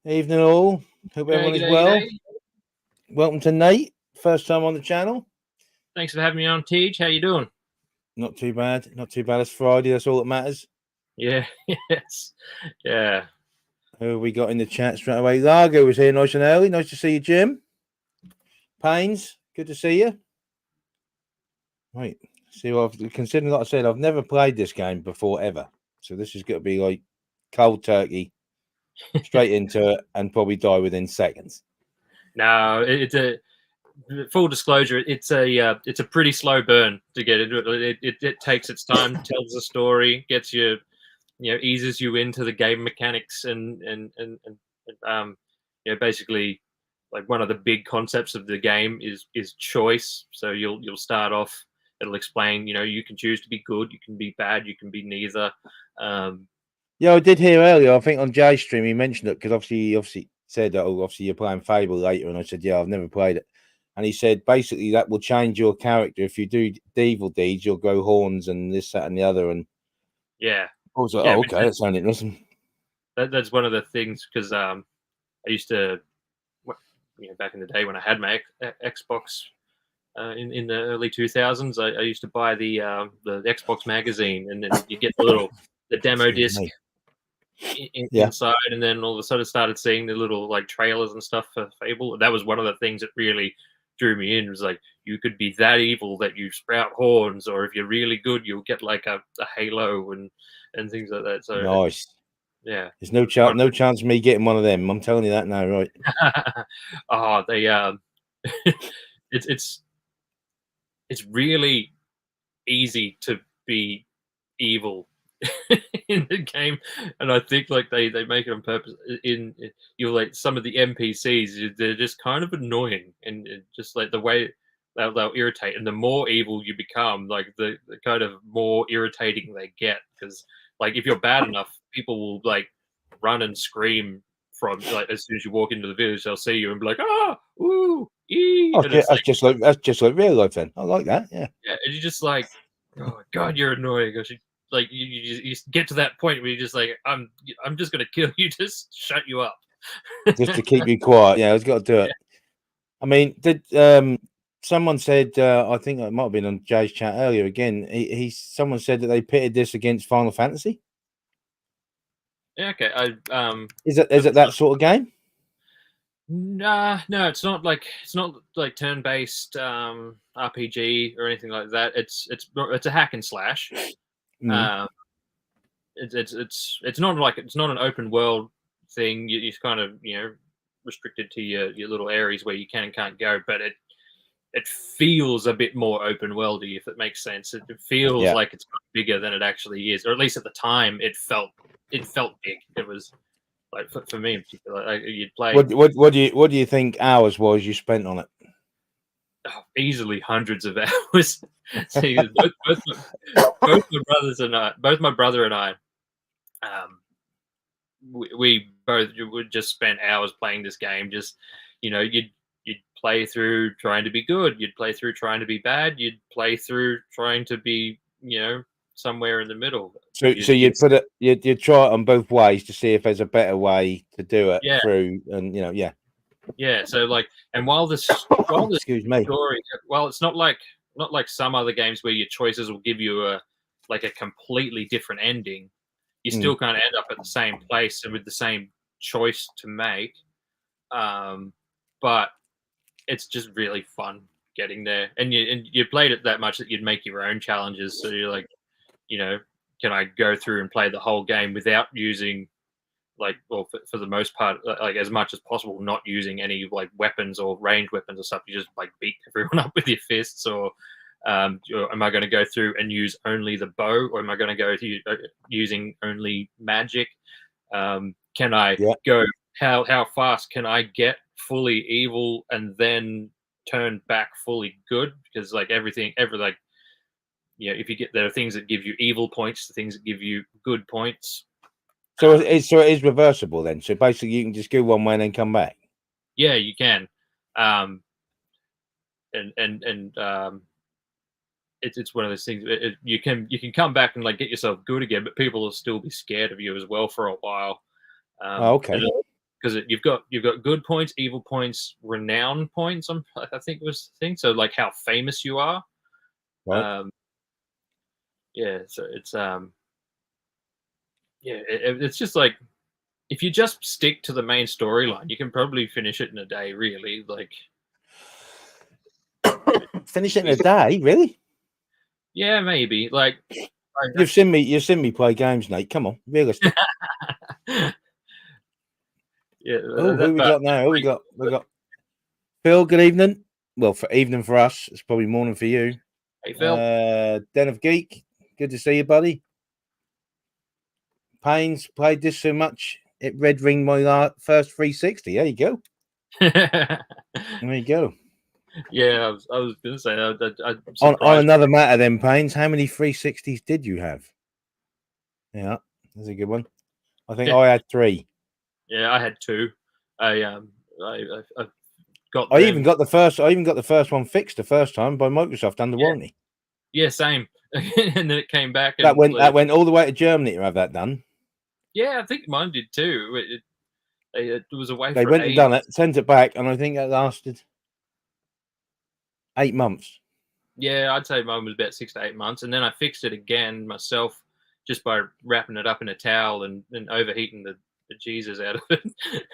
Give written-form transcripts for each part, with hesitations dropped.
Evening all. Hope everyone is well. Welcome to Nate. First time on the channel. Thanks for having me on, Tej. How you doing? Not too bad. Not too bad. It's Friday. That's all that matters. Yeah. Yes. Yeah. Who have we got in the chat straight away? Largo was here nice and early. Nice to see you, Jim. Pains, good to see you. Right. See, well, considering, like I said, I've never played this game before ever. So this is going to be like cold turkey, straight into it, and probably die within seconds. No, it's a full disclosure. It's a pretty slow burn to get into it. It takes its time, tells the story, gets you, eases you into the game mechanics, and basically, like one of the big concepts of the game is choice. So you'll start off. It'll explain, you can choose to be good, you can be bad, you can be neither. Yeah, I did hear earlier. I think on Jay's stream he mentioned it because obviously said that obviously you're playing Fable later, and I said yeah, I've never played it, and he said basically that will change your character if you do evil deeds. You'll go horns and this, that, and the other, and yeah, I was like, oh, okay, that sounded interesting. That's one of the things because I used to, back in the day when I had my Xbox. In the early 2000s, I used to buy the Xbox magazine, and then you get the demo disc inside, and then all of a sudden started seeing the little like trailers and stuff for Fable. That was one of the things that really drew me in. It was like you could be that evil that you sprout horns, or if you're really good, you'll get like a halo and things like that. So nice. Yeah, there's no chance of me getting one of them. I'm telling you that now, right? Oh, they it's really easy to be evil in the game, and I think like they make it on purpose. In you like some of the NPCs, they're just kind of annoying, and just like the way they'll irritate. And the more evil you become, like the kind of more irritating they get. Because like if you're bad enough, people will like run and scream from like as soon as you walk into the village. They'll see you and be like, ah, ooh. Oh, that's just like real life then. I like that. Yeah. Yeah, and you just like, oh God, you're annoying. Like you get to that point where you're just like, I'm just gonna kill you, just shut you up, just to keep you quiet. Yeah, I've got to do it. Yeah. I mean, did someone said? I think it might have been on Jay's chat earlier. Again, someone said that they pitted this against Final Fantasy. Yeah. Okay. Is it that sort of game? Nah, no, it's not like turn-based RPG or anything like that. It's a hack and slash. It's not an open world thing. You're kind of restricted to your little areas where you can and can't go, but it feels a bit more open worldy, if it makes sense. It feels like it's bigger than it actually is, or at least at the time it felt big. It was. Like for me in particular, like you'd play. What do you think hours was you spent on it? Oh, easily hundreds of hours. See, both my brother and I, we both would just spend hours playing this game. Just you'd play through trying to be good. You'd play through trying to be bad. You'd play through trying to be somewhere in the middle. So you'd try it on both ways to see if there's a better way to do it through, and Yeah. So like, and while this excuse me, story, well, it's not like some other games where your choices will give you a completely different ending. You still kind of end up at the same place and with the same choice to make. But it's just really fun getting there, and you played it that much that you'd make your own challenges. So you're like, can I go through and play the whole game without using, like, well, for the most part, like as much as possible, not using any like weapons or ranged weapons or stuff. You just like beat everyone up with your fists, or am I going to go through and use only the bow, or am I going to go to using only magic? Can I go? How fast can I get fully evil and then turn back fully good? Because like there are things that give you evil points, the things that give you good points. So it is reversible then. So basically, you can just go one way and then come back. Yeah, you can. It's one of those things. You can come back and like get yourself good again, but people will still be scared of you as well for a while. Okay. because you've got good points, evil points, renown points. I think was the thing. So like how famous you are. Right. Yeah. So it's it's just like if you just stick to the main storyline, you can probably finish it in a day. Really, like Finish it in a day, really? yeah, maybe like. You've seen me play games, Nate. Come on, realistic. Yeah. Oh, who we got now? Who we got? We got Phil. Good evening. Well, for evening for us, it's probably morning for you. Hey, Phil. Den of Geek. Good to see you, buddy. Pains played this so much it red ringed my first 360. There you go. There you go. Yeah, I was going to say On another matter, then Pains, how many 360s did you have? Yeah, that's a good one. I think I had 3. Yeah, I had 2. I got. I even got the first one fixed the first time by Microsoft under warranty. Yeah, same. And then it came back. That went all the way to Germany to have that done. Yeah, I think mine did too. It was away. They went and done it, sent it back, and I think that lasted 8 months. Yeah, I'd say mine was about 6 to 8 months, and then I fixed it again myself just by wrapping it up in a towel and overheating the Jesus out of it.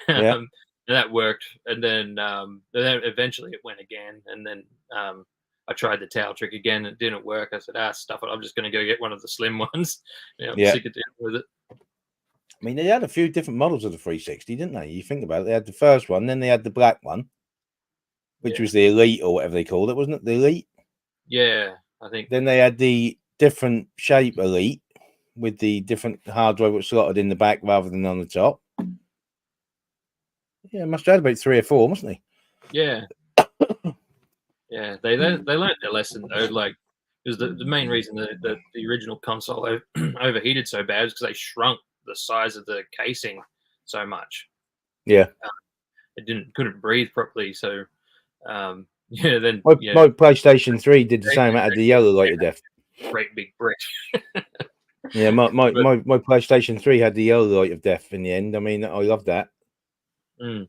Yeah. And that worked. And then eventually it went again, and then I tried the towel trick again. It didn't work. I said, stuff it. I'm just going to go get one of the slim ones. I'm sick of dealing with it. I mean, they had a few different models of the 360, didn't they? You think about it. They had the first one, then they had the black one, which was the Elite or whatever they called it, wasn't it? The Elite? Yeah, I think. Then they had the different shape Elite with the different hard drive which slotted in the back rather than on the top. Yeah, must have had about 3 or 4, mustn't they? Yeah. Yeah, they learned their lesson though. Like, it was the main reason that the original console overheated so bad is because they shrunk the size of the casing so much. Yeah, it couldn't breathe properly. So, then my PlayStation 3 did the same. It had the yellow light of death. Great big brick. Yeah, my PlayStation 3 had the yellow light of death in the end. I mean, I love that.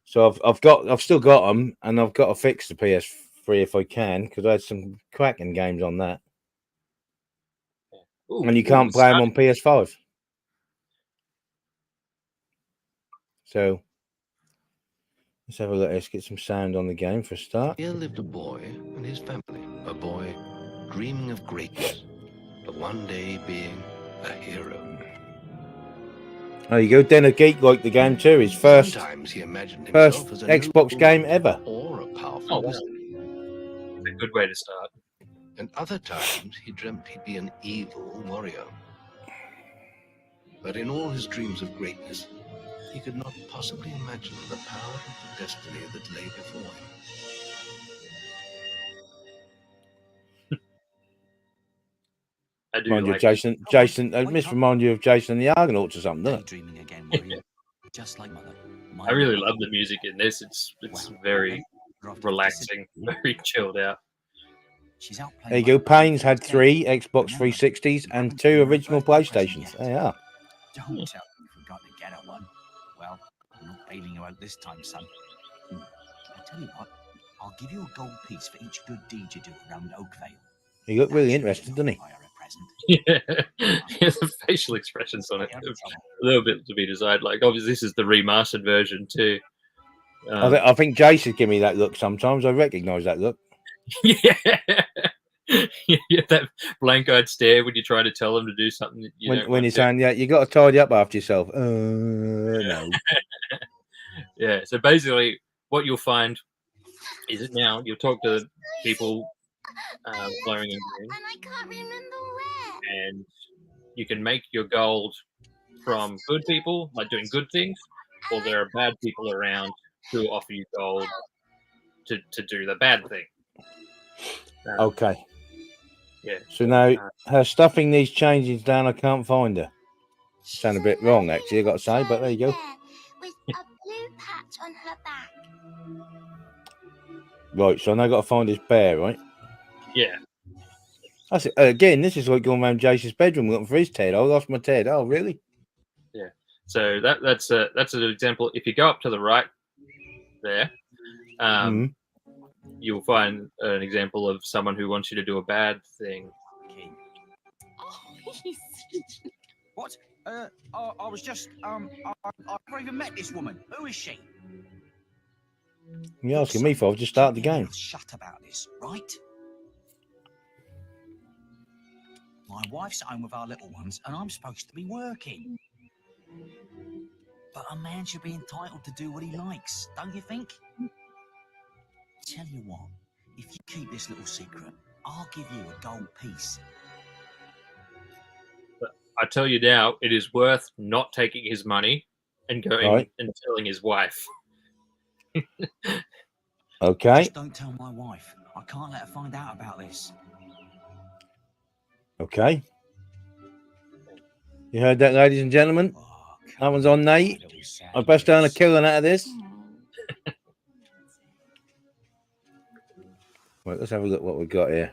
So I've still got them, and I've got to fix the PS3 if I can, because I had some cracking games on that. Ooh, and you can't play them on PS5. So let's have a look. Let's get some sound on the game for a start. Here lived a boy and his family. A boy dreaming of greatness, but one day being a hero. There you go. Den of Geek liked the game too. His first Xbox game ever. Or a powerful wizard. A good way to start. And other times he dreamt he'd be an evil warrior. But in all his dreams of greatness, he could not possibly imagine the power of the destiny that lay before him. I do remind like you of Jason. It must remind you of Jason and the Argonauts or something, doesn't it? Dreaming again, warrior. Just like mother. I really love the music in this. It's very relaxing, very chilled out. There you go. Payne's had 3 Xbox 360s and 2 original PlayStations. There you are. Don't tell me you forgot to get her one. Well, I'm not bailing you out this time, son. I tell you what, I'll give you a gold piece for each good deed you do around Oakvale. You look really interested, doesn't he? Yeah, the facial expressions on it, a little bit to be desired. Like, obviously, this is the remastered version too. I think Jason give me that look sometimes. I recognise that look. Yeah. Yeah, that blank-eyed stare when you try to tell them to do something that when he's saying, "Yeah, you got to tidy up after yourself." No. Yeah. So basically, what you'll find is that now you'll talk to people, glowing and green, and I can't remember where. And you can make your gold from good people, like doing good things, or there are bad people around who offer you gold to do the bad thing. Okay. Yeah. So now her stuffing needs changing down. I can't find her. Sound a bit wrong, actually, I got to say, but there you go. With a blue patch on her back. Right, so now I got to find this bear, right? Yeah. That's it. Again, this is like going around Jason's bedroom looking for his Ted. I lost my Ted. Oh, really? Yeah. So that's an example. If you go up to the right there, you'll find an example of someone who wants you to do a bad thing. What? I was just I've never even met this woman. Who is she? You're asking me for? I've just started the game. Shut about this, right? My wife's at home with our little ones, and I'm supposed to be working. But a man should be entitled to do what he likes, don't you think? Tell you what, if you keep this little secret, I'll give you a gold piece. But I tell you now, it is worth not taking his money and going and telling his wife. Okay. Just don't tell my wife. I can't let her find out about this. Okay. You heard that, ladies and gentlemen? That one's on Nate. I best earn a killing out of this. Right, let's have a look what we've got here.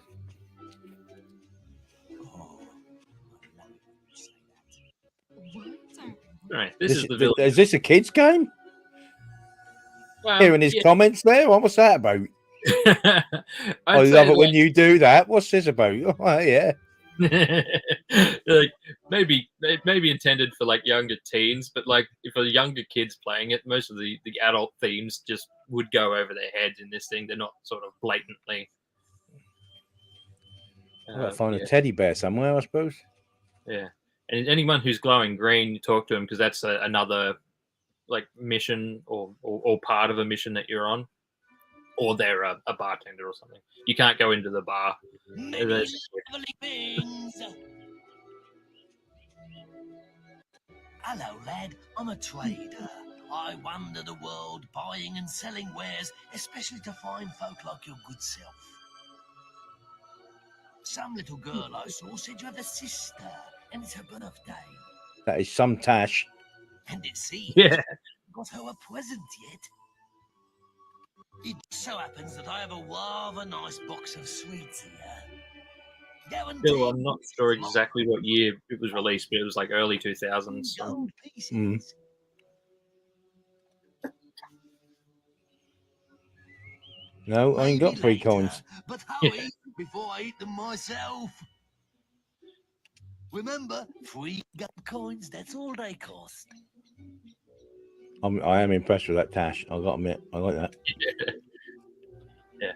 Right, this is the village. Is this a kid's game? Well, Hearing his comments there, what's that about? I I'd love say, it when you do that. What's this about? Oh, yeah. like maybe intended for like younger teens, but like if a younger kids playing it, most of the adult themes just would go over their heads in this thing. They're not sort of blatantly. I've got to find a teddy bear somewhere, I suppose. Yeah, and anyone who's glowing green, you talk to them because that's another like mission or part of a mission that you're on, or they're a bartender or something. You can't go into the bar. Hello, lad. I'm a trader. I wander the world buying and selling wares, especially to fine folk like your good self. Some little girl I saw said you have a sister, and it's her birthday. That is some tash. And it seems got her a present yet. It so happens that I have a rather nice box of sweets here. Still, I'm not sure exactly what year it was released, but it was like early 2000s. So. No, I ain't got 3 coins. But hurry before I eat them myself. Remember, 3 gold coins, that's all they cost. I am impressed with that tash. I've got to admit, I like that. Yeah.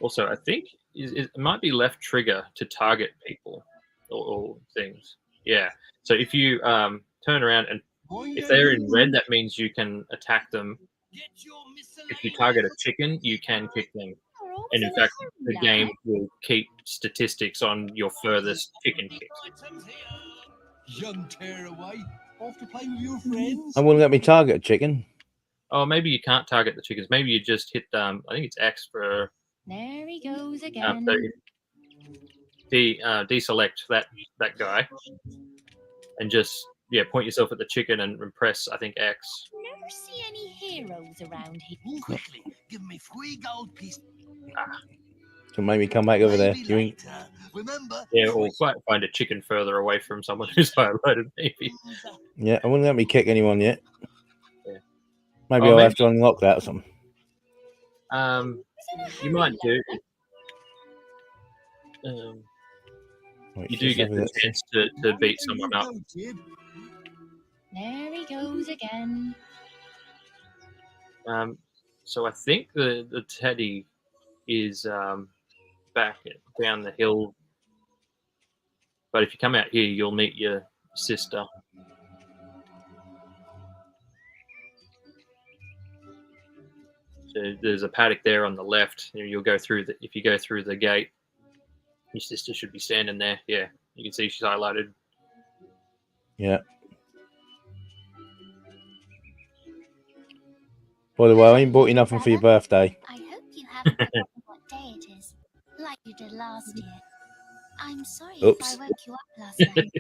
Also, I think it might be left trigger to target people or things. Yeah. So if you turn around and if they're in red, that means you can attack them. If you target a chicken, you can kick them. And in fact, the game will keep statistics on your furthest chicken kick. Young tearaway, off to play with your friends. I wouldn't let me target a chicken. Oh, maybe you can't target the chickens. Maybe you just hit I think it's X for. There he goes again. So deselect that guy, and just point yourself at the chicken and press I think X. Never see any heroes around here. Quickly, give me 3 gold pieces. To make me come back over there. Remember? Yeah, or find a chicken further away from someone who's highlighted, maybe. Yeah, I wouldn't let me kick anyone yet. Yeah. Maybe I'll have to unlock that or something. You might do. You do get the chance to beat someone up. There he goes again. So I think the teddy is back down the hill. But if you come out here, you'll meet your sister. So there's a paddock there on the left. You'll go through if you go through the gate, your sister should be standing there. Yeah, you can see she's highlighted. Yeah. By the way, I ain't bought you nothing for your birthday. I hope you haven't forgotten what day it is, like you did last year. I'm sorry if I woke you up last night.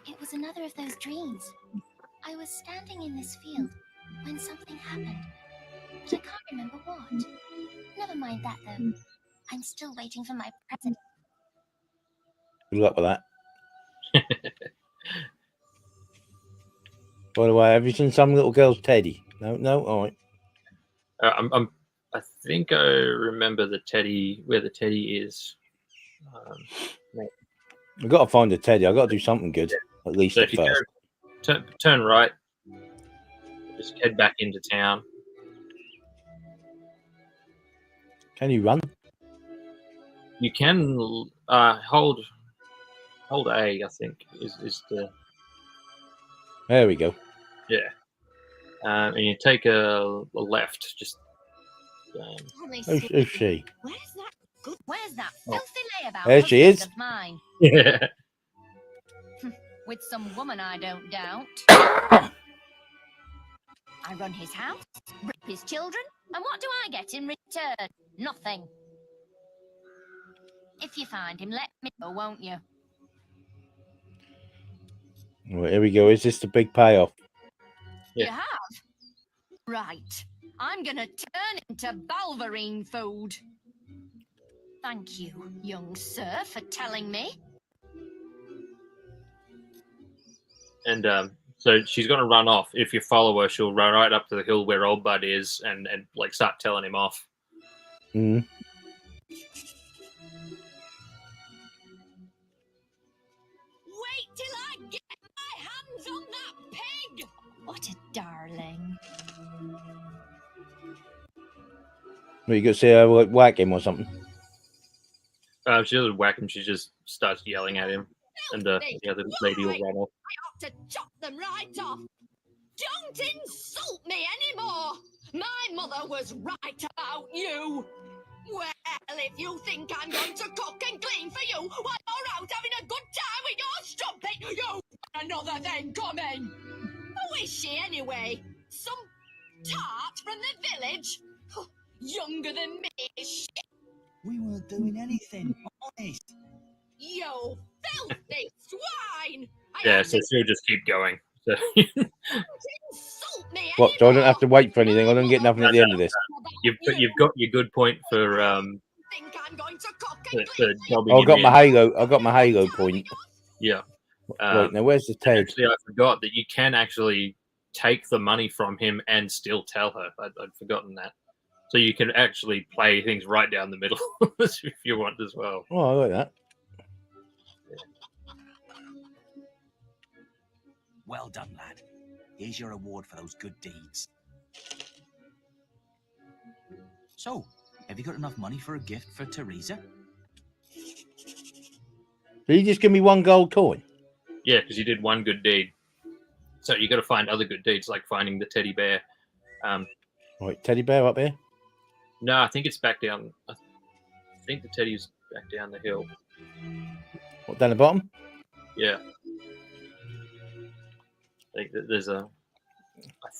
It was another of those dreams. I was standing in this field when something happened, but I can't remember what. Never mind that, though. I'm still waiting for my present. Good luck with that. By the way, have you seen some little girl's teddy? No, no. All right. I think I remember the teddy, where the teddy is. I've got to find a teddy. I've got to do something good, at least So at if you first. turn right, just head back into town. Can you run? You can hold A, I think, is the There we go. yeah. And you take a left, just Who's she? Where's that filthy layabout? There she is. Of mine? yeah. With some woman, I don't doubt. I run his house, rip his children, and what do I get in return? Nothing. If you find him, let me know, won't you? Well, here we go. Is this the big payoff? Yeah. You have? Right. I'm gonna turn into Balverine food. Thank you, young sir, for telling me. And so she's going to run off. If you follow her, she'll run right up to the hill where Old Bud is and like start telling him off. Mm. Wait till I get my hands on that pig! What a darling. Well, you got to see her like whack him or something. She doesn't whack him. She just starts yelling at him. And the other lady will run off. I ought to chop them right off. Don't insult me anymore. My mother was right about you. Well, if you think I'm going to cook and clean for you while you're out having a good time with your strumpet, you've got another thing coming. Who is she anyway? Some tart from the village? Younger than me, shit. We weren't doing anything, honest. You filthy swine! Yeah, so she'll just keep going. So Insult me What? So I don't anymore. have to wait for anything. I don't get nothing at the end of this. you've got your good point for Think I'm going to cook and for clean for you. jobbing I him got my in. halo. I got my halo point. Yeah. Right now, where's the Ted? Actually, I forgot that you can actually take the money from him and still tell her. I'd forgotten that. So you can actually play things right down the middle if you want as well. Oh, I like that. Well done, lad. Here's your reward for those good deeds. So, have you got enough money for a gift for Teresa? Did you just give me one gold coin? Yeah, because you did one good deed. So you got to find other good deeds, like finding the teddy bear. Right, teddy bear up here. No, I think it's back down. I think the teddy's back down the hill. What, down the bottom? Yeah. I think that there's a.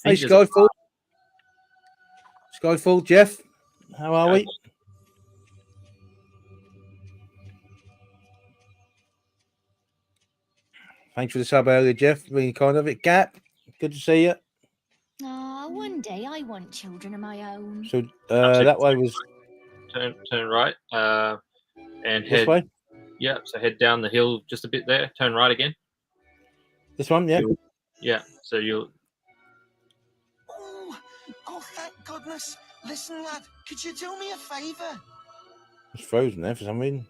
Hey, Skyfall. Skyfall, Jeff. How are we? Thanks for the sub earlier, Jeff. Really kind of it. Gap, good to see you. Ah, one day I want children of my own. So that way was turn right and this head. way. Yeah, so head down the hill just a bit there. Turn right again. This one, yeah. Yeah, so you'll. Oh, thank goodness. Listen, lad, could you do me a favour? It's frozen there for some reason.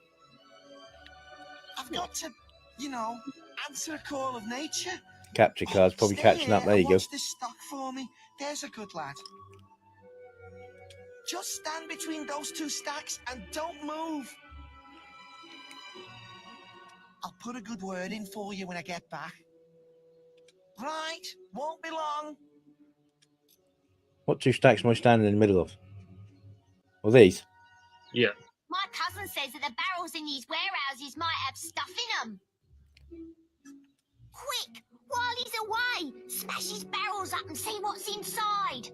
I've got to, answer a call of nature. Capture cards probably Stay catching here up. There and you go. watch this stock for me. There's a good lad. Just stand between those two stacks and don't move. I'll put a good word in for you when I get back. Right, won't be long. What two stacks am I standing in the middle of? Well, these. Yeah. My cousin says that the barrels in these warehouses might have stuff in them. Quick, while he's away, smash his barrels up and see what's inside.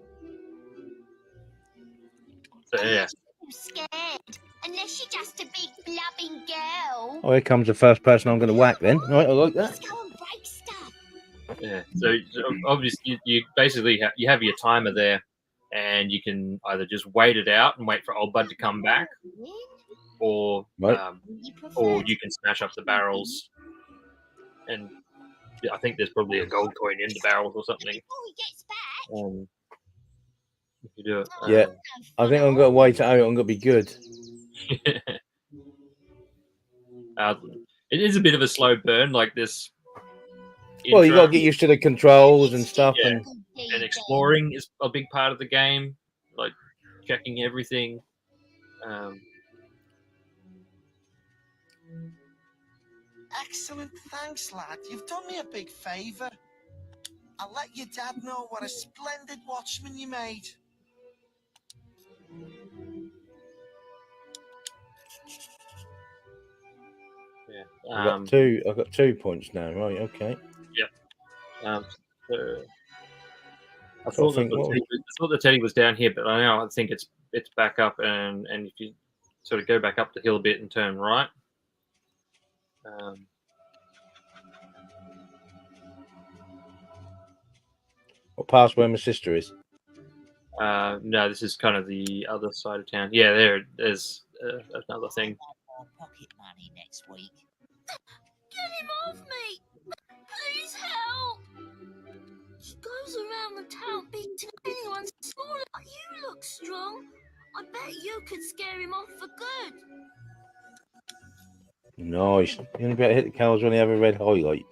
So yeah. I'm scared, unless you're just a big blubbing girl. Oh, here comes the first person I'm going to whack then. All right, I like that. Let's go and break stuff. Yeah. So obviously you basically you have your timer there, and you can either just wait it out and wait for Old Bud to come back, or Right. or you can smash up the barrels and I think there's probably a gold coin in the barrels or something. Before he gets back. If you do it. Yeah. I think I'm going to wait out. I'm going to be good. It is a bit of a slow burn, like this. Well, you got to intro. get used to the controls and stuff. Yeah. And And exploring is a big part of the game, like checking everything. Excellent, thanks, lad. You've done me a big favour. I'll let your dad know what a splendid watchman you made. Yeah. I've got 2 points now. Right. Okay. So I thought the teddy was down here, but I think it's back up, and if you sort of go back up the hill a bit and turn right. Or past where my sister is. No, this is kind of the other side of town. Yeah, there's another thing. Pocket money next week. Get him off me! Please help! She goes around the town beating anyone small like you look strong. I bet you could scare him off for good. Nice. You only better hit the cows when they have a red highlight.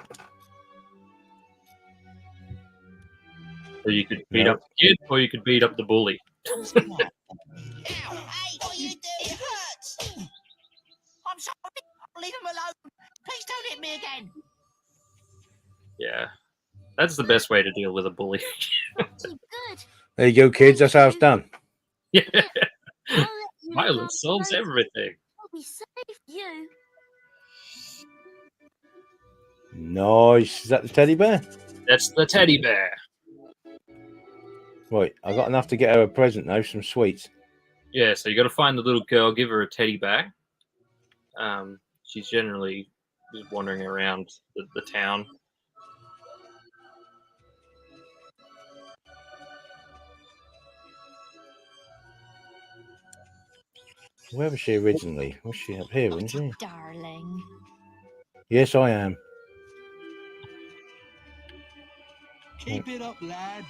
So you could beat up the kid, or you could beat up the bully. Ow, hey, what are you doing? It hurts. I'm sorry. I'll leave him alone. Please don't hit me again. Yeah, that's the best way to deal with a bully. Too good. There you go, kids. That's how it's done. Yeah, I'll let you violence solves know. everything. I'll be safe, you. Nice. Is that the teddy bear? That's the teddy bear. Right. I got enough to get her a present now. Some sweets. Yeah, so you got to find the little girl, give her a teddy bear. She's generally just wandering around the town. Where was she originally? Was she up here, wasn't she? Darling. Yes, I am. Keep it up, lad.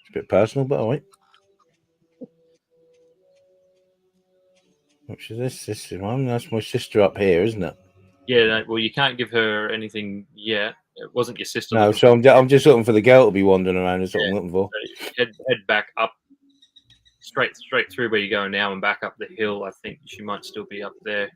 It's a bit personal, but all right. Which is this? This is one. That's my sister up here, isn't it? Yeah, no, well, you can't give her anything yet. It wasn't your sister. No, so I'm just looking for the girl to be wandering around. That's what I'm looking for. Head back up, straight through where you're going now, and back up the hill. I think she might still be up there.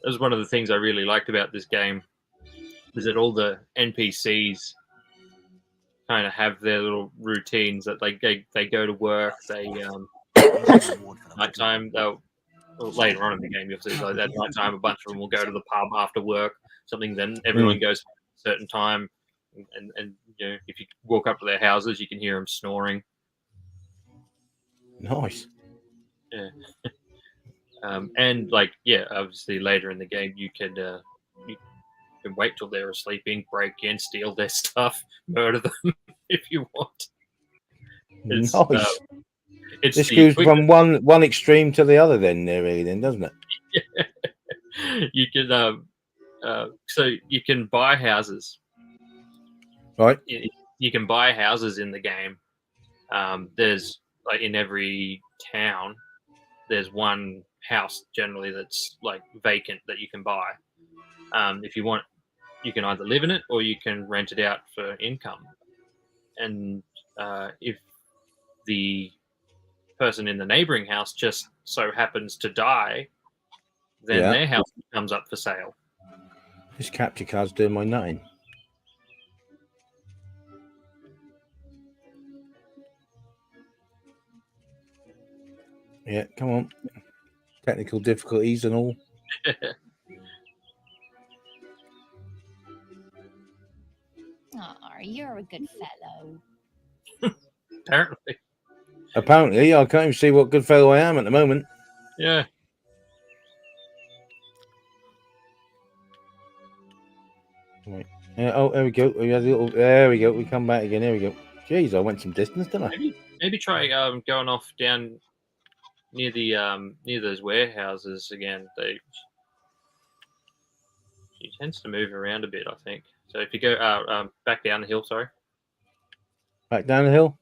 That was one of the things I really liked about this game, is that all the NPCs kind of have their little routines, that they go to work, they nighttime later on in the game you'll see, like at nighttime a bunch of them will go to the pub after work, something, then everyone goes at a certain time, and you know, if you walk up to their houses you can hear them snoring. Nice. Yeah. And like, yeah, obviously later in the game you can wait till they're sleeping, break in, steal their stuff, murder them if you want. It's, nice. This goes from one extreme to the other, then, really, then, doesn't it? Yeah. You can so you can buy houses, right? You can buy houses in the game. There's, like, in every town, there's one house generally that's like vacant that you can buy. If you want, you can either live in it or you can rent it out for income. And if the person in the neighboring house just so happens to die, then their house comes up for sale. This capture card's doing my nutting. Yeah, come on. Technical difficulties and all. Oh, you're a good fellow. Apparently, I can't even see what good fellow I am at the moment. Yeah. Right. Yeah, oh, there we go. We had a little. There we go. We come back again. There we go. Jeez, I went some distance, didn't I? Maybe try going off down near the near those warehouses again. She tends to move around a bit, I think. So if you go back down the hill, sorry. Back down the hill.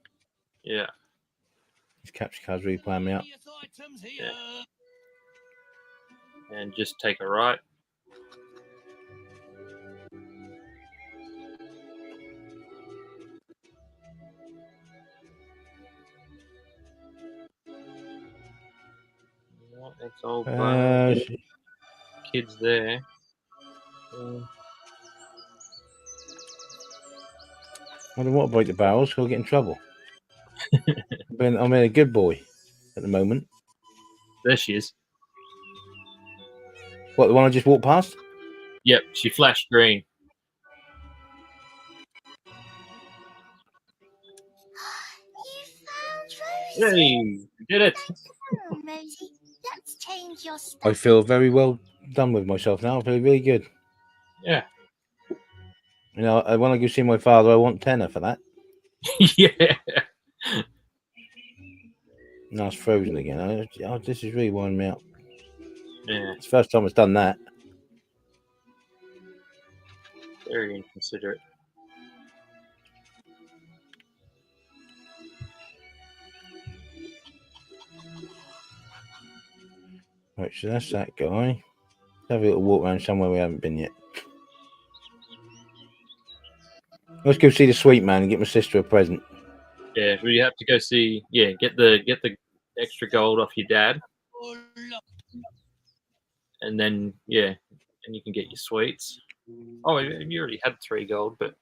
Yeah. These capture cards really playing me up. Yeah. And just take a right. That's all kids there. I don't want to break the barrels, so I'll get in trouble. I'm a good boy at the moment. There she is. What, the one I just walked past? Yep, she flashed green. You found Rosie. Hey, you did it. Hello, Rosie. Let's change your stuff. I feel very well done with myself now. I feel really good. Yeah. You know, when I go see my father, I want tenner for that. Yeah. Now it's frozen again. Oh, this is really winding me up. Yeah. It's the first time it's done that. Very inconsiderate. Right, so that's that guy. Let's have a little walk around somewhere we haven't been yet. Let's go see the sweet man and get my sister a present. Yeah, well, you have to go see. Yeah, get the extra gold off your dad, and then and you can get your sweets. Oh, you already had 3 gold, but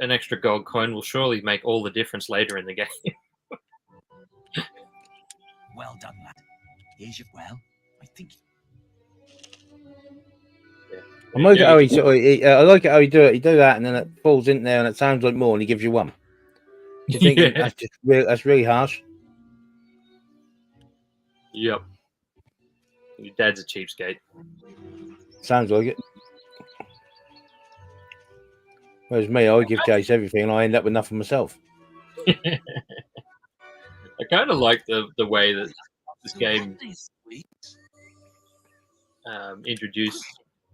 an extra gold coin will surely make all the difference later in the game. Well done, lad. Here's your I think. Yeah. I like it how I like it how he do it. He do that, and then it falls in there, and it sounds like more, and he gives you 1. You think that's really harsh? Yep. Your dad's a cheapskate. Sounds like it. Whereas me, I give Jace everything, and I end up with nothing myself. I kind of like the way that this game introduced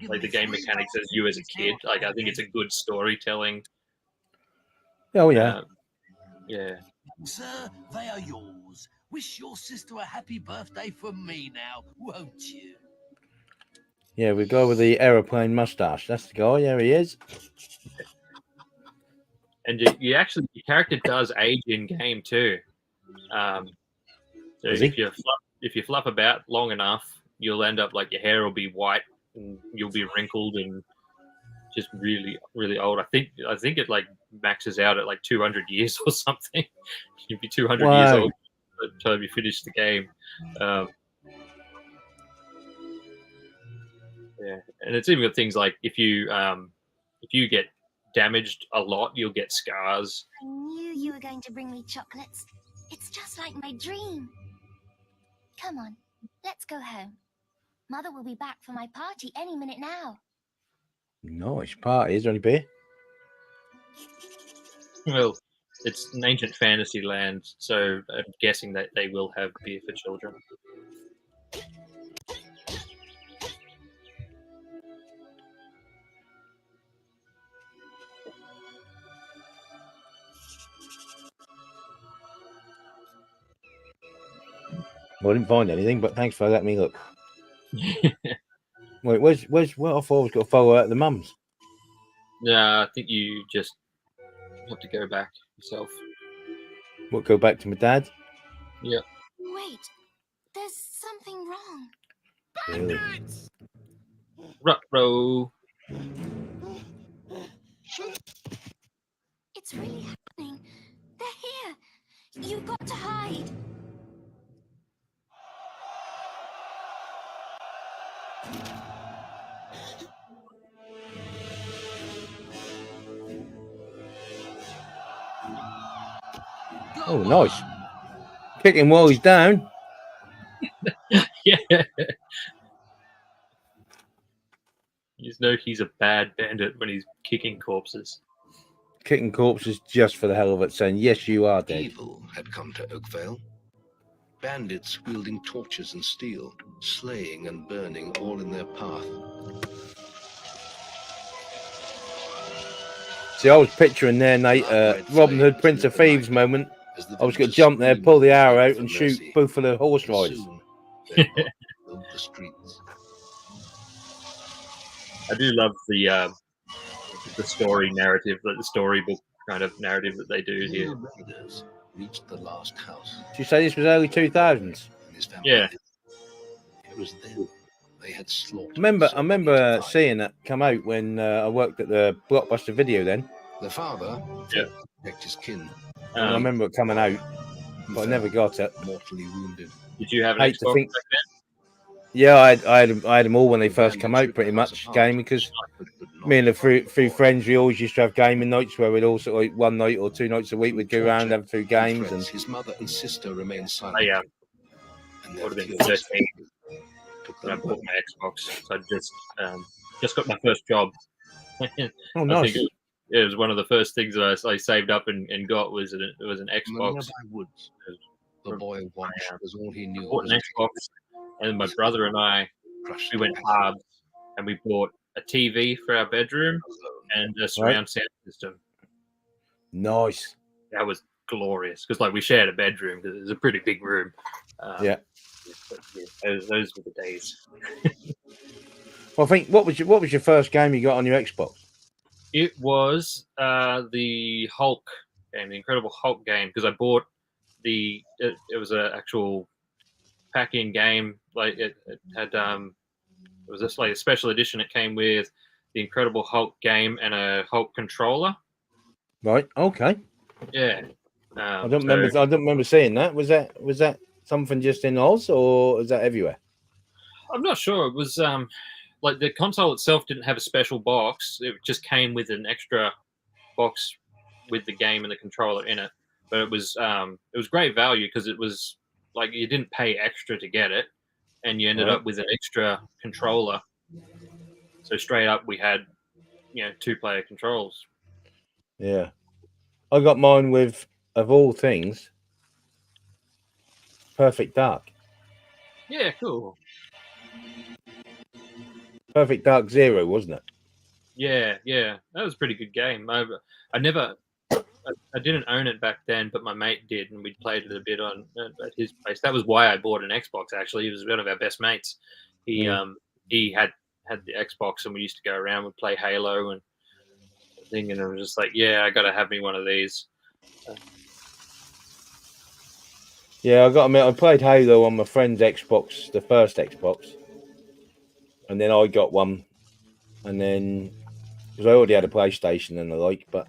like the game mechanics as you as a kid. Like, I think it's a good storytelling. Oh yeah. Yeah. Sir, they are yours. Wish your sister a happy birthday from me now, won't you? Yeah, we go with the aeroplane mustache. That's the guy. There he is. And your character does age in game too. So if you fluff about long enough, you'll end up like your hair will be white and you'll be wrinkled and just really, really old. I think it like maxes out at like 200 years or something. You'd be 200 years old by the time you finish the game. Yeah, and it's even got things like if you get damaged a lot, you'll get scars. I knew you were going to bring me chocolates. It's just like my dream. Come on, let's go home. Mother will be back for my party any minute now. Nice party. Is there any beer? Well, it's an ancient fantasy land, so I'm guessing that they will have beer for children. Well, I didn't find anything, but thanks for letting me look. Wait, where's I thought I was got to follow out the mums. Yeah, I think you just have to go back yourself. What, go back to my dad? Yeah. Wait, there's something wrong. Really? Ruh-roh. It's really happening. They're here. You've got to hide. Oh, nice. Kick him while he's down. Yeah. You just know he's a bad bandit when he's kicking corpses. kicking corpses just for the hell of it, saying, yes, you are dead. Evil had come to Oakvale. Bandits wielding torches and steel, slaying and burning all in their path. See, I was picturing there, Nate, Robin Hood, Prince of Thieves moment. I was going to jump there, pull the arrow out and shoot both of the horse riders. The streets. I do love the story narrative, like the storybook kind of narrative that they do here. Raiders reached the last house. Did you say this was early 2000s? Yeah. It was then they had slaughtered. I remember seeing that come out when I worked at the Blockbuster Video then. The father Yeah. protect his kin. I remember it coming out, but I never got it. Mortally wounded. Did you have an Hate to Xbox think- back then? Yeah, I had them all when they first come out, pretty much, gaming, because me and a few friends, we always used to have gaming nights where we'd all sort of like one night or 2 nights a week, we'd go around, have a few games. And His mother and sister remained silent. I And would have their been fears 13 took when I them bought my Xbox. So I just got my first job. oh, I nice. think it was one of the first things that I saved up and got was an From the Xbox. nearby woods, the boy watched as all he knew Bought was an Xbox, and my brother and I, crushed we went to hard, and we bought a TV for our bedroom and a surround sound system. Nice. That was glorious because, like, we shared a bedroom because it was a pretty big room. Yeah. But, yeah, those were the days. Well, I think what was your first game you got on your Xbox? It was the Hulk game, the Incredible Hulk game, because I bought it was an actual pack-in game. Like it had it was just like a special edition. It came with the Incredible Hulk game and a Hulk controller. Right. Okay. Yeah. I don't remember seeing that. Was that something just in Oz, or is that everywhere? I'm not sure. It was like the console itself didn't have a special box. It just came with an extra box with the game and the controller in it. But it was great value because it was like you didn't pay extra to get it, and you ended up with an extra controller. So straight up, we had 2-player controls. Yeah, I got mine with, of all things, Perfect Dark. Yeah, cool. Perfect Dark Zero, wasn't it? Yeah, that was a pretty good game. I didn't own it back then, but my mate did, and we played it a bit at his place. That was why I bought an Xbox. Actually, he was one of our best mates. He had the Xbox, and we used to go around. We'd play Halo and thing, and I was just like, yeah, I gotta have me one of these. Yeah, I got to admit, I played Halo on my friend's Xbox, the first Xbox, and then I got one, and then because I already had a PlayStation and the like, but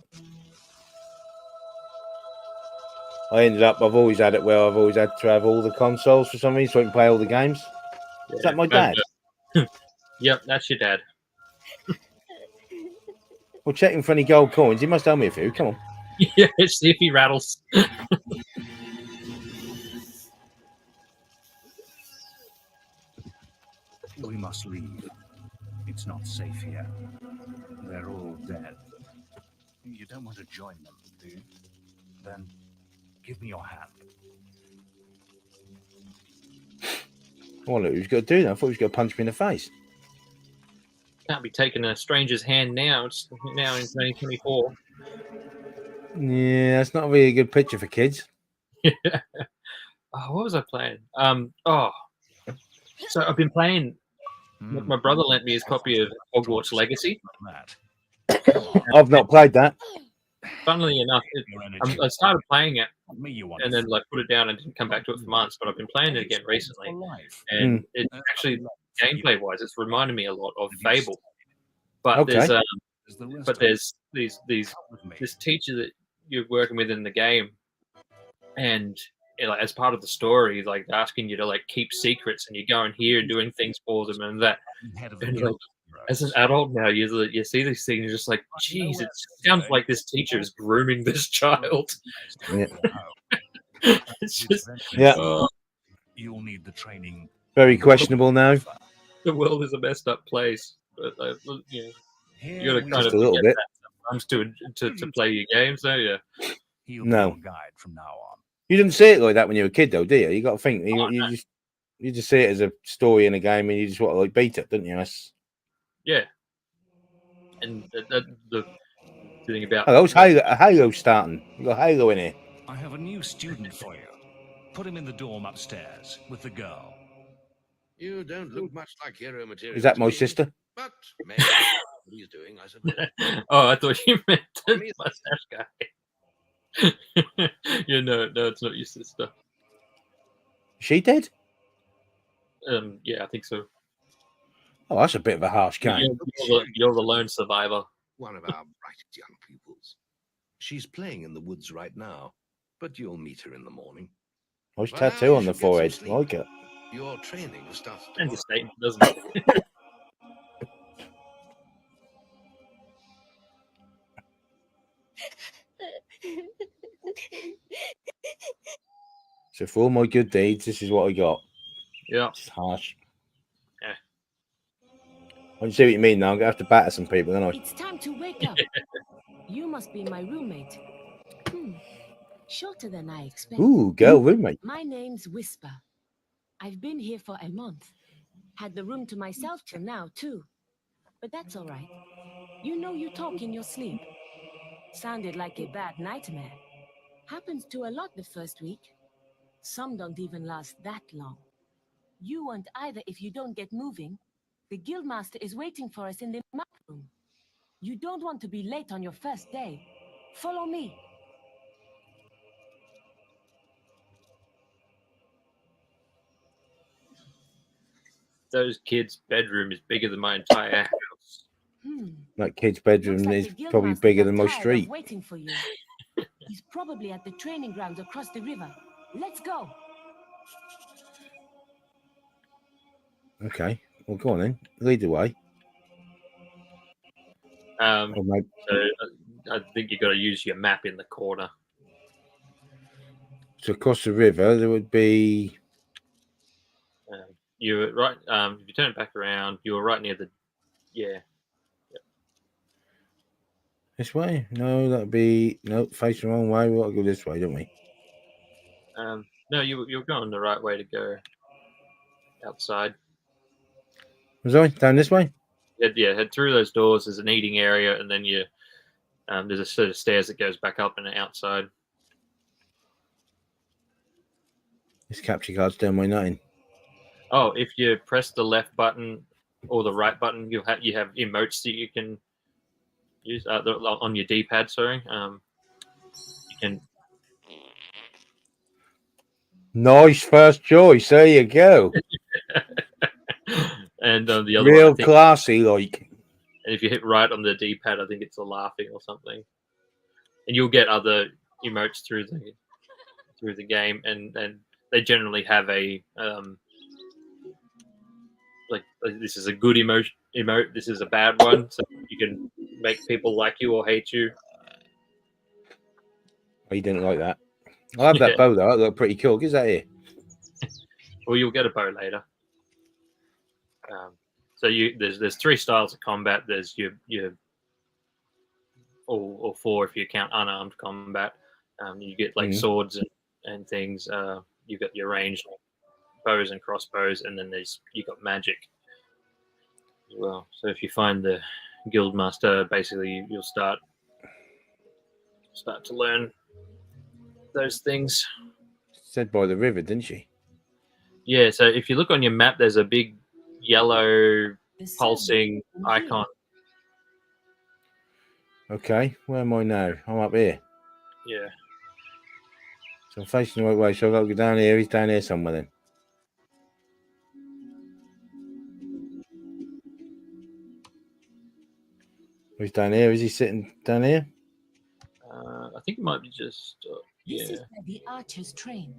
I ended up, I've always had it where I've always had to have all the consoles for some reason so I can play all the games. Yeah, Is that my dad? Yep, that's your dad. Well, checking for any gold coins. He must owe me a few. Come on. Yeah, see if he rattles. We must leave. It's not safe here. They're all dead. You don't want to join them, do you? Then give me your hand. I wonder who's going to do that. I thought he was going to punch me in the face. Can't be taking a stranger's hand now. It's now in 2024. Yeah, that's not a really good picture for kids. Oh, what was I playing? So I've been playing. My brother lent me his copy of Hogwarts Legacy. I've not played that. Funnily enough, I started playing it and then like put it down and didn't come back to it for months. But I've been playing it again recently, and it actually, gameplay wise, it's reminded me a lot of Fable. But there's this teacher that you're working with in the game, and like, as part of the story, like asking you to like keep secrets, and you're going here and doing things for them and that. And like, as an adult now, you see these things, you're just like, geez, it sounds like this teacher is grooming this child. Yeah. It's just, you'll need the training. Very questionable now. The world is a messed up place, but you got to kind Just of a little bit. times to play your games, don't you? No. Be your guide from now on. You didn't see it like that when you were a kid, though, do you? You got to think. You just see it as a story in a game, and you just want to like beat it, don't you? Yeah. And the thing about Halo starting. You got Halo in here. I have a new student for you. Put him in the dorm upstairs with the girl. You don't look much like hero material. Is that to my me, sister? But maybe what he's doing, I suppose. Oh, I thought you meant the mustache guy. Yeah, no, it's not your sister. She dead? Yeah, I think so. Oh, that's a bit of a harsh game. You're the lone survivor. One of our brightest young pupils. She's playing in the woods right now, but you'll meet her in the morning. Nice Well, now tattoo you on the should get some forehead. sleep. Like it. Your training starts And tomorrow. the statement, doesn't it? So for all my good deeds, this is what I got. Yeah. It's harsh. Yeah. I can see what you mean now. I'm gonna have to batter some people, don't I? It's time to wake up. You must be my roommate. Shorter than I expected. Ooh, girl roommate. My name's Whisper. I've been here for a month. Had the room to myself till now, too. But that's all right. You know you talk in your sleep. Sounded like a bad nightmare. Happens to a lot the first week. Some don't even last that long. You won't either if you don't get moving. The guildmaster is waiting for us in the map room. You don't want to be late on your first day. Follow me. Those kids' bedroom is bigger than my entire house. That kid's bedroom Looks like is the probably guildmaster bigger got than my tired of street. waiting for you. He's probably at the training grounds across the river. Let's go. Okay, well, go on then. Lead the way. So maybe... I think you've got to use your map in the corner. So across the river, there would be. You were right. If you turn it back around, you were right near the. Yeah. This way? No, that'd be facing the wrong way. We got to go this way, don't we? No, you're going the right way to go. Outside. Was I down this way? Head through those doors. There's an eating area, and then there's a set of stairs that goes back up and outside. This capture card's down my nothing. Oh, if you press the left button or the right button, you have emotes that you can use on your D-pad. Sorry, you can. Nice first choice. There you go. And the other real one, classy, like. And if you hit right on the D-pad, I think it's a laughing or something, and you'll get other emotes through the game, and they generally have a like this is a good emote. This is a bad one, so you can make people like you or hate you. Oh, you didn't like that. I have that bow though. That looked pretty cool. Get that here. Well, you'll get a bow later. So there's 3 styles of combat. There's your or 4 if you count unarmed combat. You get like swords and things. You got your ranged bows and crossbows, and then you got magic as well. So if you find the guildmaster, basically you'll start to learn those things. Said by the river, didn't she? Yeah. So if you look on your map, there's a big yellow pulsing icon. Okay, where am I now? I'm up here. Yeah. So I'm facing the right way, so I've got to go down here. He's down here somewhere then. He's down here. Is he sitting down here? I think it might be just. This is where the archers train.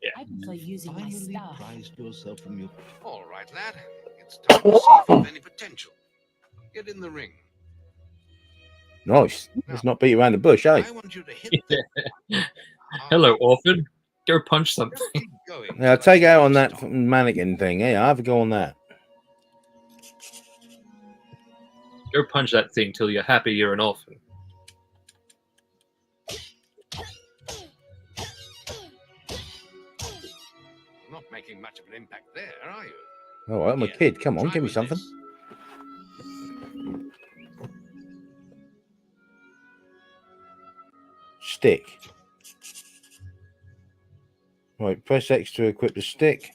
Yeah. I prefer using my staff. Prized yourself from your... All right, lad. It's time to see if you have any potential. Get in the ring. Nice. Let's not beat around the bush, eh? I want you to hit them. Hello, orphan. Go punch something. Now take out on that mannequin thing. Yeah, I'll have a go on that. Go punch that thing till you're happy you're an orphan. not making much of an impact there, are you? All right, I'm a Here, kid. Come on, try give me with something. this. Stick. Right, press X to equip the stick.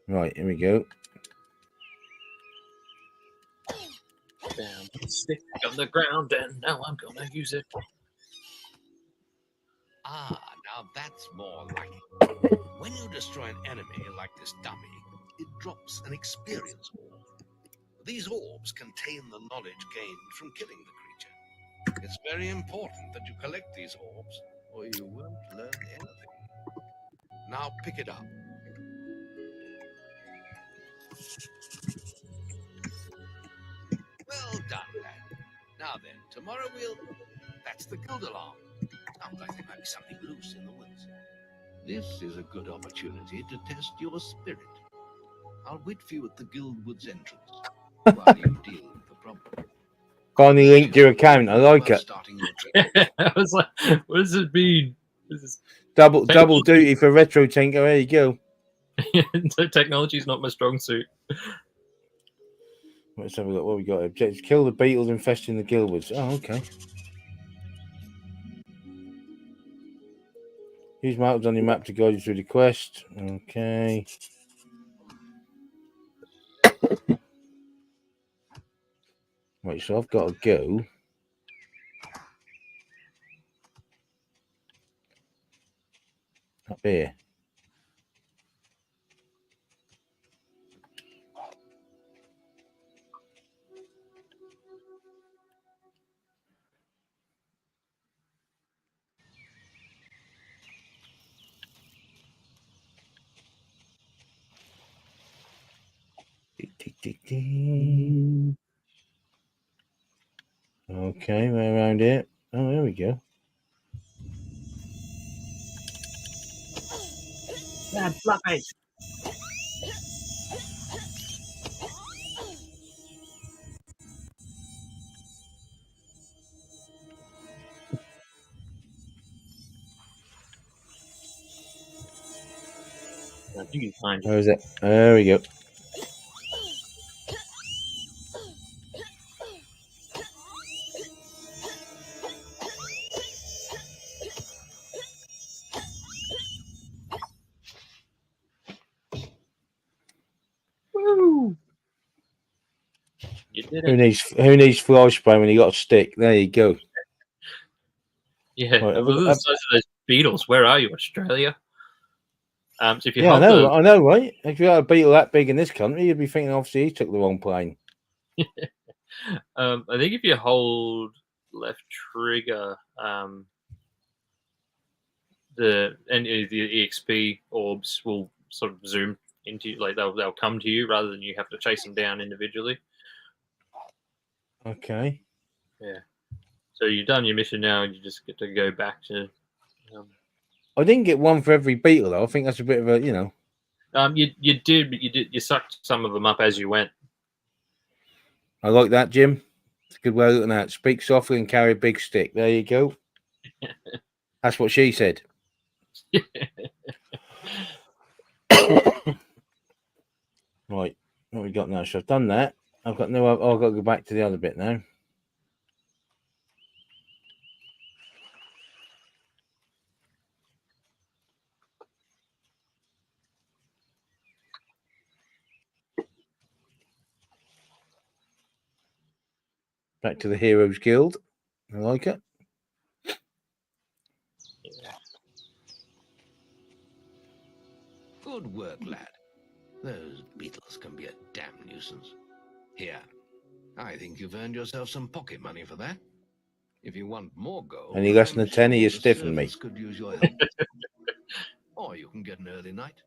Right, here we go. Down, stick on the ground, and now I'm gonna use it. Ah, now that's more like it. When you destroy an enemy like this dummy, it drops an experience orb. These orbs contain the knowledge gained from killing the creature. It's very important that you collect these orbs, or you won't learn anything. Now pick it up. Well done, lad. Now then, tomorrow we'll... That's the guild alarm. Sounds like there might be something loose in the woods. This is a good opportunity to test your spirit. I'll wait for you at the guild woods entrance while you deal with the problem. Finally linked your account. I like it. Starting your trip. I was like, what does it mean? This is Double duty for RetroTinker. There you go. so technology's not my strong suit. Let's have a look. What we got? Objectives: kill the beetles infesting the guildwoods. Oh, okay. Use markers on your map to guide you through the quest. Okay. Right, so I've got to go. Up here. Okay, we're around here. Oh, there we go. Yeah, fluffy. I think you find Where is it? There we go. Woo! You did Who it. needs fly spray when you got a stick? There you go. Yeah, Right, look at the size of those beetles. Where are you, Australia? So if you yeah, hold I know, right? If you had a beetle that big in this country, you'd be thinking obviously he took the wrong plane. I think if you hold left trigger, the EXP orbs will sort of zoom into you, like they'll come to you rather than you have to chase them down individually. Okay. Yeah. So you've done your mission now, and you just get to go back to. I didn't get one for every beetle though. I think that's a bit of a, you know. You did, but you sucked some of them up as you went. I like that, Jim. It's a good way of looking at it. Speak softly and carry a big stick. There you go. That's what she said. Right, what we got now? So I've done that. I've got no. Oh, I've got to go back to the other bit now. Back to the Heroes Guild. I like it. Good work, lad. Those beetles can be a damn nuisance. Here, I think you've earned yourself some pocket money for that. If you want more gold, Any less than I'm a tenner, sure you're the stiffing me. servants could use your help. Or you can get an early night.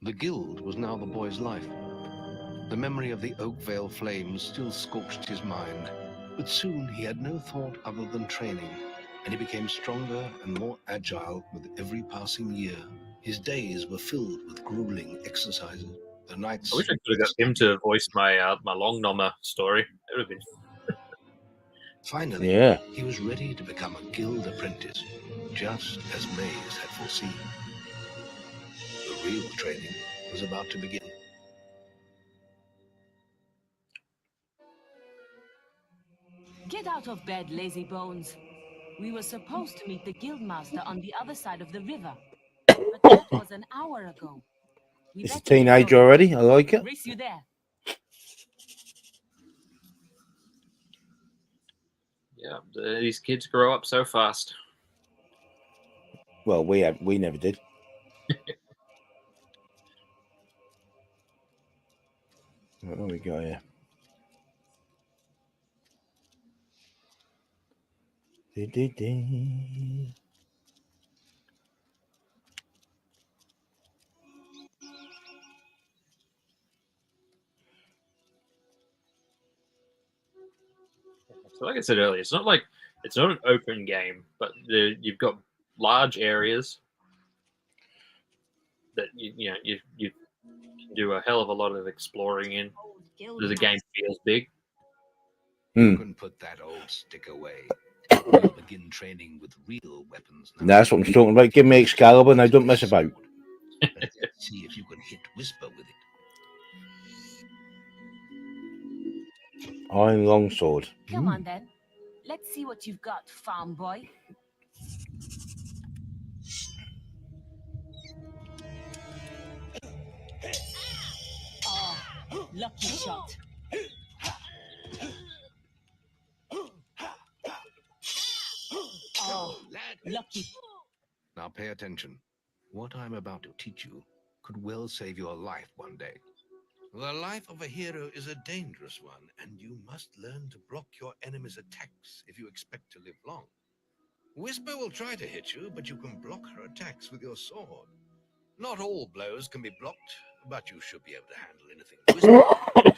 The guild was now the boy's life. The memory of the Oakvale flames still scorched his mind, but soon he had no thought other than training, and he became stronger and more agile with every passing year. His days were filled with grueling exercises. The nights. I wish I could have got him to voice my my long nommer story. It would have been. Finally, Yeah. he was ready to become a guild apprentice, just as Maze had foreseen. The real training was about to begin. Get out of bed, lazy bones. We were supposed to meet the guildmaster on the other side of the river, but that was an hour ago. We It's a better get teenager going. already. I like it. Race you there. Yeah, these kids grow up so fast. Well, we never did. What do we got here? So like I said earlier, it's not an open game, but you've got large areas that you can do a hell of a lot of exploring in. The game feels big. You can put that old stick away. We'll begin training with real weapons now. That's what I'm talking about. Give me Excalibur and I don't mess about. Let's see if you can hit Whisper with it. Iron longsword. Come on then. Let's see what you've got, farm boy. Oh, lucky shot. Oh, lucky. Now pay attention. What I'm about to teach you could well save your life one day. The life of a hero is a dangerous one, and you must learn to block your enemy's attacks if you expect to live long. Whisper will try to hit you, but you can block her attacks with your sword. Not all blows can be blocked, but you should be able to handle anything Whisper.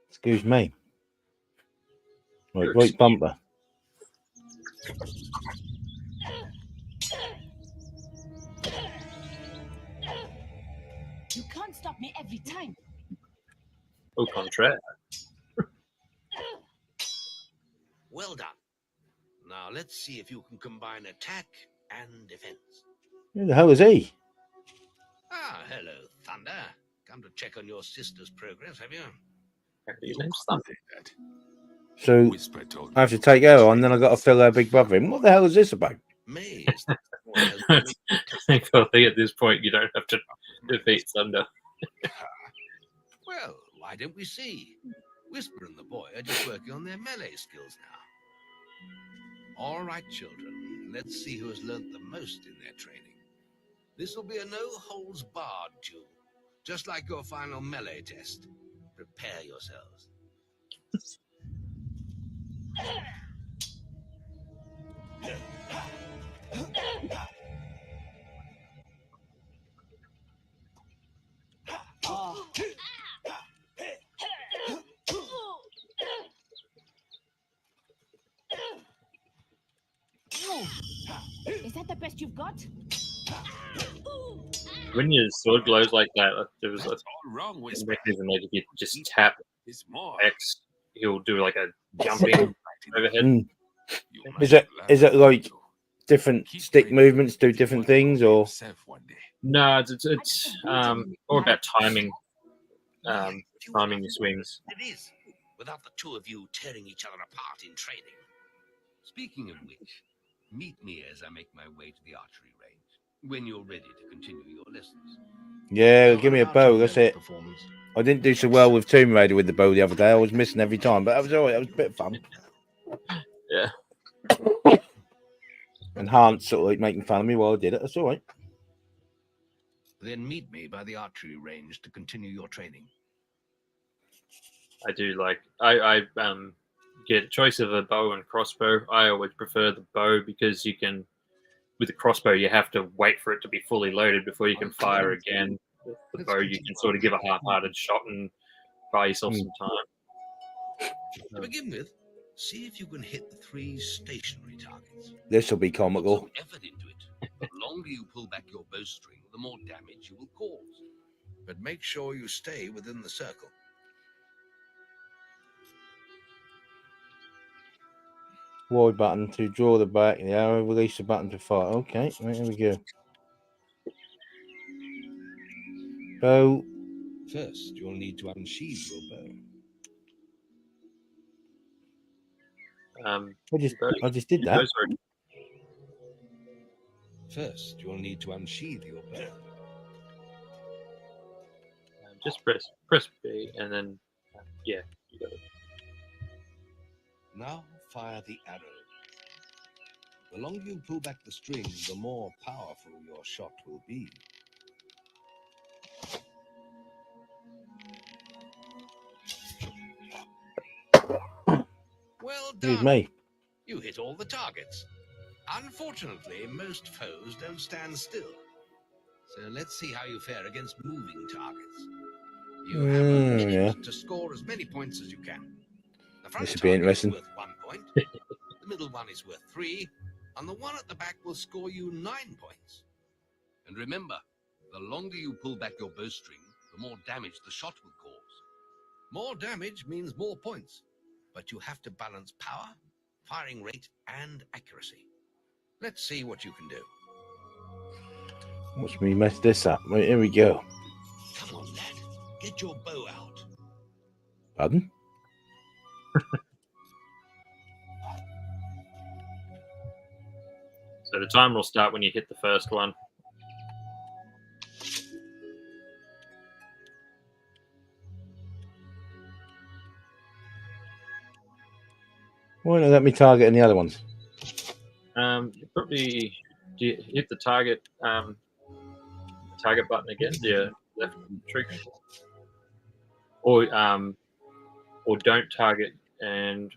Excuse me. Right bumper. You can't stop me every time. Au contraire. Well done. Now let's see if you can combine attack and defense. Who the hell is he? Ah, hello, Thunder. Come to check on your sister's progress, have you? Your name's Thunder. So I have to take her on, then I got to fill her big brother in. What the hell is this about? Maze. Thankfully, at this point, you don't have to defeat Thunder. Well, why don't we see? Whisper and the boy are just working on their melee skills now. All right, children. Let's see who has learnt the most in their training. This will be a no-holds-barred duel, just like your final melee test. Prepare yourselves. Oh. Is that the best you've got? When your sword glows like that, there was a wrong with mechanism that if you just tap It's more. X, he'll do like a jumping overhead. Is it like different stick movements do different things, or? No, it's more about timing. Timing your swings. It is, without the two of you tearing each other apart in training. Speaking of which, meet me as I make my way to the archery range when you're ready to continue your lessons. Yeah, give me a bow. That's it. I didn't do so well with Tomb Raider with the bow the other day. I was missing every time, but that was alright. That was a bit of fun. Yeah. And Hans sort of like making fun of me while I did it. That's all right. Then meet me by the archery range to continue your training. I do like I get a choice of a bow and crossbow. I always prefer the bow because you can, with the crossbow, you have to wait for it to be fully loaded before you can fire again. With the bow, you can sort of give a half-hearted shot and buy yourself some time. To begin with, see if you can hit the 3 stationary targets. This will be comical. Put some effort into it. The longer you pull back your bowstring, the more damage you will cause. But make sure you stay within the circle. Y button to draw the back. The arrow. Release the button to fire. Okay, right, here we go. Bow. First, you'll need to unsheathe your bow. I just did that. First, you'll need to unsheathe your bow. Just press B and then yeah, you got it. Now fire the arrow. The longer you pull back the string, the more powerful your shot will be. Well Excuse done. me. You hit all the targets. Unfortunately, most foes don't stand still. So let's see how you fare against moving targets. You have a minute to score as many points as you can. The front This should be target interesting. is worth 1 point. The middle one is worth 3. And the one at the back will score you 9 points. And remember, the longer you pull back your bowstring, the more damage the shot will cause. More damage means more points. But you have to balance power, firing rate, and accuracy. Let's see what you can do. Watch me mess this up. Right, here we go. Come on, lad. Get your bow out. Pardon? So the timer will start when you hit the first one. Why not let me target in the other ones? Probably do you hit the target button again, the left trigger, or don't target and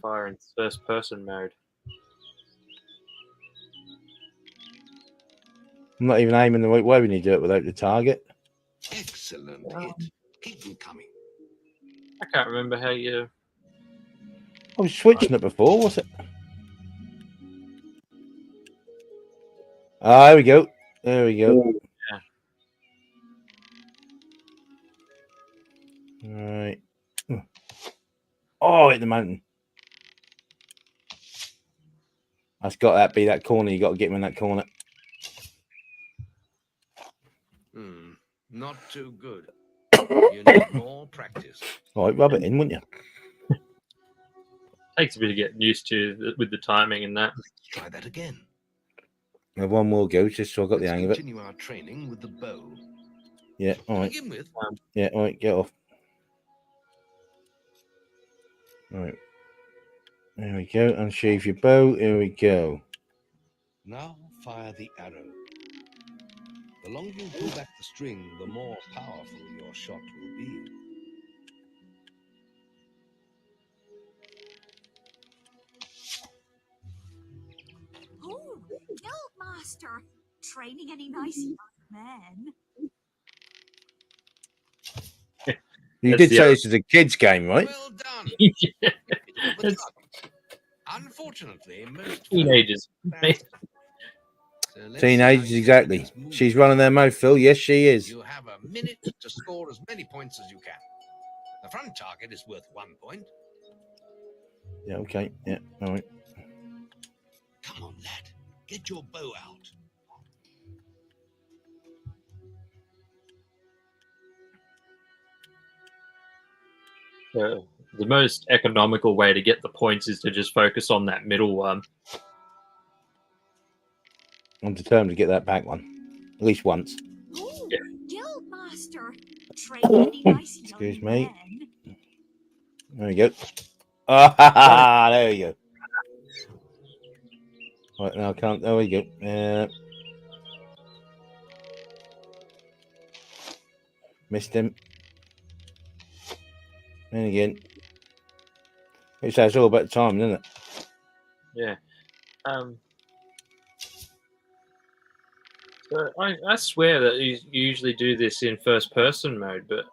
fire in first person mode. I'm not even aiming the right way when you do it without the target. Excellent hit. Keep them coming. I can't remember how you. I was switching it before, was it? Ah, there we go. There we go. Yeah. All right. Oh, hit the mountain. That's got that be that corner. You got to get him in that corner. Not too good. You need more practice. All right, rub it in, wouldn't you? Takes a bit of getting used to with the timing and that. Let's try that again. Have one more go, just so I got the hang of it. Continue our training with the bow. Yeah, all To right. begin with, Yeah, all right, get off. All right. There we go. Unsheathe your bow. Here we go. now fire the arrow. The longer you pull back the string, the more powerful your shot will be. Oh, Guildmaster! Training any nice young men? You did say this is a kid's game, right? Well done. Yeah. Unfortunately, most Teenagers. Teenagers, exactly. She's running their mouth, Phil. Yes, she is. You have a minute to score as many points as you can. The front target is worth 1 point. Yeah, okay. Yeah, all right. Come on, lad. Get your bow out. The most economical way to get the points is to just focus on that middle one. I'm determined to get that back one. At least once. Oh, yeah. Guildmaster! Training any nice young Excuse me. men? There we go. Ah, there we go. Right, now I can't. There we go. Missed him. And again. It's all about timing, isn't it? Yeah. So I swear that you usually do this in first person mode, but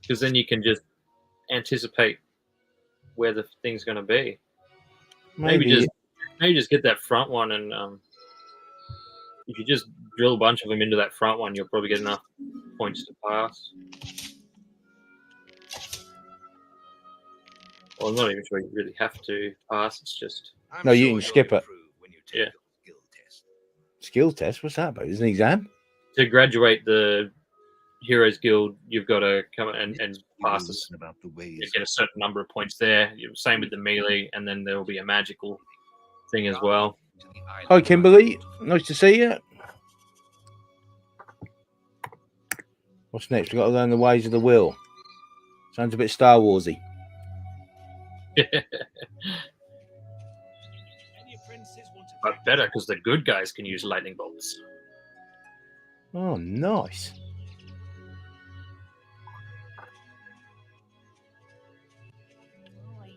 because then you can just anticipate where the thing's going to be. Maybe just get that front one, and if you just drill a bunch of them into that front one, you'll probably get enough points to pass. Well, I'm not even sure you really have to pass. It's just No, you can skip it. When you take Yeah. your skill test. Skill test? What's that about? Is it an exam? to graduate the Heroes Guild. You've got to come and pass this. About the ways You get a certain number of points there. Same with the melee, and then there will be a magical thing as well. Hi, Kimberly. Nice to see you. What's next? We've got to learn the ways of the will. Sounds a bit Star Warsy. But better, because the good guys can use lightning bolts. Oh, nice. I see.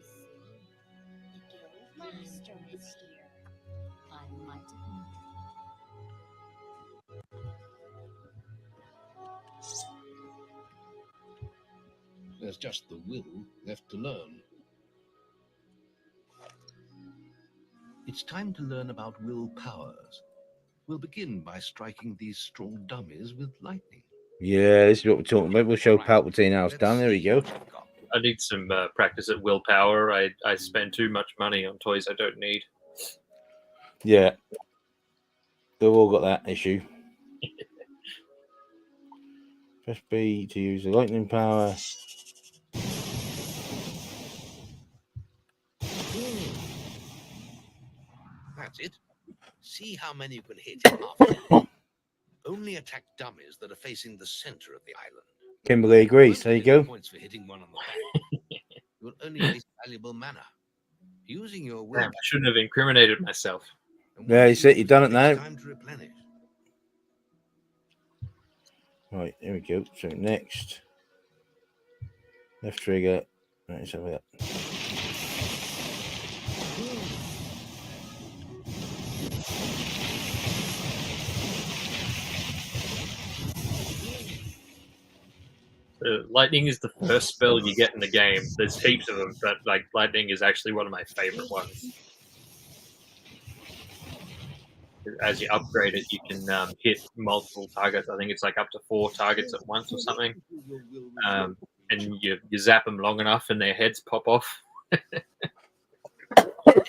The guild master is here. I might have There's just the will left to learn. It's time to learn about will powers. We'll begin by striking these straw dummies with lightning. Yeah, this is what we're talking about. We'll show Palpatine how it's done. There we go. I need some practice at willpower. I spend too much money on toys I don't need. Yeah. They've all got that issue. Press B to use the lightning power. That's it. See how many you can hit after. Only attack dummies that are facing the center of the island. Kimberly agrees. There you go. Points for hitting one on the back. You'll only waste valuable mana. Using your will. Damn, I shouldn't have incriminated myself. Yeah, you see, you've done it now. Time to replenish. Right, here we go. So next. Left trigger. Right, let's have that. Lightning is the first spell you get in the game. There's heaps of them, but like lightning is actually one of my favorite ones. As you upgrade it, you can hit multiple targets. I think it's like up to 4 targets at once or something. And you zap them long enough, and their heads pop off.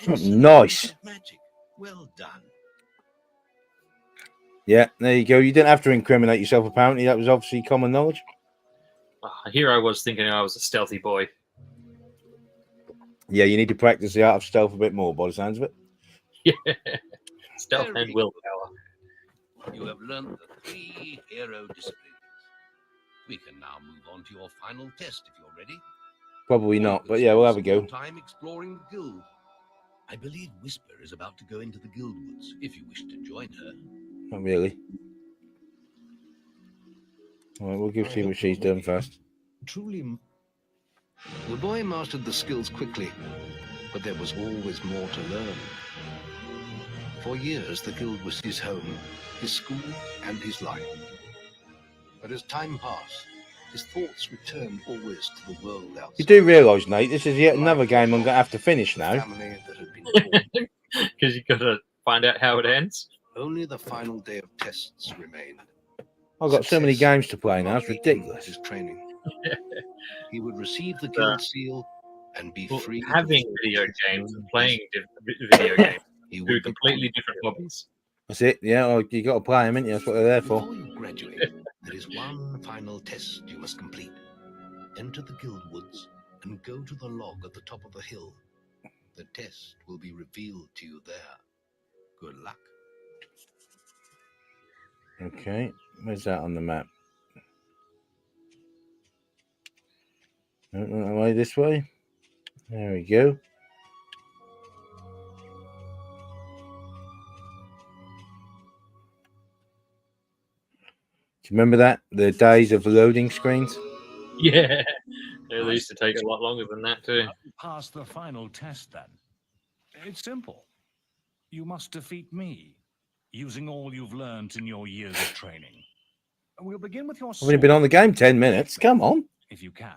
Nice. Magic. Well done. Yeah, there you go. You didn't have to incriminate yourself, apparently. That was obviously common knowledge. Here I was thinking I was a stealthy boy. Yeah, you need to practice the art of stealth a bit more, by the sounds of it. Yeah. Stealth and willpower. You have learned the 3 hero disciplines. We can now move on to your final test if you're ready. Probably not, but yeah, we'll have a go. Time exploring the guild. I believe Whisper is about to go into the guild woods if you wish to join her. Not really. All right, we'll see what she's done first. Truly, the boy mastered the skills quickly, but there was always more to learn. For years, the guild was his home, his school, and his life. But as time passed, his thoughts returned always to the world outside. You do realise, Nate, this is yet another game I'm going to have to finish now. Because you've got to find out how it ends. Only the final day of tests remained. I've got so many games to play now, it's ridiculous. His training. He would receive the guild seal and be free. Having video games and playing video games, two completely different hobbies. That's it, yeah, well, you got to play them, ain't you? That's what they're there for. Before you graduate, there is one final test you must complete. Enter the guild woods and go to the log at the top of the hill. The test will be revealed to you there. Good luck. Okay, where's that on the map? Away this way. There we go. Do you remember that? The days of loading screens? Yeah. They used to take a lot longer than that too. Pass the final test then. It's simple. You must defeat me, using all you've learned in your years of training. We'll begin with your I've only been on the game 10 minutes. Come on. if you can.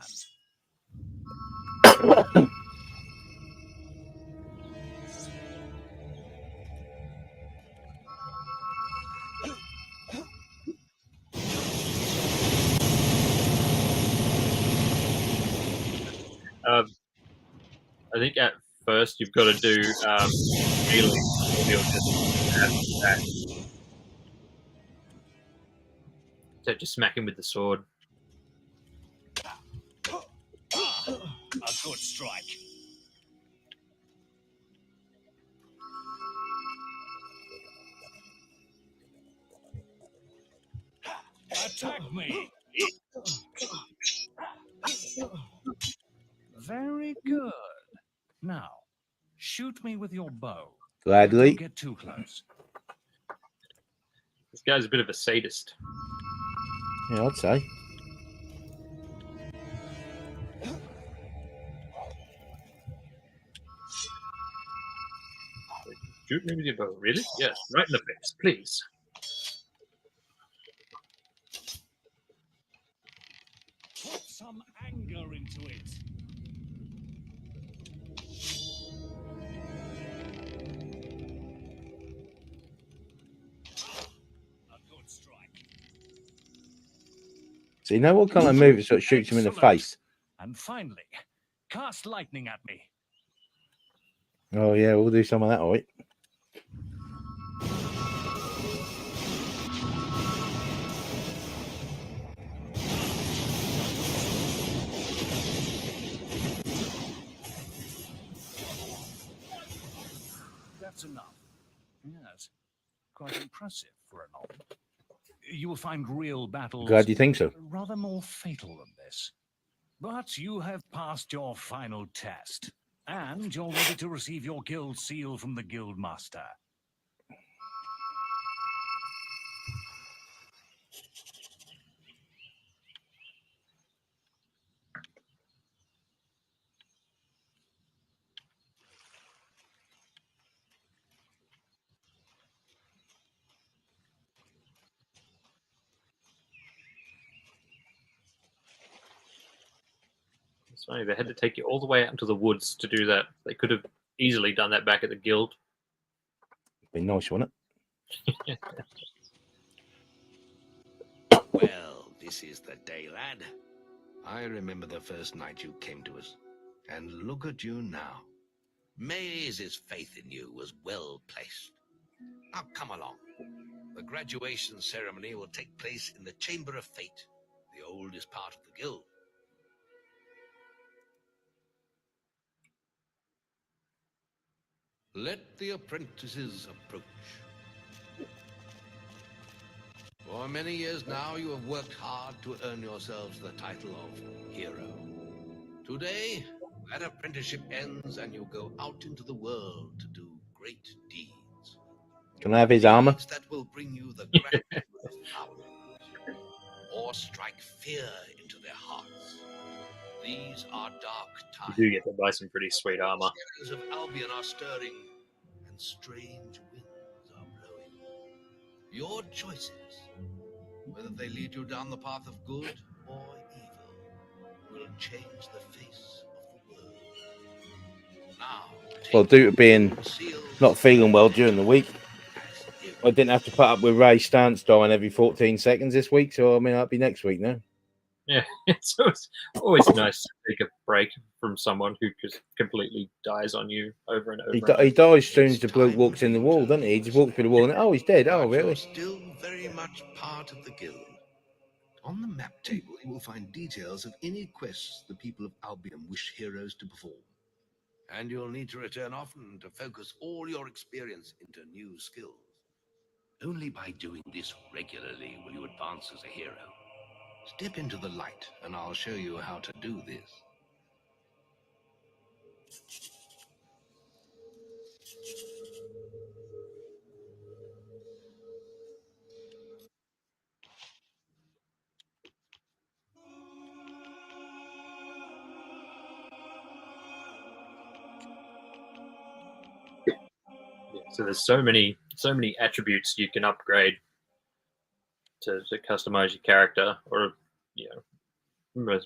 I think at first you've got to do melee. So just smack him with the sword. A good strike. Attack me. Very good. Now, shoot me with your bow. Gladly. Don't get too close. This guy's a bit of a sadist. Yeah, I'd say. Shoot me with your bow. Really? Yes. Right in the face, please. Put some anger into it. A good strike. So you know what kind of move it sort of shoots him in the face? And finally, cast lightning at me. Oh yeah, we'll do some of that, all right. That's enough. Yes, quite impressive for a novel. You will find real battles Glad you think so. rather more fatal than this. But you have passed your final test, and you're ready to receive your guild seal from the guild master. It's funny, they had to take you all the way out into the woods to do that. They could have easily done that back at the guild. Be nice, wouldn't it? Well, this is the day, lad. I remember the first night you came to us. And look at you now. Maze's faith in you was well placed. Now come along. The graduation ceremony will take place in the Chamber of Fate, the oldest part of the guild. Let the apprentices approach. For many years now, you have worked hard to earn yourselves the title of hero. Today, that apprenticeship ends and you go out into the world to do great deeds. Can I have his armor? Deeds that will bring you the gratitude of thousands, or strike fear into their hearts. These are dark times. You do get to buy some pretty sweet armor. The skies of Albion are stirring, and strange winds are blowing. Your choices, whether they lead you down the path of good or evil, will change the face of the world. Now, Well, due to being not feeling well during the week, I didn't have to put up with Ray's stance dying every 14 seconds this week, so I mean, that'll be next week now. Yeah, it's always nice to take a break from someone who just completely dies on you over and over. He dies as soon as the bloke walks in the wall, doesn't he? He just walks through the wall and, oh, he's dead. Oh, really? You're still very much part of the guild. On the map table, you will find details of any quests the people of Albion wish heroes to perform. And you'll need to return often to focus all your experience into new skills. Only by doing this regularly will you advance as a hero. Step into the light, and I'll show you how to do this. So there's so many attributes you can upgrade to customize your character, or you know,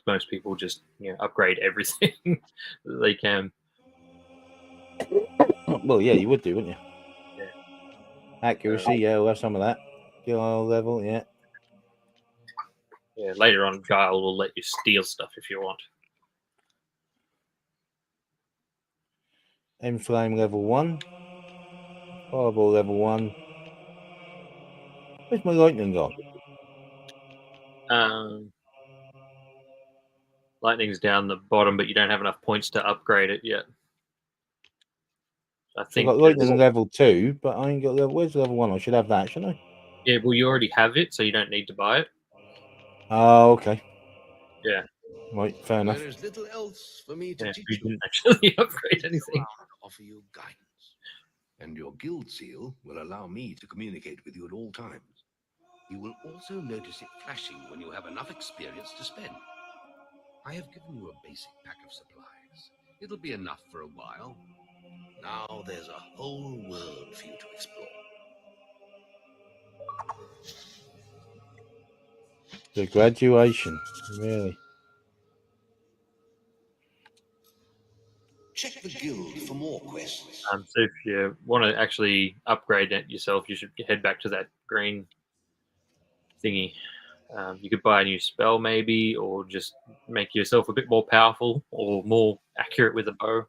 most people just upgrade everything that they can. Well, yeah, you would do, wouldn't you? Yeah. Accuracy, yeah, we'll have some of that. Skill level, yeah. Yeah, later on, Guile will let you steal stuff if you want. M-Flame level 1. Fireball level 1. Where's my lightning gone? Lightning's down the bottom, but you don't have enough points to upgrade it yet. I So I've think got lightning level 2, but I ain't got level. Where's level 1? I should have that, shouldn't I? Yeah, well, you already have it, so you don't need to buy it. Oh, okay. Yeah. Right, fair enough. There is little else for me to Yeah, teach you you. didn't actually upgrade anything. Offer you guidance, and your guild seal will allow me to communicate with you at all times. You will also notice it flashing when you have enough experience to spend. I have given you a basic pack of supplies. It'll be enough for a while. Now there's a whole world for you to explore. The graduation, really. Check the guild for more quests. So if you want to actually upgrade it yourself, you should head back to that green thingy. You could buy a new spell maybe, or just make yourself a bit more powerful or more accurate with a bow.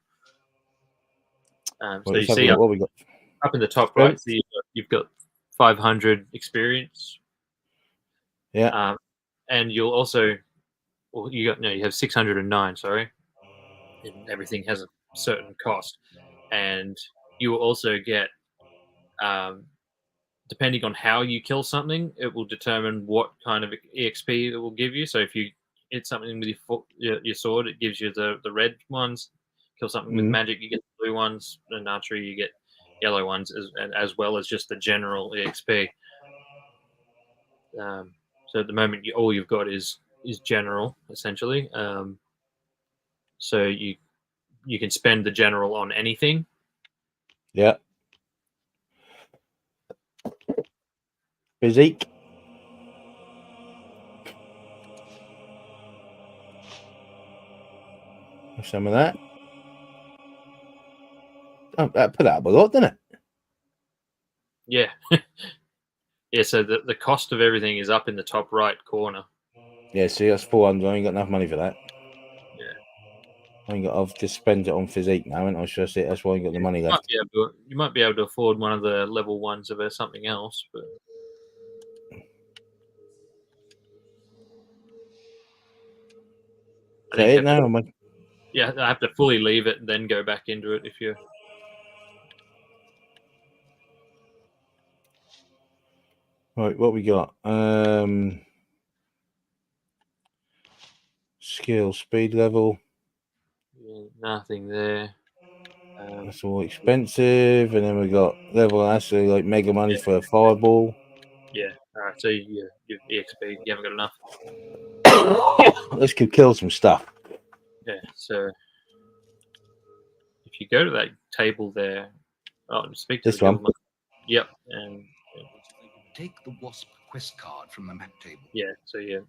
So you see what we got? Up in the top right, so you've got 500 experience. Yeah. And you'll also, well, you have 609. Sorry, and everything has a certain cost, and you will also get, depending on how you kill something, it will determine what kind of EXP it will give you. So if you hit something with your sword, it gives you the red ones. Kill something with magic, you get the blue ones. And archery, you get yellow ones, as well as just the general EXP. So at the moment, all you've got is general, essentially. So you can spend the general on anything. Yeah. Physique. Some of that. Oh, that put up a lot, didn't it? Yeah. Yeah, so the cost of everything is up in the top right corner. Yeah, see, that's 400. I ain't got enough money for that. Yeah. I've just spent it on physique now, and I should say that's why I ain't got the money left. You might be able to afford one of the level ones if there's something else, but Is that it now? Yeah, I have to fully leave it and then go back into it if you. Right, what we got? Skill, speed level. Yeah, nothing there. That's all expensive, and then we got level actually like mega money for a fireball. Yeah, all right. So your EXP, you haven't got enough. Let's go kill some stuff. Yeah. So if you go to that table there, speak to this the one. Yep, and take the wasp quest card from the map table. Yeah, so you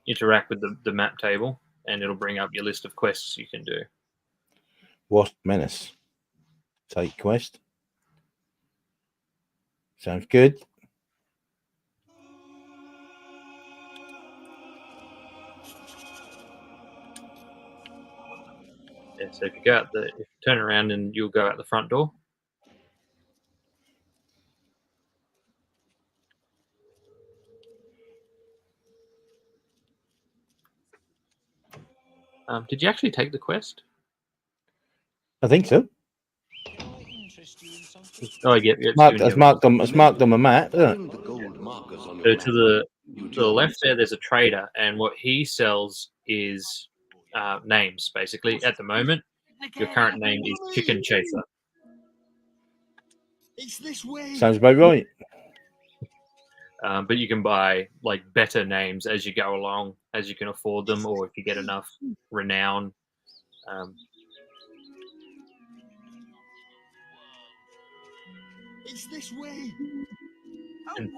interact with the map table, and it'll bring up your list of quests you can do. Wasp Menace. Take quest. Sounds good. Yeah, so if you turn around and you'll go out the front door. Did you actually take the quest? I think so. Oh, yeah. It's marked on the map, isn't it? So to the left there, there's a trader, and what he sells is names, basically. At the moment, your current name is Chicken Chaser. It's this way. Sounds about right. But you can buy like better names as you go along, as you can afford them, or if you get enough renown. It's this way. And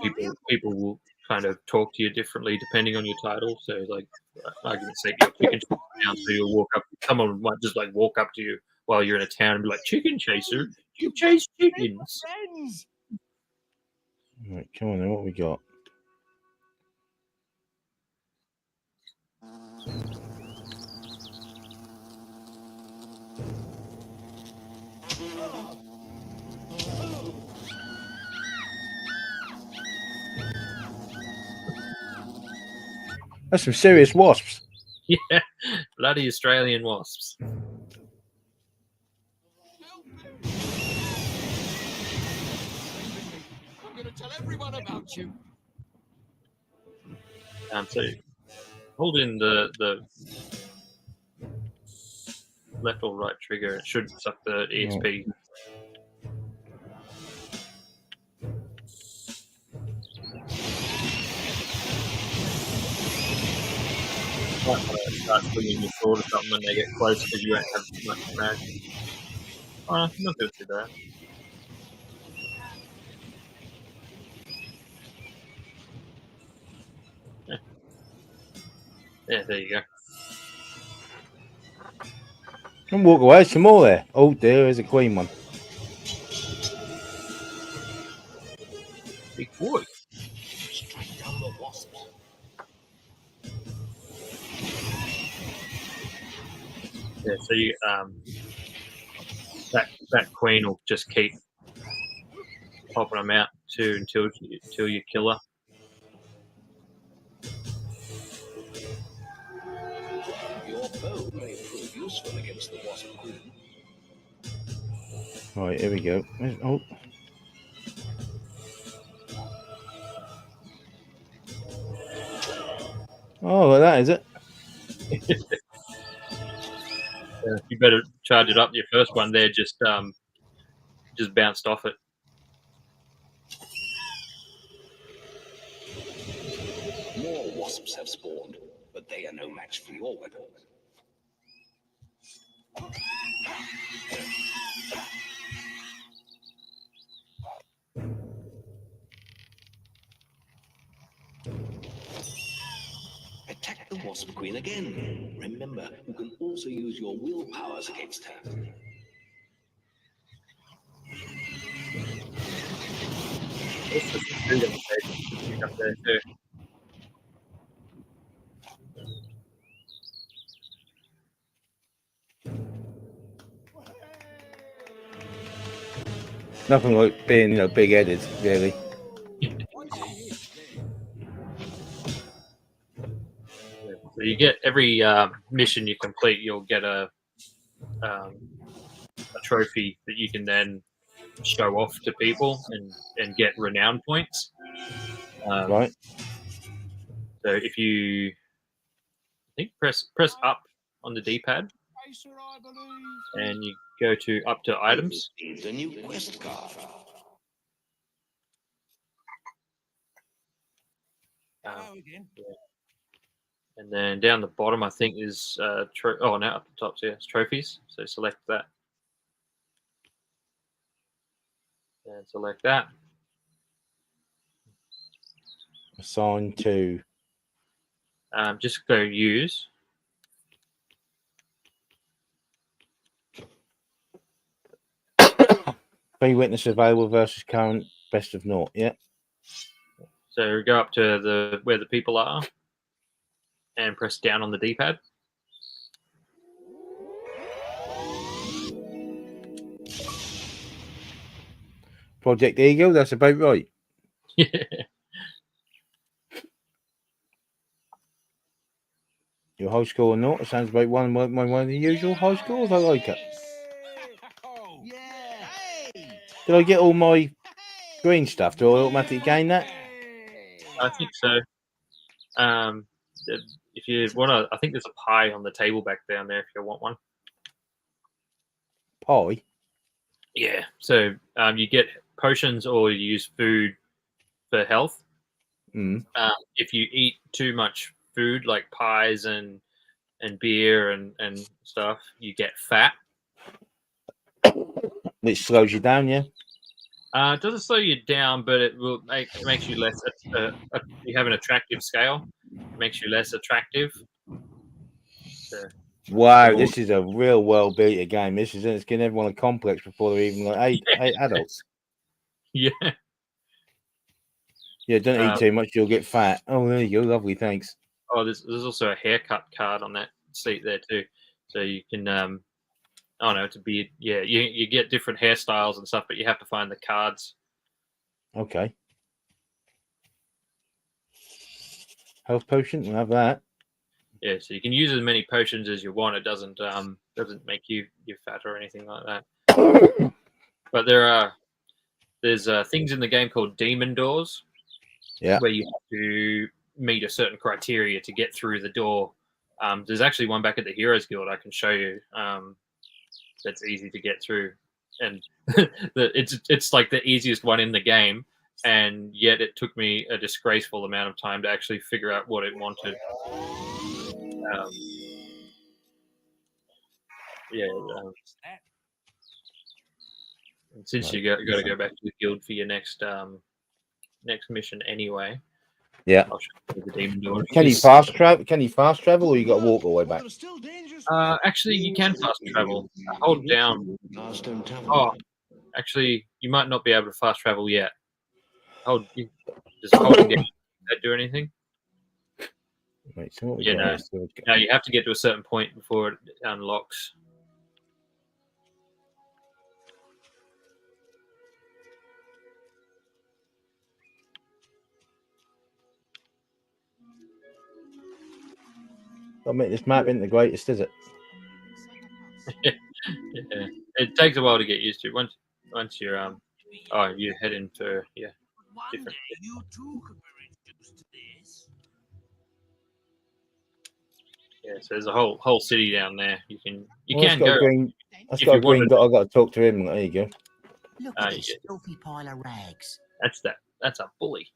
people will kind of talk to you differently depending on your title. So, like, for argument's sake, you're Chicken Chaser now, so you'll walk up. Someone might just like walk up to you while you're in a town and be like, "Chicken Chaser, you chase chickens." Right, come on then. What we got? That's some serious wasps. Yeah, bloody Australian wasps. I'm going to tell everyone about you. So hold in the left or right trigger. It should suck the EXP. Might want to start swinging your sword or something when they get close because you won't have much mag. Oh, not going to do that. Yeah, there you go. And walk away. Some more there. Oh, there's a queen one. Big boy. Strike down the wasps. Yeah, so you that queen will just keep popping them out too until you kill her. Your bow may prove useful against the wasp queen. Right, here we go. Oh. Oh, well, that is it. You better charge it up. Your first one there just bounced off it. More wasps have spawned, but they are no match for your weapon. Attack the wasp queen again. Remember, you can also use your will powers against her. There's some food on the table up there too. Nothing like being, big-headed, really. So you get every mission you complete, you'll get a trophy that you can then show off to people and get renown points. Right. So if you, I think press up on the D-pad, and you go to up to items. The new quest card. Yeah. And then down the bottom, I think is no, up the top, so yeah, it's trophies. So select that, and select that. Assign to. Just go use. Be witness available versus current best of naught. Yeah. So go up to where the people are, and press down on the D-pad. Project Eagle. That's about right. Yeah. Your high score or not? It sounds about one of the usual high scores. I like it. Did I get all my green stuff? Do I automatically gain that? I think so. If you want to, I think there's a pie on the table back down there if you want one. Pie? Yeah. So you get potions or you use food for health. If you eat too much food like pies and beer and stuff, you get fat. Which slows you down, yeah? It doesn't slow you down, but it makes you less. You have an attractive scale. It makes you less attractive. So, wow, this is a real well-beater game. This is it. It's giving everyone a complex before they're even like eight adults. Yeah. Yeah, don't eat too much, you'll get fat. Oh, there you go. Lovely, thanks. Oh, there's also a haircut card on that seat there too. So you can Oh no, it's a beard. Yeah, you get different hairstyles and stuff, but you have to find the cards. Okay. Health potion, we'll have that. Yeah, so you can use as many potions as you want. It doesn't make you fat or anything like that. But there's things in the game called demon doors. Yeah. Where you have to meet a certain criteria to get through the door. There's actually one back at the Heroes Guild I can show you. That's easy to get through, and it's like the easiest one in the game, and yet it took me a disgraceful amount of time to actually figure out what it wanted. And since you got to go back to the guild for your next mission anyway. Yeah. I'll show you the demon door. Can you fast travel? Can you fast travel, or you got to walk all the way back? Actually, you can fast travel. Hold down. Oh, actually, you might not be able to fast travel yet. Does holding down that do anything? Wait, so what we Yeah, got no. No, you have to get to a certain point before it unlocks. I mean, this map isn't the greatest, is it? Yeah. It takes a while to get used to. Once you're you're heading for different. You too could be reduced to this. Yeah, so there's a whole city down there. You can That's got go. A green, that's got a green dot. I've got to talk to him. There you go. Look at this filthy pile of rags. That's a bully.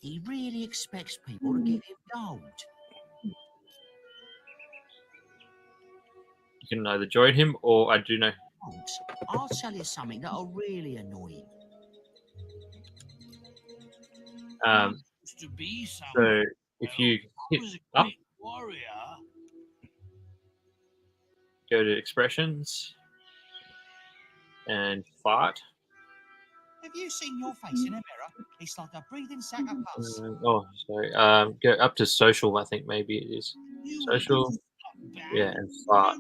He really expects people to give him gold. You can either join him, or I do know. I'll tell you something that'll really annoy him. So if you hit up, go to expressions and fart. Have you seen your face in a mirror? It's like a breathing sack of pus. Sorry. Go up to social. I think maybe it is social. Yeah, and fart.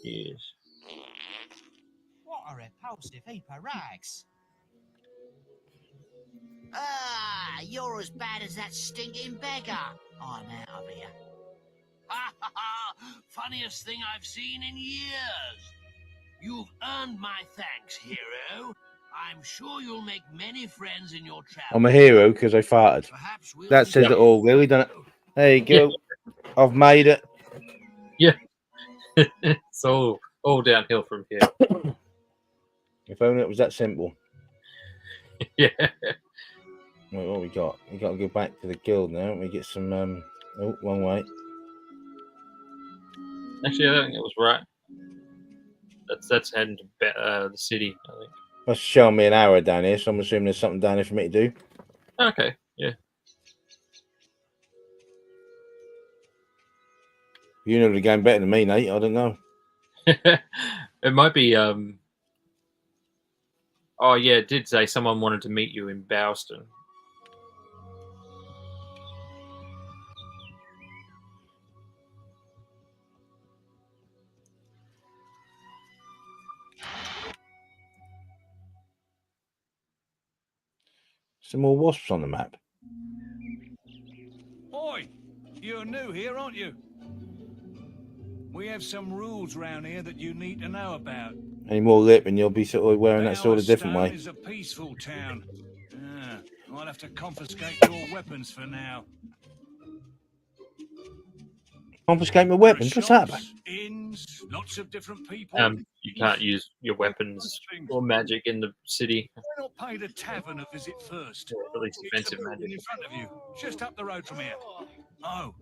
Yes. What a repulsive heap of rags. Ah, you're as bad as that stinking beggar. I'm out of here. Ha ha ha! Funniest thing I've seen in years. You've earned my thanks, hero. I'm sure you'll make many friends in your travels. I'm a hero because I farted. That says it all, really, doesn't it? There you go. Yeah. I've made it. Yeah. So all downhill from here. If only it was that simple. Yeah. Wait, what we got? We got to go back to the guild now. We get some. Oh, wrong way. Actually, I don't think it was right. That's heading to the city, I think. That's showing me an arrow down here, so I'm assuming there's something down here for me to do. Okay, yeah. You know the game better than me, Nate. I don't know. It might be. Oh yeah, it did say someone wanted to meet you in Bouston. Some more wasps on the map. Oi, you're new here, aren't you? We have some rules round here that you need to know about. Any more lip and you'll be sort of wearing that sort of different way. Is a peaceful town. I'll have to confiscate your weapons for now. Confiscate my weapons? What's that about? Inns, lots of different people. You can't use your weapons or magic in the city. Why not pay the tavern a visit first? At least expensive magic. In front of you, just up the road from here. Oh,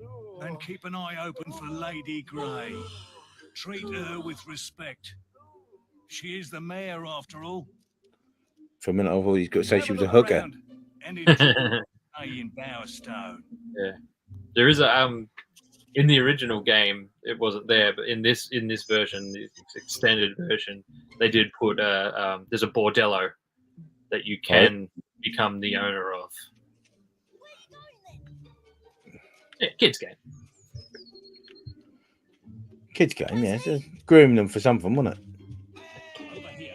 and keep an eye open for Lady Grey. Treat her with respect. She is the mayor, after all. For a minute, I thought he's got to say she was a hooker. And in Bowerstone. Yeah, there is a in the original game it wasn't there, but in this version, the extended version, they did put there's a bordello that you can become the owner of. Yeah, kids game. Kids game, yeah. So grooming them for something, wasn't it? Over here.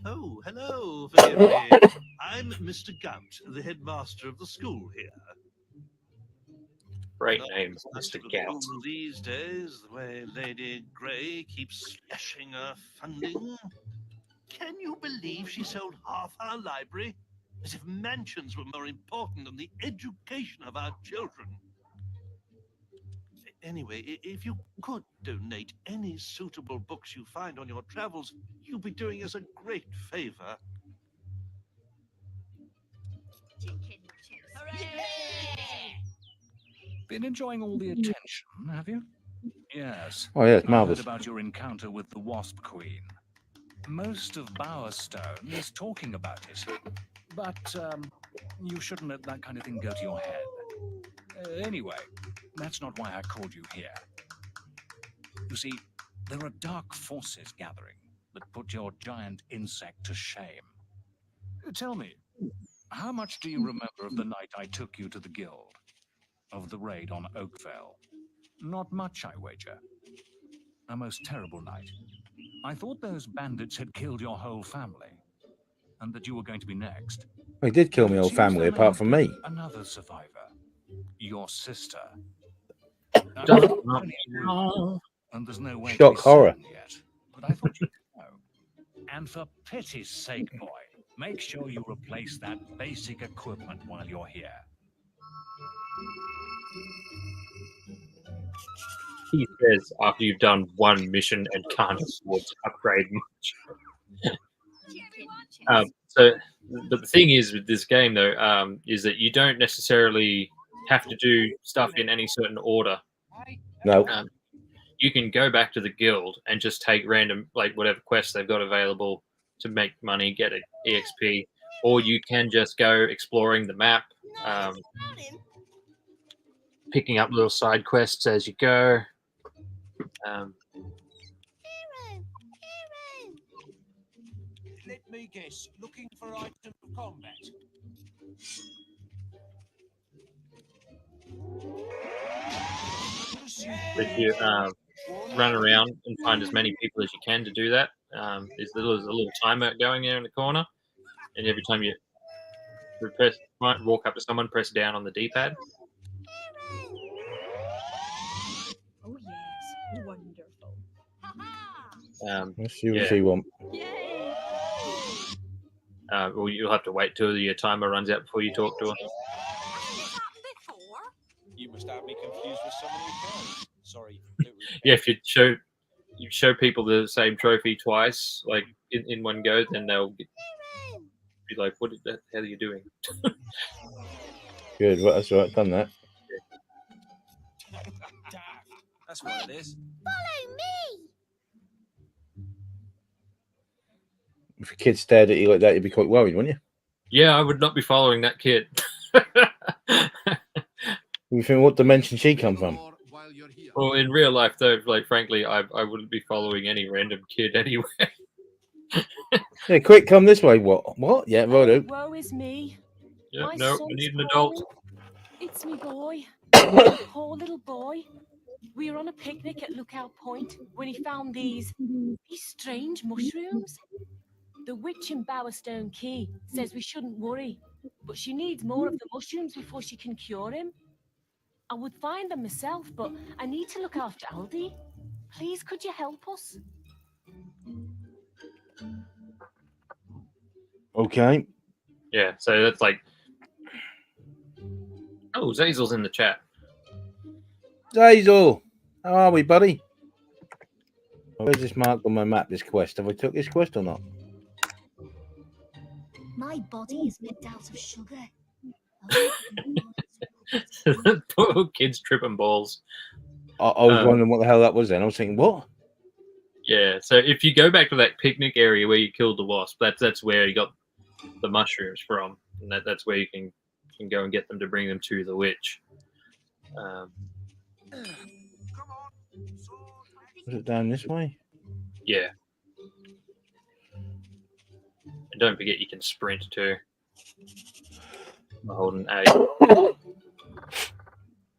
Oh, hello. Forgive me. I'm Mr. Gout, the headmaster of the school here. Great Not name, much Mr. of a Gout. school these days, the way Lady Grey keeps slashing her funding. Can you believe she sold half our library? As if mansions were more important than the education of our children. Anyway, if you could donate any suitable books you find on your travels, you'll be doing us a great favor. Been enjoying all the attention, have you? Yes. Oh, yeah, it's I heard marvellous. about your encounter with the Wasp Queen. Most of Bowerstone is talking about it. But you shouldn't let that kind of thing go to your head. Anyway, that's not why I called you here. You see, there are dark forces gathering that put your giant insect to shame. Tell me, how much do you remember of the night I took you to the guild? Of the raid on Oakvale? Not much, I wager. A most terrible night. I thought those bandits had killed your whole family, and that you were going to be next. He did kill my But it whole seems family there may apart have from been me. Another survivor, your sister. Does I've not only a room, and there's no way to Shock be horror. certain yet. But I thought you'd know. And for pity's sake, boy, make sure you replace that basic equipment while you're here. He says after you've done one mission and can't afford to upgrade much. So the thing is with this game, though, is that you don't necessarily have to do stuff in any certain order. No. You can go back to the guild and just take random, like whatever quests they've got available to make money, get an EXP, or you can just go exploring the map, picking up little side quests as you go. Let me guess. Looking for item of combat. If you run around and find as many people as you can to do that, there's a little timer going there in the corner, and every time you might walk up to someone, press down on the D-pad. Oh yes, wonderful. Let's see what you want. Yay! Or you'll have to wait till your timer runs out before you talk to her. You must have me confused with someone who can. Sorry. Yeah, if you show people the same trophy twice, like in one go, then they'll be like, "What the hell are you doing?" Good, well, that's right, done that. That's what it is. Follow me! If a kid stared at you like that, you'd be quite worried, wouldn't you? Yeah, I would not be following that kid. You think, what dimension she come from? Well, in real life, though, like frankly, I wouldn't be following any random kid anyway. Yeah, quick, come this way. What? What? Yeah, righto. Woe is me. Yeah, My no, I son's need an adult. crying. It's me boy. My poor little boy. We were on a picnic at Lookout Point when he found these strange mushrooms. The witch in Bowerstone Key says we shouldn't worry, but she needs more of the mushrooms before she can cure him. I would find them myself, but I need to look after Aldi. Please, could you help us? Okay. Yeah, so that's like, oh, Zazel's in the chat. Zazel, how are we, buddy? Where's this marked on my map, this quest? Have I took this quest or not? My body is made out of sugar. Poor kids tripping balls. I was wondering what the hell that was then. I was thinking, what? Yeah, so if you go back to that picnic area where you killed the wasp, that's where you got the mushrooms from, and that's where you can go and get them to bring them to the witch. Was it down this way? Yeah. And don't forget you can sprint too. By holding A.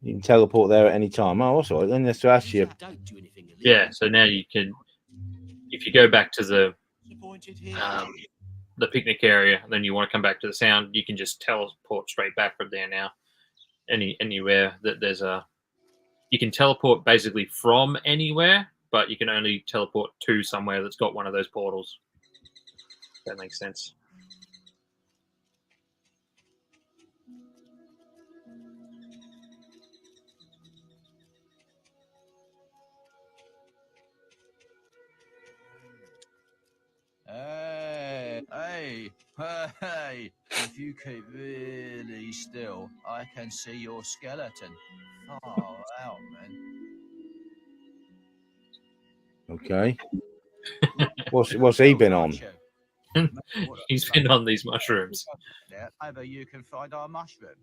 You can teleport there at any time. Oh, also, then let's ask you. Yeah, so now you can, if you go back to the picnic area, and then you want to come back to the sound, you can just teleport straight back from there now. Anywhere that there's a, you can teleport basically from anywhere, but you can only teleport to somewhere that's got one of those portals. If that makes sense. Hey, if you keep really still, I can see your skeleton. Far out, man. Okay. What's he been on? He's been on these mushrooms. Maybe you can find our mushroom.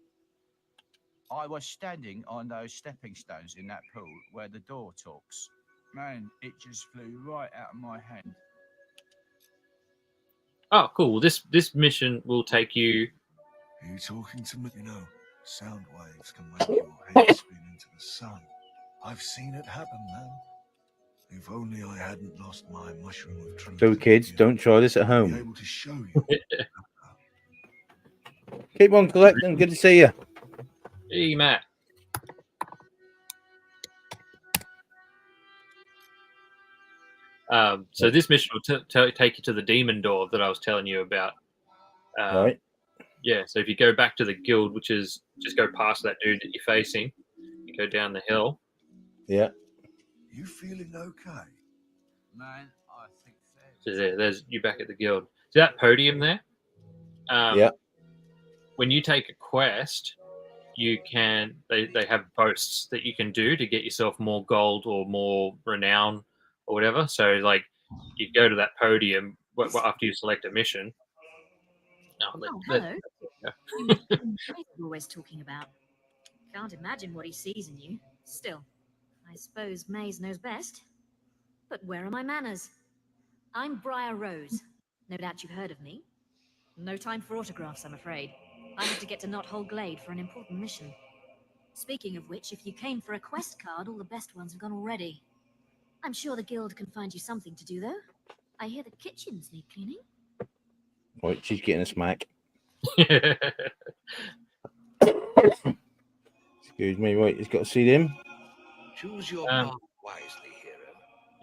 I was standing on those stepping stones in that pool where the door talks. Man, it just flew right out of my hand. Oh, cool. This mission will take you. Are you talking to me? You know, sound waves can make your head spin into the sun. I've seen it happen, man. If only I hadn't lost my mushroom of truth. So, kids, don't try this at I'll be home. able to show you. Keep on collecting. Good to see you. Hey, Matt. So this mission will take you to the demon door that I was telling you about. Right. Yeah, so if you go back to the guild, which is just go past that dude that you're facing, you go down the hill. Yeah. You feeling okay? Man, I think so there's you back at the guild. See that podium there? Yeah. When you take a quest, you can they have boasts that you can do to get yourself more gold or more renown or whatever. So like you go to that podium after you select a mission. Hello. You're always talking about. Can't imagine what he sees in you. Still, I suppose Maze knows best. But where are my manners? I'm Briar Rose. No doubt you've heard of me. No time for autographs, I'm afraid. I have to get to Knothole Glade for an important mission. Speaking of which, if you came for a quest card, all the best ones have gone already. I'm sure the guild can find you something to do, though. I hear the kitchens need cleaning. Right, she's getting a smack. Excuse me, right, he's got to see him. Choose your path wisely, hero.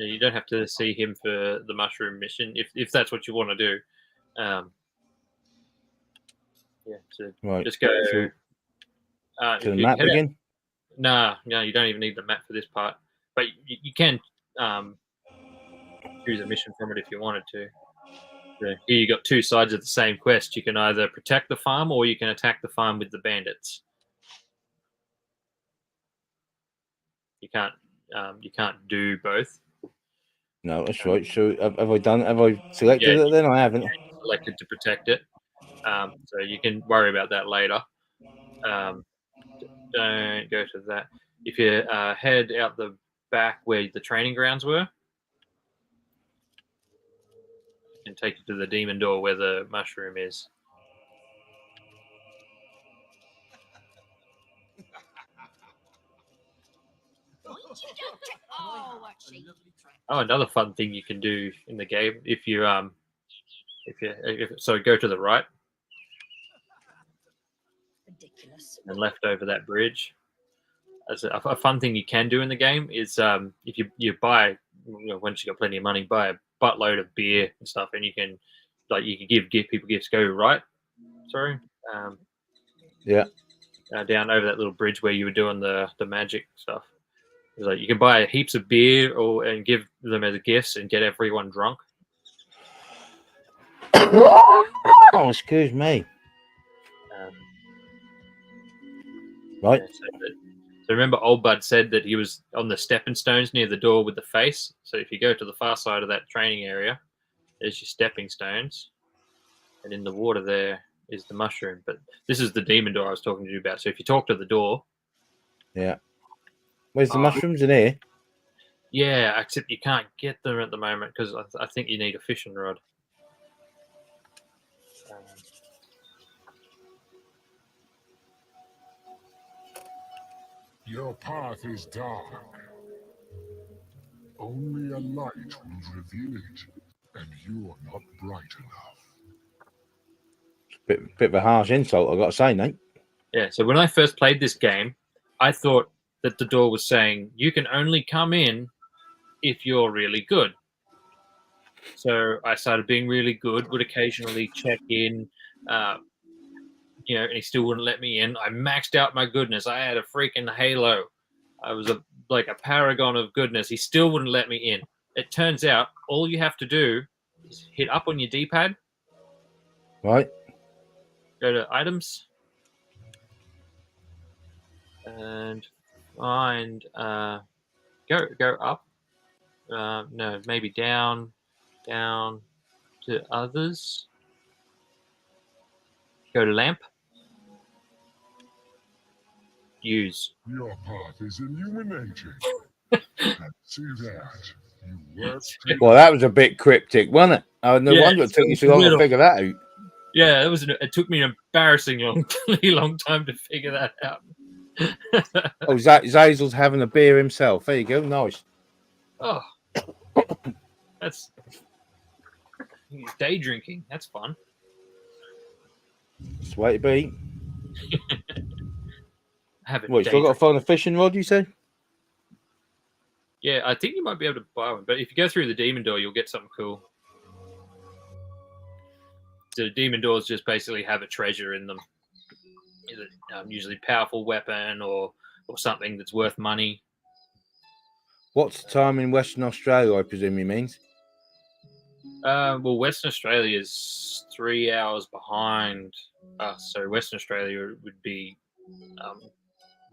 Yeah, you don't have to see him for the mushroom mission if that's what you want to do. Yeah, so right. Just go to the map again. No, you don't even need the map for this part. But you can choose a mission from it if you wanted to. So here you got two sides of the same quest. You can either protect the farm or you can attack the farm with the bandits. You can't do both. No, that's right. So have I selected it then? I haven't. Selected to protect it. So you can worry about that later. Don't go to that. If you head out the back where the training grounds were, and take you to the demon door where the mushroom is. Oh, another fun thing you can do in the game if you so go to the right. Ridiculous. And left over that bridge. As a fun thing you can do in the game is if you buy, once you got plenty of money, buy a buttload of beer and stuff, and you can give people gifts. Go right, sorry, yeah, down over that little bridge where you were doing the magic stuff. It's like you can buy heaps of beer and give them as gifts and get everyone drunk. Oh, excuse me. Right. Yeah, so remember, Old Bud said that he was on the stepping stones near the door with the face. So if you go to the far side of that training area, there's your stepping stones, and in the water there is the mushroom. But this is the demon door I was talking to you about. So if you talk to the door, yeah, where's the mushrooms in here? Yeah, except you can't get them at the moment because I think you need a fishing rod. Your path is dark. Only a light will reveal it, and you're not bright enough. Bit of a harsh insult, I've got to say, Nate. Yeah, so when I first played this game, I thought that the door was saying, you can only come in if you're really good. So I started being really good, would occasionally check in, and he still wouldn't let me in. I maxed out my goodness. I had a freaking halo. I was like a paragon of goodness. He still wouldn't let me in. It turns out all you have to do is hit up on your D-pad. Right. Go to items. And find, go up. No, maybe down to others. Go to lamp. Use. Your path is illuminating. See that. You work. Well, that was a bit cryptic, wasn't it? Oh, no wonder it took you so long to figure that out. Yeah, it took me an embarrassingly long time to figure that out. Oh, Zazel's having a beer himself. There you go. Nice. Oh, that's day drinking. That's fun. That's the way to be. You still got to find a fishing rod, you say? Yeah, I think you might be able to buy one. But if you go through the demon door, you'll get something cool. So the demon doors just basically have a treasure in them. Usually powerful weapon or something that's worth money. What's the time in Western Australia, I presume he means? Well, Western Australia is 3 hours behind us. So Western Australia would be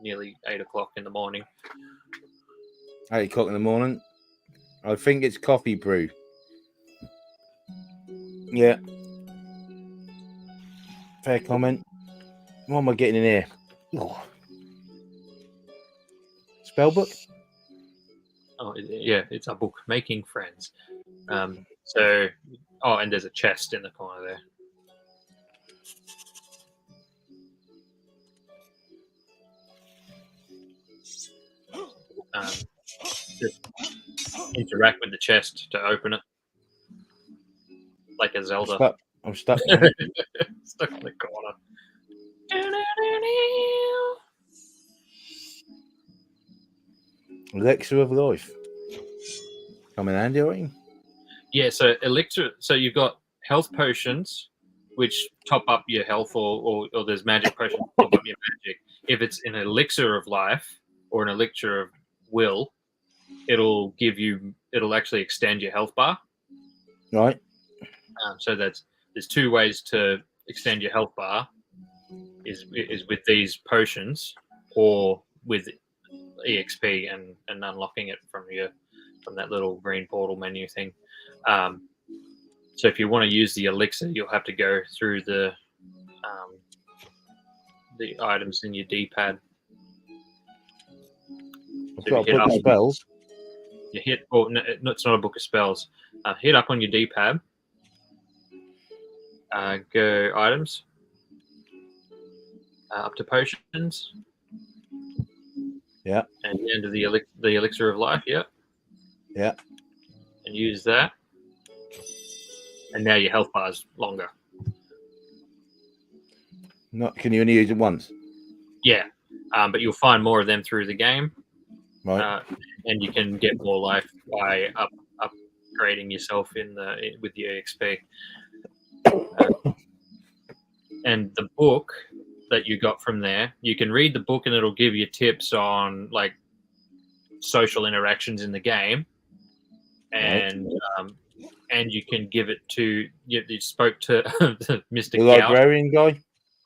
nearly 8 o'clock in the morning. 8 o'clock in the morning. I think it's coffee brew. Yeah. Fair comment. What am I getting in here? Oh. Spell book? Oh, yeah, it's a book, Making Friends. And there's a chest in the corner there. Just interact with the chest to open it, like a Zelda. I'm stuck. Stuck in the corner. Elixir of life. Come in handy, right? Yeah, so elixir. So you've got health potions, which top up your health, or there's magic potions top up your magic. If it's an elixir of life or an elixir of will, it'll actually extend your health bar. Right. So there's 2 ways to extend your health bar. Is with these potions or with EXP and unlocking it from that little green portal menu thing. So if you want to use the elixir, you'll have to go through the items in your D-pad. I've got a book of spells. You hit, no, it's not a book of spells. Hit up on your D-pad. Go items. Up to potions. Yeah. And the end of the elixir of life. Yeah. Yeah. And use that. And now your health bar is longer. Can you only use it once? Yeah. But you'll find more of them through the game. Right. And you can get more life by upgrading yourself with the EXP. And the book that you got from there, you can read the book and it'll give you tips on like social interactions in the game. And and you can give it to you spoke to Mr. The librarian guy.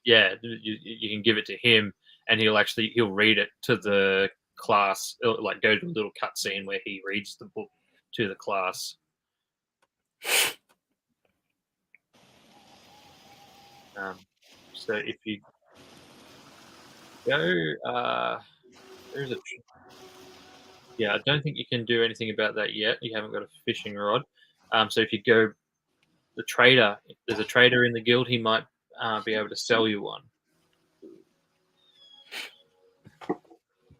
Yeah, you can give it to him, and he'll read it to the class. It'll, like, go to a little cutscene where he reads the book to the class. So if you go, there's I don't think you can do anything about that yet. You haven't got a fishing rod. So if you go, there's a trader in the guild. He might be able to sell you one.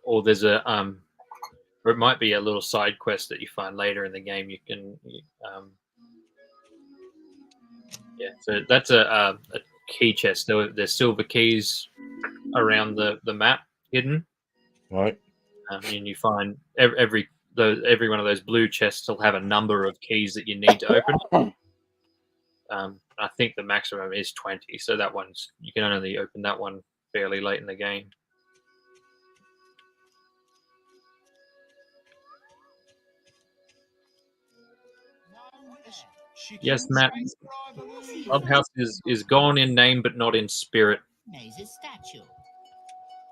or there's a or it might be a little side quest that you find later in the game. You can yeah. So that's a key chest. There's silver keys around the map hidden. Right. And you find every one of those blue chests will have a number of keys that you need to open. I think the maximum is 20, so that one's you can only open that one fairly late in the game. Yes, Matt. Clubhouse is gone in name but not in spirit. Maze's statue.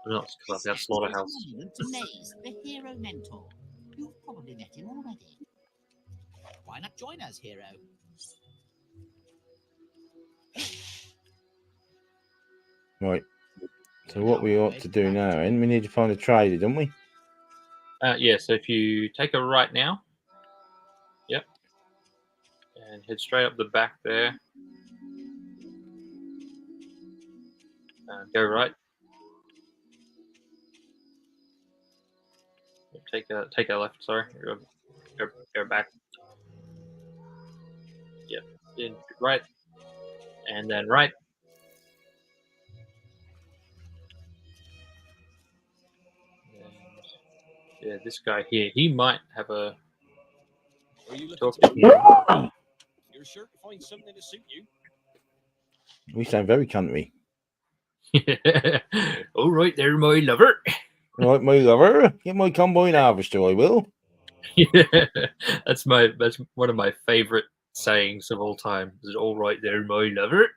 Not Clubhouse, Slaughterhouse. To Maze, the hero mentor. You've probably met him already. Why not join us, hero? Right. So what we ought to do now, and we need to find a trader, don't we? Yeah, so if you take a right now, yep, and head straight up the back there, go right. Take a left. Sorry, go back. Yep, then right, and then right. And, yeah, this guy here, he might have a. Talk to him. You're sure to find something to suit you. We sound very country. All right, there, my lover. Right, my lover. Get my combine harvester, I will. Yeah, that's one of my favorite sayings of all time. Is it all right there, my lover?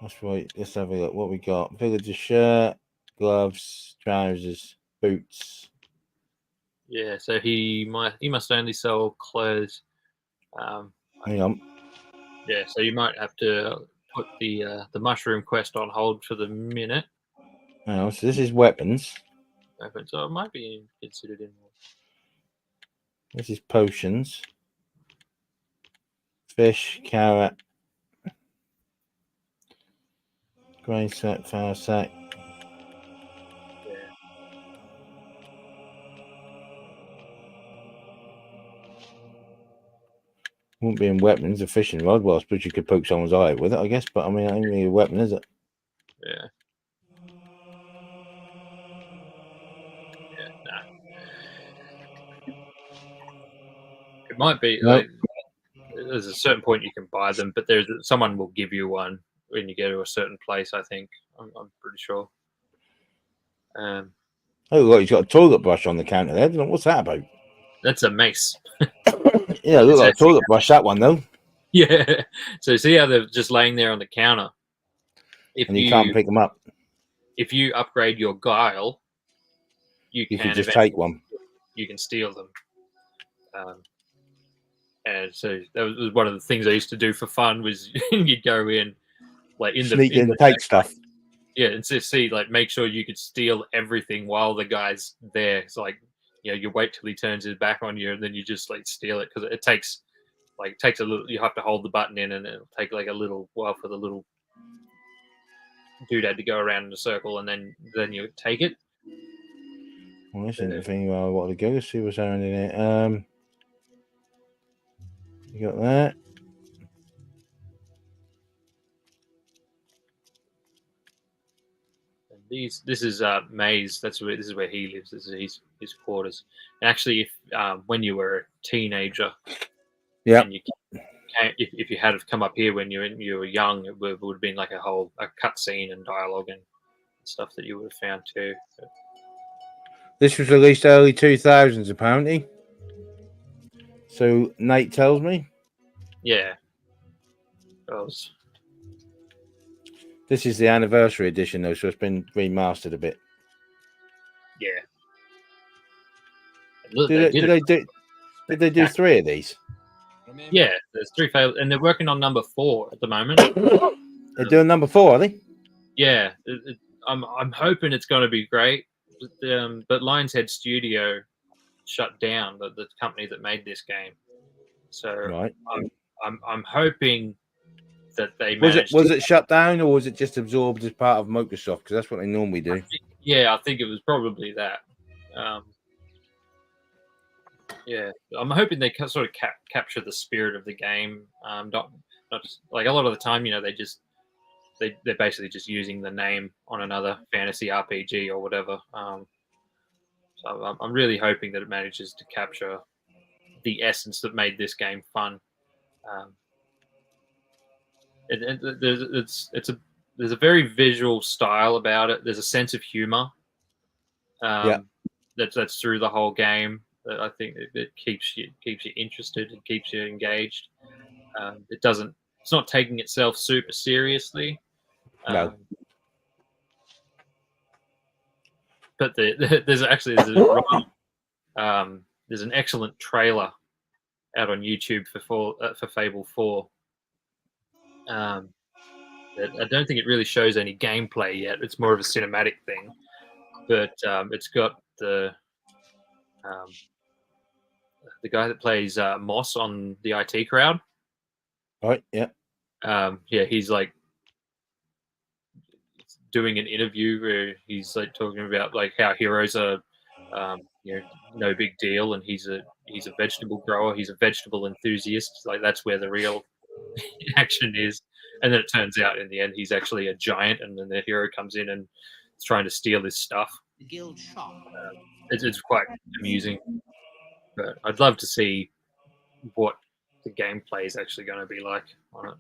That's right. Let's have a look. What we got? Villager shirt, gloves, trousers, boots. Yeah, so he must only sell clothes. Hang on. Yeah, so you might have to put the mushroom quest on hold for the minute. Hang on, so this is weapons. So it might be considered in. This is potions. Fish, carrot, grain sack, flour sack. Won't be in weapons, a fishing rod. Well, I suppose you could poke someone's eye with it, I guess, but I mean, it ain't really a weapon, is it? Yeah. Yeah, nah. It might be. Nope. Like, there's a certain point you can buy them, but someone will give you one when you go to a certain place. I think I'm pretty sure. Oh, look, he's got a toilet brush on the counter there. I don't know what's that about. That's a mace. Yeah, look like a toilet brush. That one though. Yeah. So see how they're just laying there on the counter. And you can't pick them up. If you upgrade your guile, you can just take one. You can steal them. And so that was one of the things I used to do for fun. Was you'd go in, like sneak in, take stuff. Yeah, and so make sure you could steal everything while the guy's there. It's like, you wait till he turns his back on you, and then you just steal it, because it takes a little. You have to hold the button in, and it'll take a little while for the little doodad to go around in a circle, and then you take it. Well, this isn't the thing I want to go. Let's see what's around in it. You got that. This is Maze. This is where he lives. This is his quarters. And actually, if when you were a teenager, yeah, if you had have come up here when you were young, it would have been like a cutscene and dialogue and stuff that you would have found too. But this was released early 2000s, apparently. So Nate tells me. Yeah. This is the anniversary edition, though, so it's been remastered a bit. Yeah. Did they do 3 of these? Yeah, there's 3 failed, and they're working on number 4 at the moment. They're doing number 4, are they? Yeah, I'm hoping it's going to be great. But Lionshead Studio shut down, the company that made this game. So right. I'm hoping that they was it shut down, or was it just absorbed as part of Microsoft? Because that's what they normally do. Yeah, I think it was probably that. Yeah, I'm hoping they sort of capture the spirit of the game. Not just like a lot of the time, they're basically just using the name on another fantasy RPG or whatever. So I'm really hoping that it manages to capture the essence that made this game fun. There's a very visual style about it. There's a sense of humor. That's through the whole game. That I think it keeps you interested and keeps you engaged. It's not taking itself super seriously. No. But there's an excellent trailer out on YouTube for Fable 4. I don't think it really shows any gameplay yet. It's more of a cinematic thing, but it's got the guy that plays Moss on the IT Crowd. Right. Yeah. He's like doing an interview where he's like talking about like how heroes are, no big deal, and he's a vegetable grower. He's a vegetable enthusiast. Like that's where the real action is. And then it turns out in the end he's actually a giant, and then the hero comes in and is trying to steal his stuff. The guild shop. It's quite amusing, but I'd love to see what the gameplay is actually going to be like on it.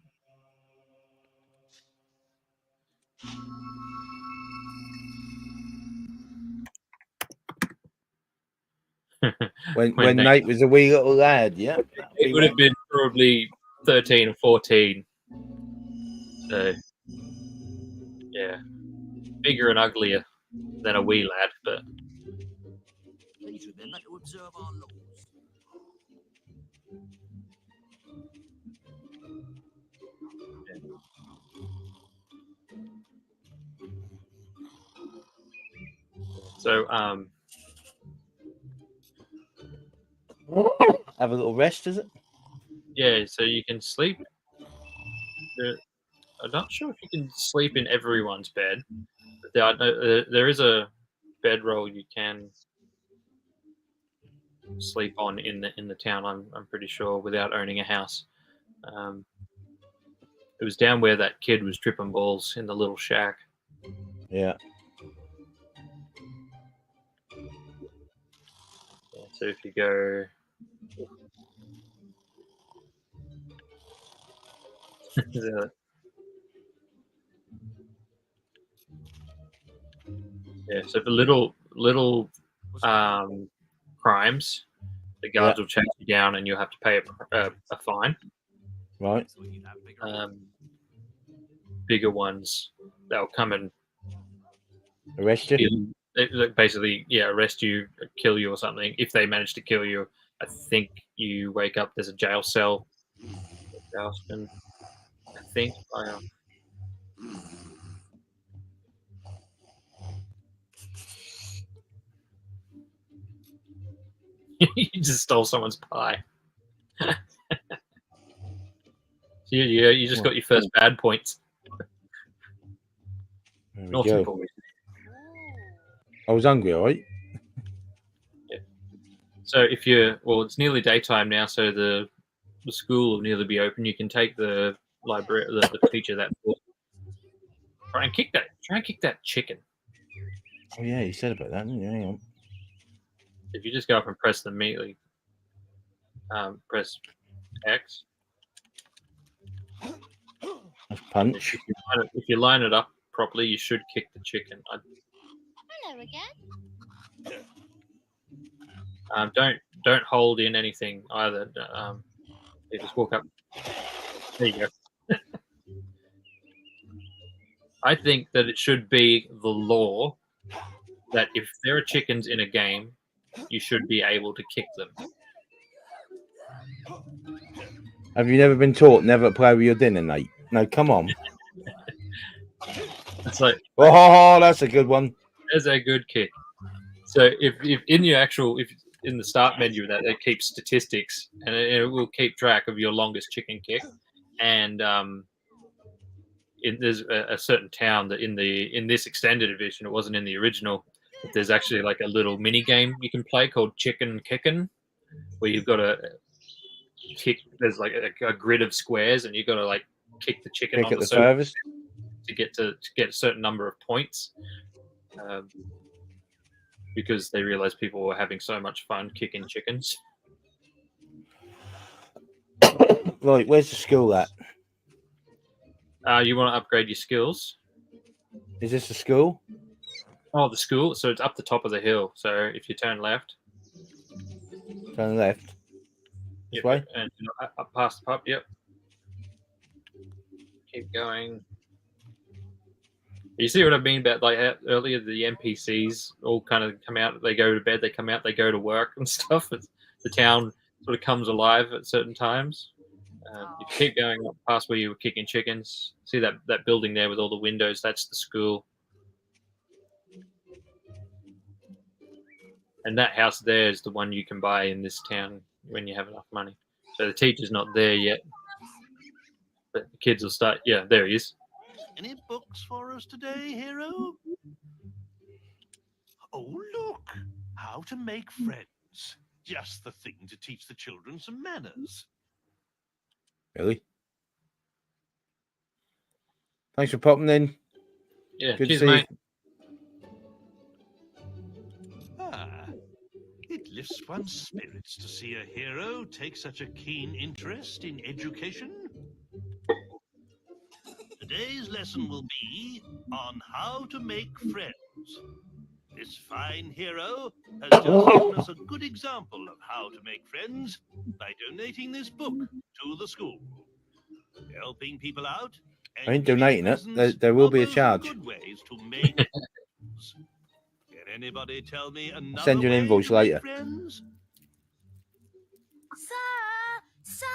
When Nate was a wee little lad, yeah. It would have been probably 13 or 14. So, yeah. Bigger and uglier than a wee lad, but... Please remember to observe our laws. So, have a little rest, is it? Yeah, so you can sleep. I'm not sure if you can sleep in everyone's bed, but there is a bedroll you can sleep on in the town. I'm pretty sure without owning a house. It was down where that kid was tripping balls in the little shack. Yeah. So if you go. Yeah, so for little crimes, the guards will chase you down, and you'll have to pay a fine. Right. Bigger ones, they'll come and arrest you. Basically, arrest you, kill you, or something. If they manage to kill you, I think you wake up. There's a jail cell. I think. You just stole someone's pie. So you just got your first bad points. Naughty boys. I was hungry, all right? Yeah. So it's nearly daytime now, so the school will nearly be open. You can take the library, the teacher that book. Try and kick that chicken. Oh yeah, you said about that, didn't you? Hang on. If you just go up and press them immediately, press X. That's punch. If you line it up properly, you should kick the chicken. Hello again. Don't hold in anything either. You just walk up. There you go. I think that it should be the law that if there are chickens in a game, you should be able to kick them. Have you never been taught never play with your dinner, Nate? No, come on. It's like, oh, that's a good one. There's a good kick. So if in the start menu that keeps statistics, and it will keep track of your longest chicken kick, and there's a certain town that in this extended edition, it wasn't in the original. But there's actually like a little mini game you can play called Chicken Kickin', where you've got to kick. There's like a grid of squares, and you've got to like kick the chicken on the surface to get a certain number of points. Because they realized people were having so much fun kicking chickens. Right, where's the school at? You want to upgrade your skills? Is this the school? Oh, the school. So it's up the top of the hill. So if you turn left. Turn left. This way? And up past the pub, yep. Keep going. You see what I mean about like earlier, the NPCs all kind of come out, they go to bed, they come out, they go to work and stuff. The town sort of comes alive at certain times. If you keep going up past where you were kicking chickens, see that building there with all the windows, that's the school. And that house there is the one you can buy in this town when you have enough money. So the teacher's not there yet. But the kids will start, yeah, there he is. Any books for us today, hero? Oh, look! How to make friends. Just the thing to teach the children some manners. Really? Thanks for popping in. Yeah, good cheers, to see mate. you. It lifts one's spirits to see a hero take such a keen interest in education. Today's lesson will be on how to make friends. This fine hero has just given us a good example of how to make friends by donating this book to the school. Helping people out. I ain't donating it. There will be a charge. Good ways to make friends. Can anybody tell me another Send you an way invoice to make later. friends? Sir!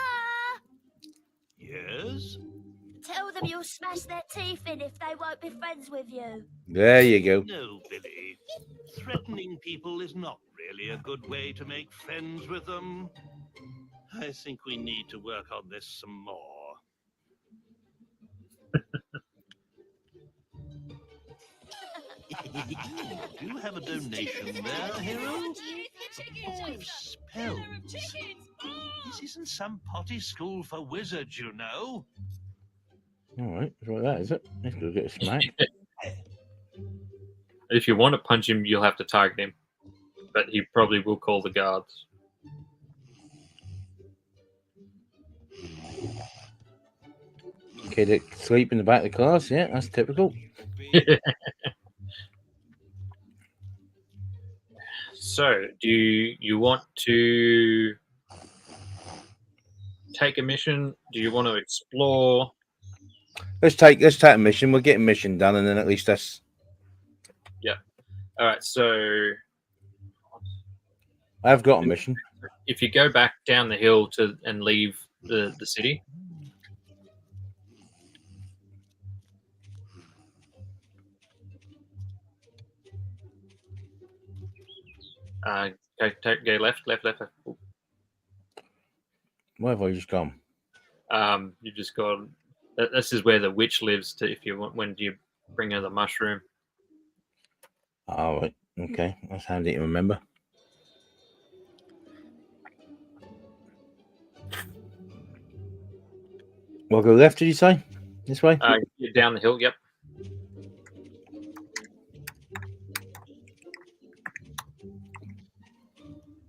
Yes? Tell them you'll smash their teeth in if they won't be friends with you. There you go. No, Billy. Threatening people is not really a good way to make friends with them. I think we need to work on this some more. Do you have a donation there, hero? 5 spells. This isn't some potty school for wizards, you know. All right, that's what that is, it? Let's go get a smack. If you want to punch him, you'll have to target him. But he probably will call the guards. Kid asleep in the back of the class, yeah, that's typical. So, do you want to take a mission? Do you want to explore? Let's take a mission. We'll get a mission done, and then at least that's. Yeah. All right. So I've got a mission. if you go back down the hill and leave the city. Go left. Ooh. Where have I just gone? You just got. This is where the witch lives. If you want, when you bring her the mushroom. Oh, right. Okay, that's handy to remember. We'll go left. Did you say this way? You're down the hill. Yep.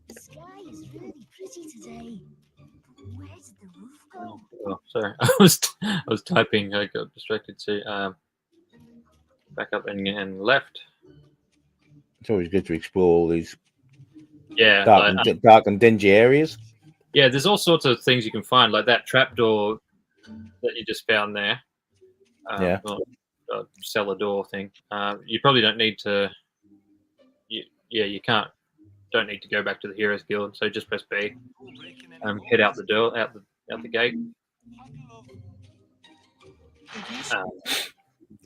The sky is really pretty today. Where did the roof go? Oh, sorry. I was typing. I got distracted. So back up and left. It's always good to explore all these dark and dingy areas. Yeah, there's all sorts of things you can find, like that trapdoor that you just found there. Cellar door thing. You probably don't need to. You can't. Don't need to go back to the Heroes Guild. So just press B. Head out the door, out the gate.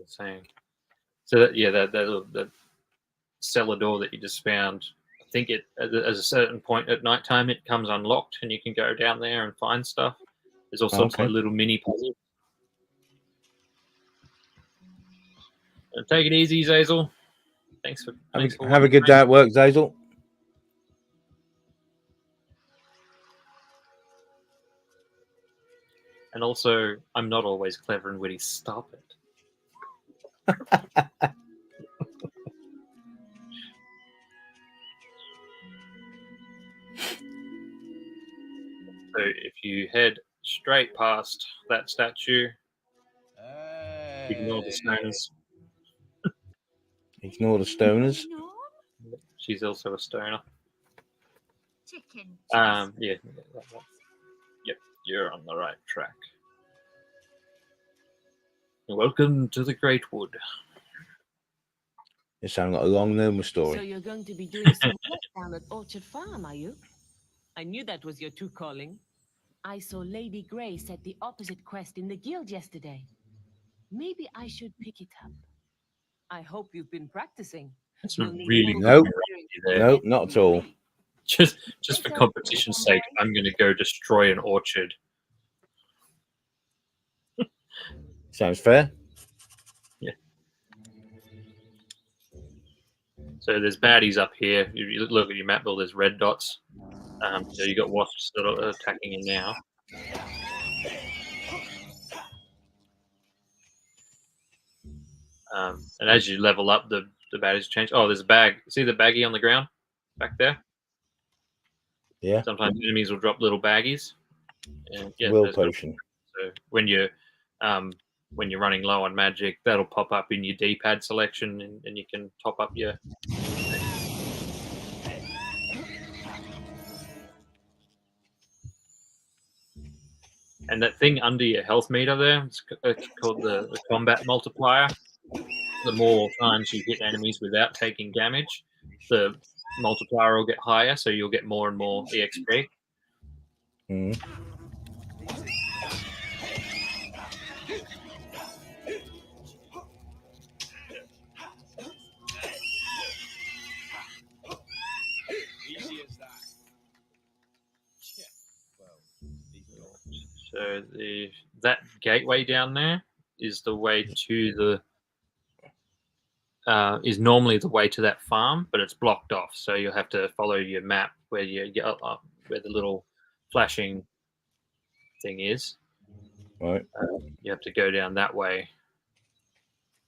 Saying. So that cellar door that you just found. I think at a certain point at night time it comes unlocked and you can go down there and find stuff. There's all sorts of little mini puzzles. Take it easy, Zazel. Thanks for Have a good day at work, Zazel. And also, I'm not always clever and witty. Stop it. So if you head straight past that statue, ignore the stoners. Ignore the stoners. She's also a stoner. Chicken. Yeah. Yep, you're on the right track. Welcome to the Great Wood. You sound like a long Noma story. So you're going to be doing some work down at Orchard Farm, are you? I knew that was your true calling. I saw Lady Grace at the opposite quest in the guild yesterday. Maybe I should pick it up. I hope you've been practicing. That's You'll need really more good. Nope, not at all. Just for competition's sake, I'm going to go destroy an orchard. Sounds fair. Yeah. So there's baddies up here. You look at your map, there's red dots. So you got wasps that are attacking you now. And as you level up, the baddies change. Oh, there's a bag. See the baggie on the ground back there? Yeah. Sometimes enemies will drop little baggies. And yeah, Will potion. So when you're running low on magic, that'll pop up in your D-pad selection, and you can top up your. And that thing under your health meter there, it's called the combat multiplier. The more times you hit enemies without taking damage, the multiplier will get higher, so you'll get more and more EXP. Mm. So that gateway down there is the way to the is normally the way to that farm, but it's blocked off. So you'll have to follow your map where you get up where the little flashing thing is. Right. You have to go down that way.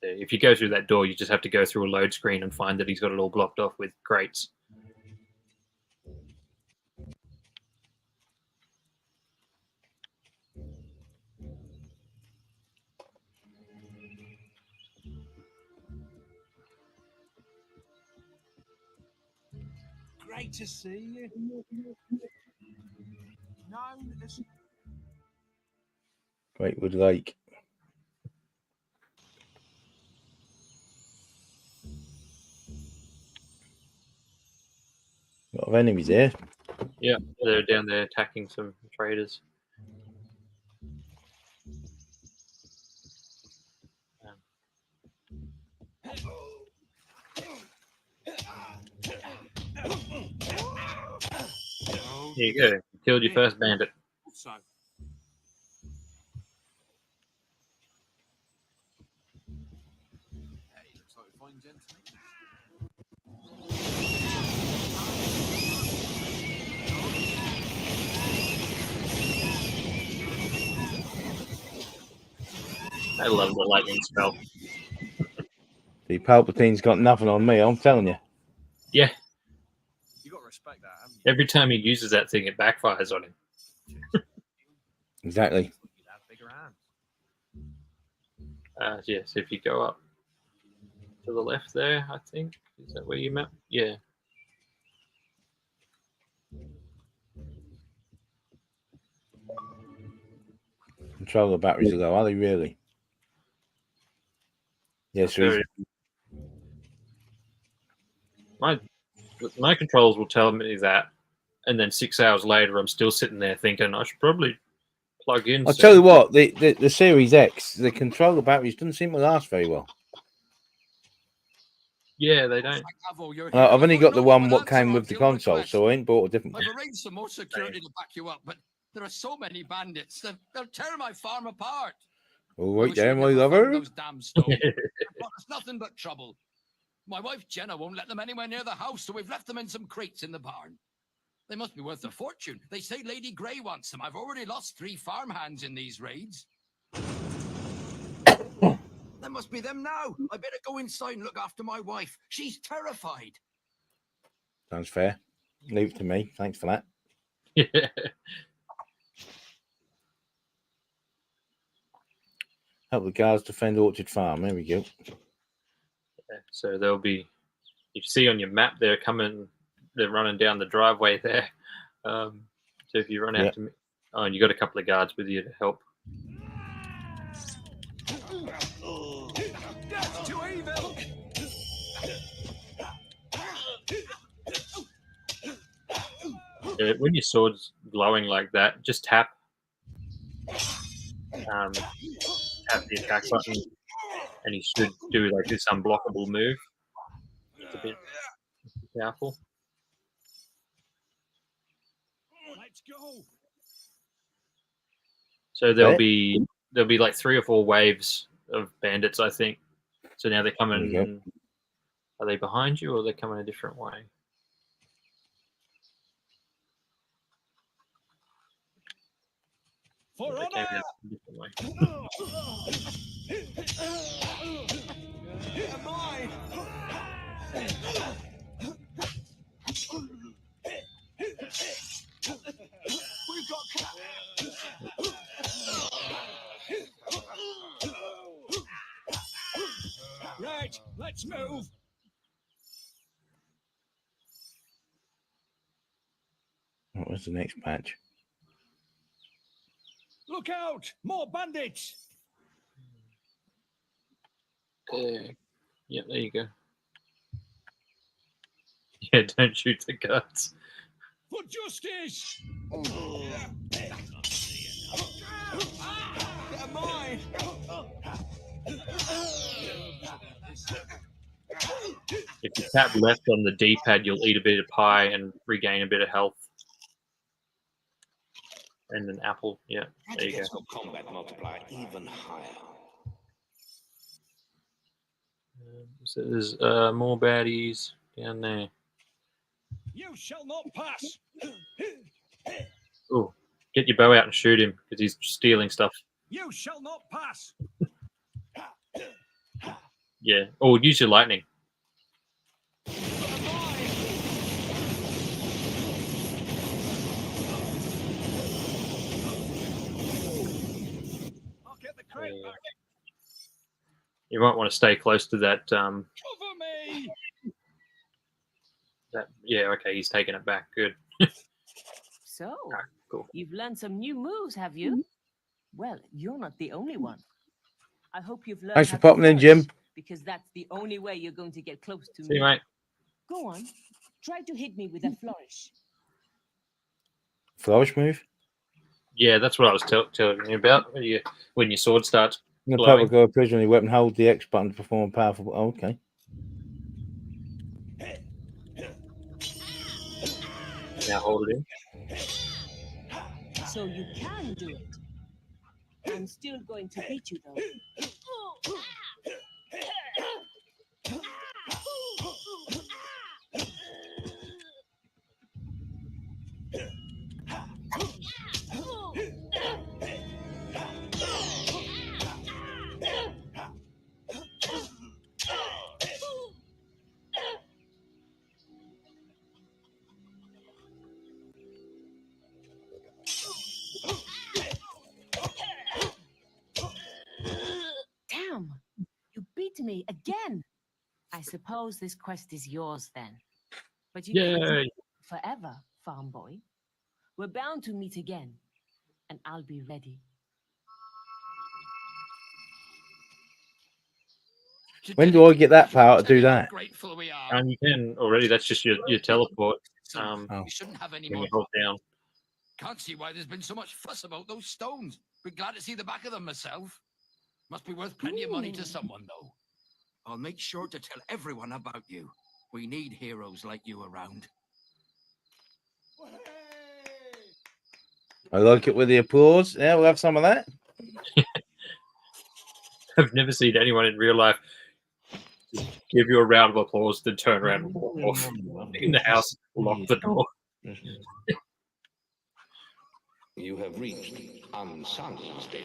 If you go through that door, you just have to go through a load screen and find that he's got it all blocked off with crates. Great to see you. No, listen. Greatwood Lake. A lot of enemies here. Yeah, they're down there attacking some traders. Here you go. Killed your first bandit. So. Hey, looks like a fine gentleman. I love the lightning spell. The Palpatine's got nothing on me, I'm telling you. Yeah. You got to respect that, haven't you? Every time he uses that thing, it backfires on him. Exactly. Yes, if you go up to the left there, I think. Is that where you map? Yeah. Controller batteries are low, are they really? Yes, yeah, my controls will tell me that, and then 6 hours later, I'm still sitting there thinking I should probably plug in. I'll tell you what, the Series X, the controller batteries doesn't seem to last very well. Yeah, they don't. I've only got the one what came with the console, so I ain't bought a different one. I've arranged some more security to back you up, but there are so many bandits. They'll tear my farm apart. All right, there, my lover. Those damn stones. It's nothing but trouble. My wife Jenna won't let them anywhere near the house, so we've left them in some crates in the barn. They must be worth a fortune. They say Lady Grey wants them. I've already lost 3 farmhands in these raids. That must be them now. I better go inside and look after my wife. She's terrified. Sounds fair. Leave it to me. Thanks for that. Yeah. Help the guards defend Orchard Farm. There we go. Yeah, so there'll be, you see on your map, they're running down the driveway there. So if you run out to, oh, and you got a couple of guards with you to help. That's too evil. When your sword's glowing like that, just tap the attack button, and you should do like this unblockable move. It's a bit powerful. Let's go. So there'll be like 3 or 4 waves of bandits, I think. So now they're coming. Are they behind you, or are they coming a different way? For they came out a different way. We've got right, let's move. What was the next patch? Look out! More bandits! Yeah, there you go. Yeah, don't shoot the guards. For justice! They're mine! If you tap left on the D-pad, you'll eat a bit of pie and regain a bit of health. And an apple, yeah, there you go. Combat multiplier even higher. So there's more baddies down there. You shall not pass! Oh, get your bow out and shoot him because he's stealing stuff. You shall not pass! Yeah. Oh, use your lightning. I'll get the crate back. You might want to stay close to that. Cover me! Yeah, okay, he's taking it back. Good. So, cool. You've learned some new moves, have you? Well, you're not the only one. I hope you've learned. Thanks for how to popping in, flourish, Jim. Because that's the only way you're going to get close to See me. you, mate. Go on, try to hit me with a flourish. Flourish move? Yeah, that's what I was telling you about. When your sword starts The glowing. purple go prisoner weapon, hold the X button to perform a powerful. Oh, okay. Now hold it in. So you can do it. I'm still going to beat you, though. Damn! You beat me again! I suppose this quest is yours then. But you can't Yay. stay forever, farm boy. We're bound to meet again, and I'll be ready. When do I get that power to do that? Grateful we are. And you can already. That's just your teleport. You shouldn't have any when more. you hold down. Can't see why there's been so much fuss about those stones. Be glad to see the back of them myself. Must be worth plenty of money to someone, though. I'll make sure to tell everyone about you. We need heroes like you around. I like it with the applause. Yeah, we'll have some of that. I've never seen anyone in real life give you a round of applause, then turn around and walk off in the house, lock the door. You have reached unsung stage.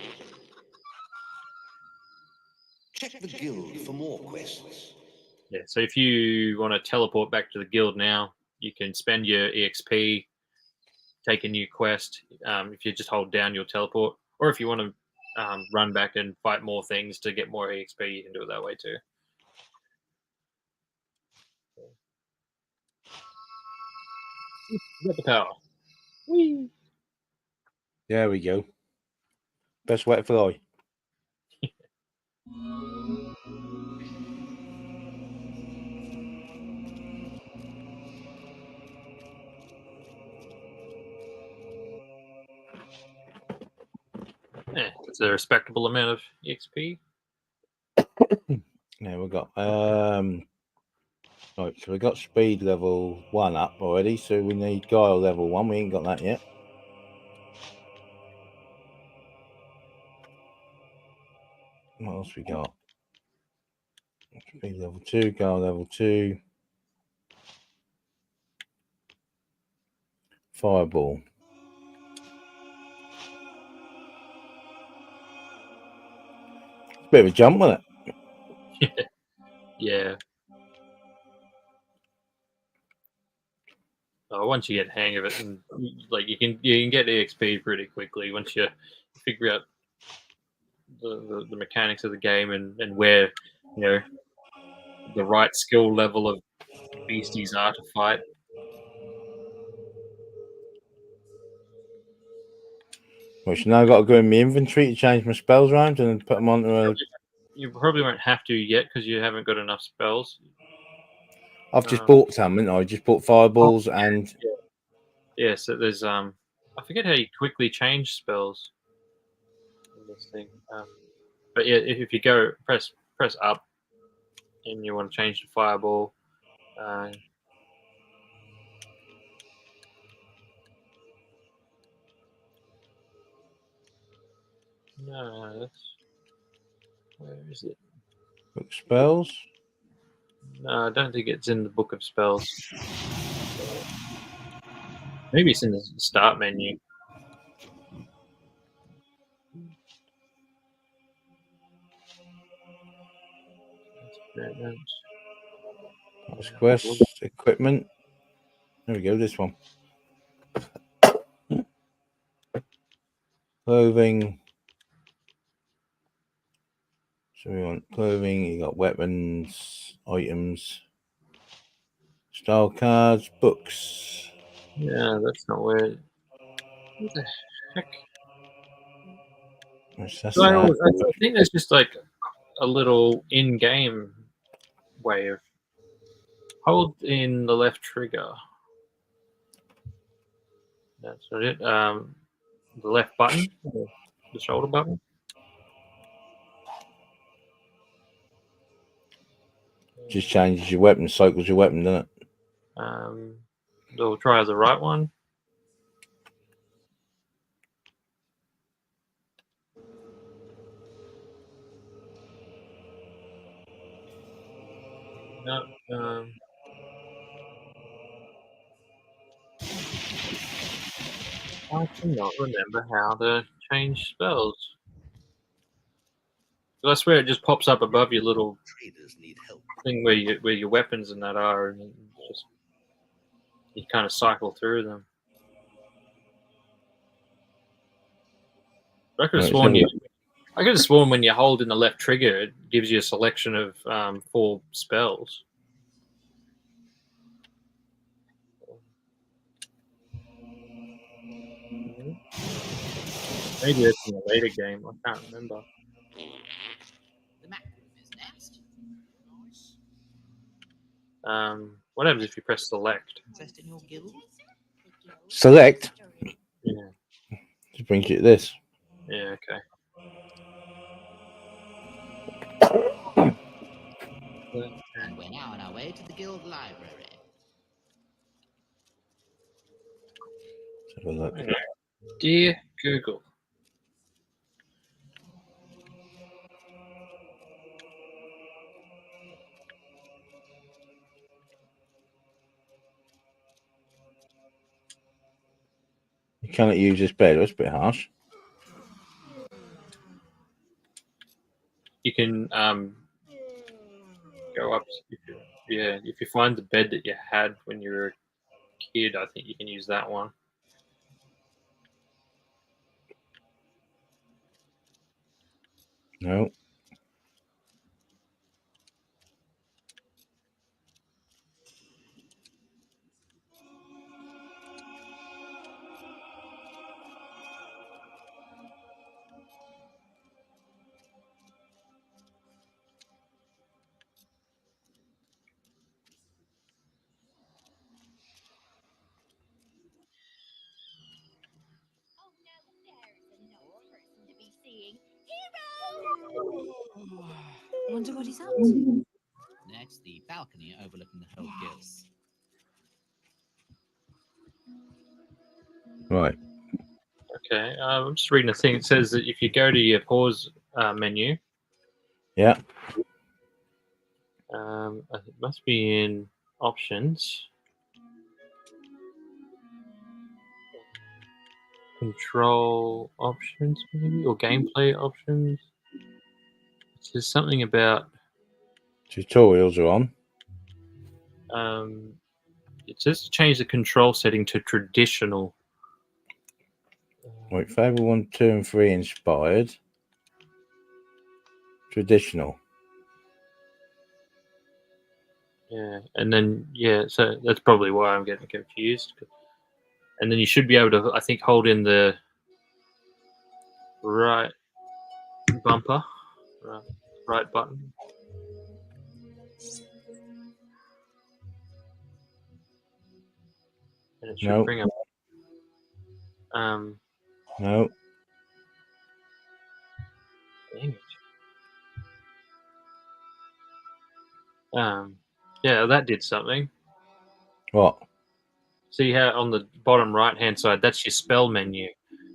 Check the guild for more quests. Yeah, so if you want to teleport back to the guild now, you can spend your EXP, take a new quest. If you just hold down, you'll teleport. Or if you want to run back and fight more things to get more EXP, you can do it that way too. Get the power. Whee! There we go. Best way to fly. Yeah, it's a respectable amount of EXP. Now we've got right, so we got speed level 1 up already, so we need guile level 1. We ain't got that yet. What else we got? Speed level 2, guile level 2, fireball. It's a bit of a jump, wasn't it? Yeah. Once you get the hang of it, and like you can get EXP pretty quickly once you figure out the mechanics of the game and where the right skill level of beasties are to fight. Which now I've got to go in my inventory to change my spells around and put them onto a... You probably won't have to yet because you haven't got enough spells. I've just bought some, haven't I? just bought fireballs and... Yeah, so there's I forget how you quickly change spells in this thing. But yeah, if you go press up and you want to change to fireball, no, that's where is it? Book spells? No, I don't think it's in the book of spells. Maybe it's in the start menu. Quest, equipment. There we go, this one. Clothing. So we want clothing, you got weapons, items, style cards, books. Yeah, that's not where. What the heck? That's I think there's just like a little in-game way of hold in the left trigger. That's not it. The left button, the shoulder button. Just changes your weapon, cycles your weapon, doesn't it? We'll try the right one. No. I cannot remember how to change spells. I swear it just pops up above your little thing where your weapons and that are, and you kind of cycle through them. I could have sworn when you hold in the left trigger, it gives you a selection of 4 spells. Maybe that's in a later game. I can't remember. The map is next. What happens if you press select? Interest in your guild? Select? Yeah. Just brings you to this. Yeah, okay. And we're now on our way to the guild library. Let's have a look. Dear Google. You cannot use this bed. That's a bit harsh. You can go up. If you find the bed that you had when you were a kid, I think you can use that one. No. Wonder what he's up to. Next, the balcony overlooking the whole gills. Right. Okay, I'm just reading a thing. It says that if you go to your pause menu, Yeah. it must be in options, control options, maybe, or gameplay options. It says something about Tutorials are on. it says to change the control setting to traditional. Right, Fable 1, 2, and 3 inspired. Traditional. Yeah, and then so that's probably why I'm getting confused. And then you should be able to, I think, hold in the right bumper, right button. And it should No. bring up. No. Dang it. Yeah, that did something. What? See how on the bottom right hand side, that's your spell menu.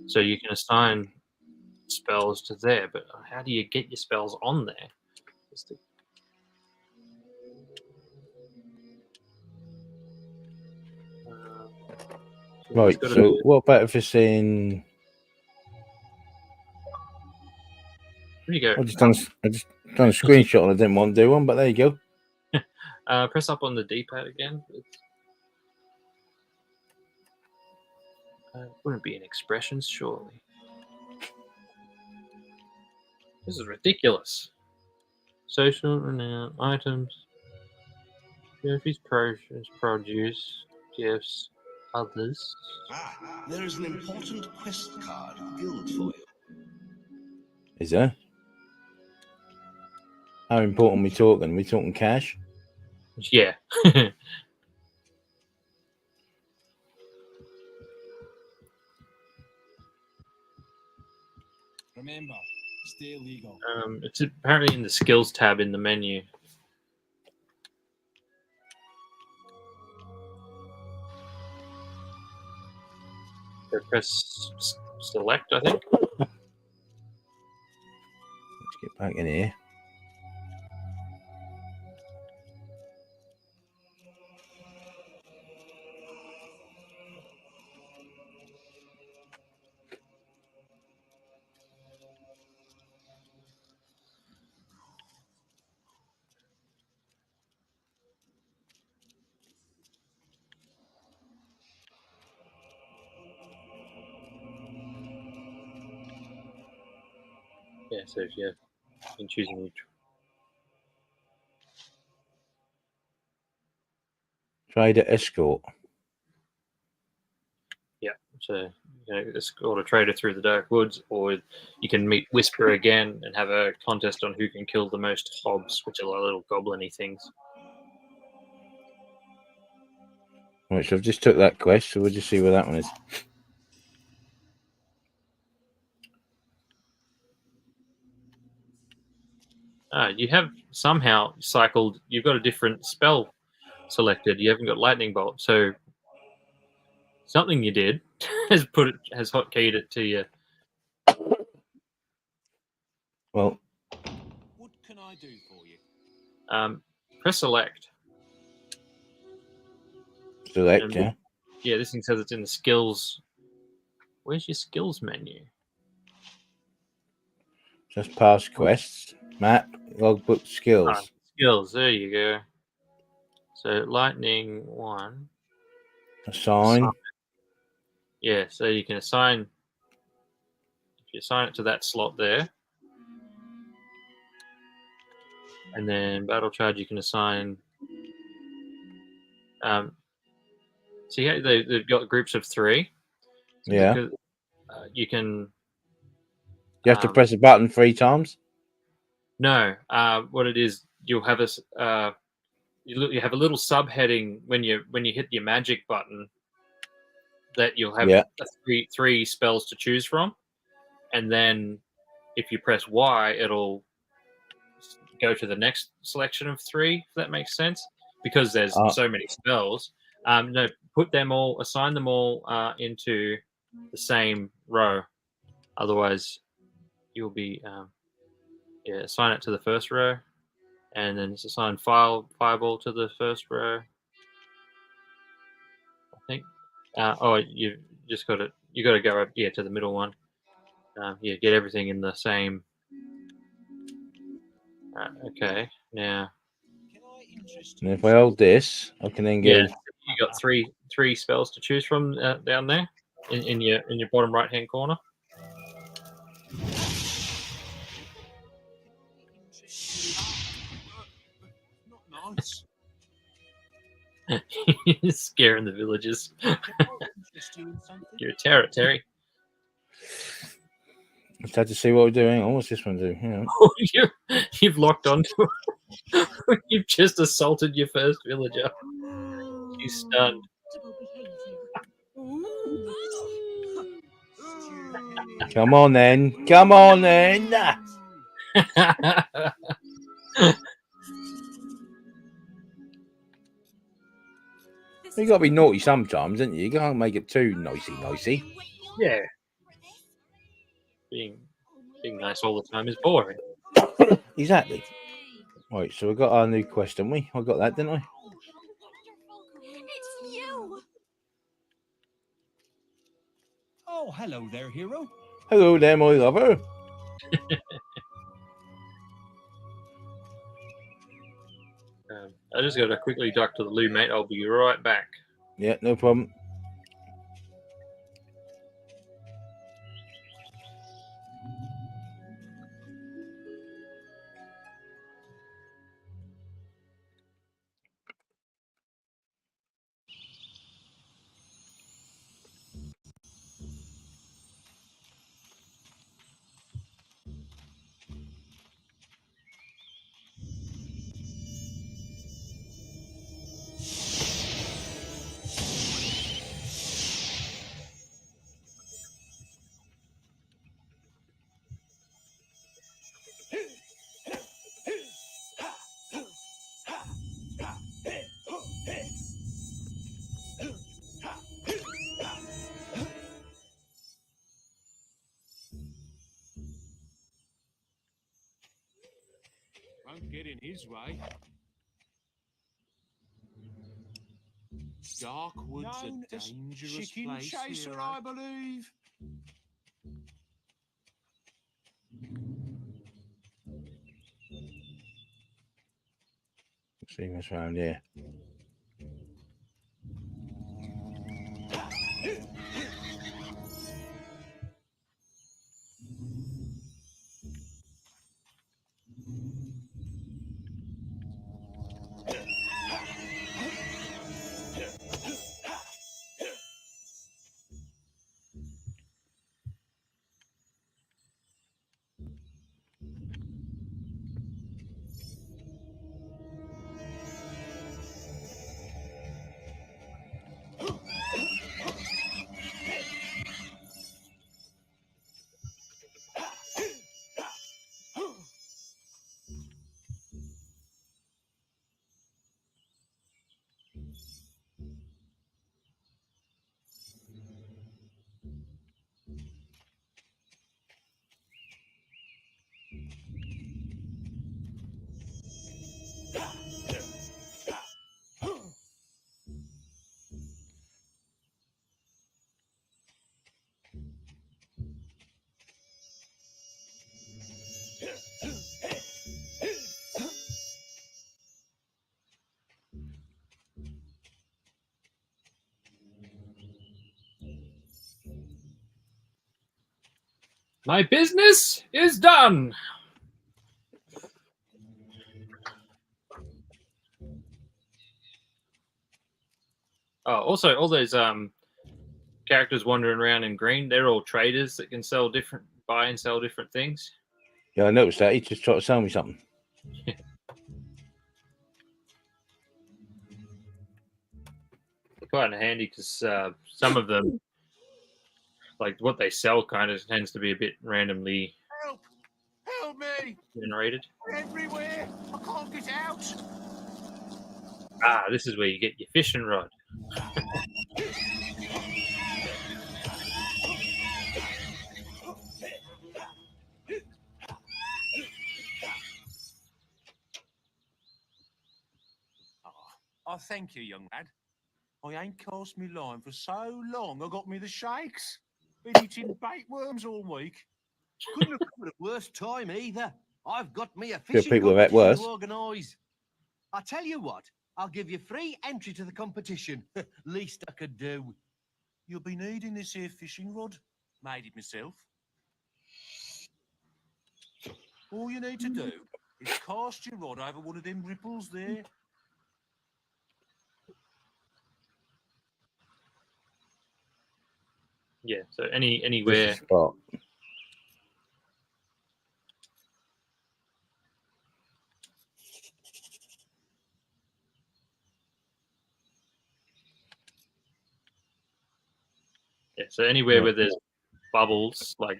So you can assign spells to there, but how do you get your spells on there? Right, so what about if it's in... There you go. I just done a screenshot and I didn't want to do one, but there you go. Press up on the D-pad again. It wouldn't be in expressions, surely. This is ridiculous. Social renown items. Trophies, produce, gifts, others. Ah, there is an important quest card guild for you. Is there? How important are we talking? Are we talking cash? Yeah. Remember, stay legal. It's apparently in the skills tab in the menu. So press select, I think. Let's get back in here. Yeah, so if you can choose a new. Trader escort. Yeah, so escort a trader through the dark woods, or you can meet Whisper again and have a contest on who can kill the most hobs, which are like little goblin-y things. Right, so I've just took that quest, so we'll just see where that one is. You have somehow cycled. You've got a different spell selected. You haven't got lightning bolt, so something you did has hotkeyed it to you. Well, what can I do for you? Press select. Select, yeah. Yeah, this thing says it's in the skills Where's your skills menu? Just past quests, map, logbook, skills. Skills. There you go. So lightning 1. Assign. Yeah, so you can assign. If you assign it to that slot there, and then battle charge, you can assign. See how they've got groups of 3. So Yeah. because, you can. You have to press a button 3 times. No, what it is, you'll have a you have a little subheading when you hit your magic button that you'll have three spells to choose from, and then if you press Y, it'll go to the next selection of 3. If that makes sense, because there's so many spells. No, assign them all into the same row. Otherwise, you'll be assign it to the first row, and then just assign fireball to the first row. I think. You just got to go up to the middle one. Get everything in the same. Okay, now. And if I hold this, I can then go. Yeah, you got three spells to choose from down there in your bottom right hand corner. Not nice. Scaring the villagers. You're a terror, Terry. Just had to see what we're doing. Oh, what's this one do? Hang on. You've locked onto it. You've just assaulted your first villager. She's stunned. Come on then. Come on then. You got to be naughty sometimes, don't you? You can't make it too nicey. Yeah. Being nice all the time is boring. Exactly. Right, so we got our new quest, haven't we? I got that, didn't I? It's you. Oh, hello there, hero. Hello there, my lover. I just got to quickly duck to the loo, mate. I'll be right back. Yeah, no problem. Won't get in his way. Darkwood's a dangerous chicken place. chaser, Hero. I believe. See what's around here. My business is done. Oh, also, all those characters wandering around in green, they're all traders that can buy and sell different things. Yeah, I noticed that. He just tried to sell me something. Quite handy because some of them, like what they sell, kind of tends to be a bit randomly Help! Help me! generated. Everywhere! I can't get out! Ah, this is where you get your fishing rod. Oh, thank you, young lad. I ain't cast me line for so long, I got me the shakes. Been eating bait worms all week. Couldn't have come at a worse time either. I've got me a There are fishing people that competition worse. to organise. I tell you what, I'll give you free entry to the competition. Least I could do. You'll be needing this here fishing rod. Made it myself. All you need to do is cast your rod over one of them ripples there. Yeah, so anywhere. Spot. Yeah, so anywhere where there's bubbles, like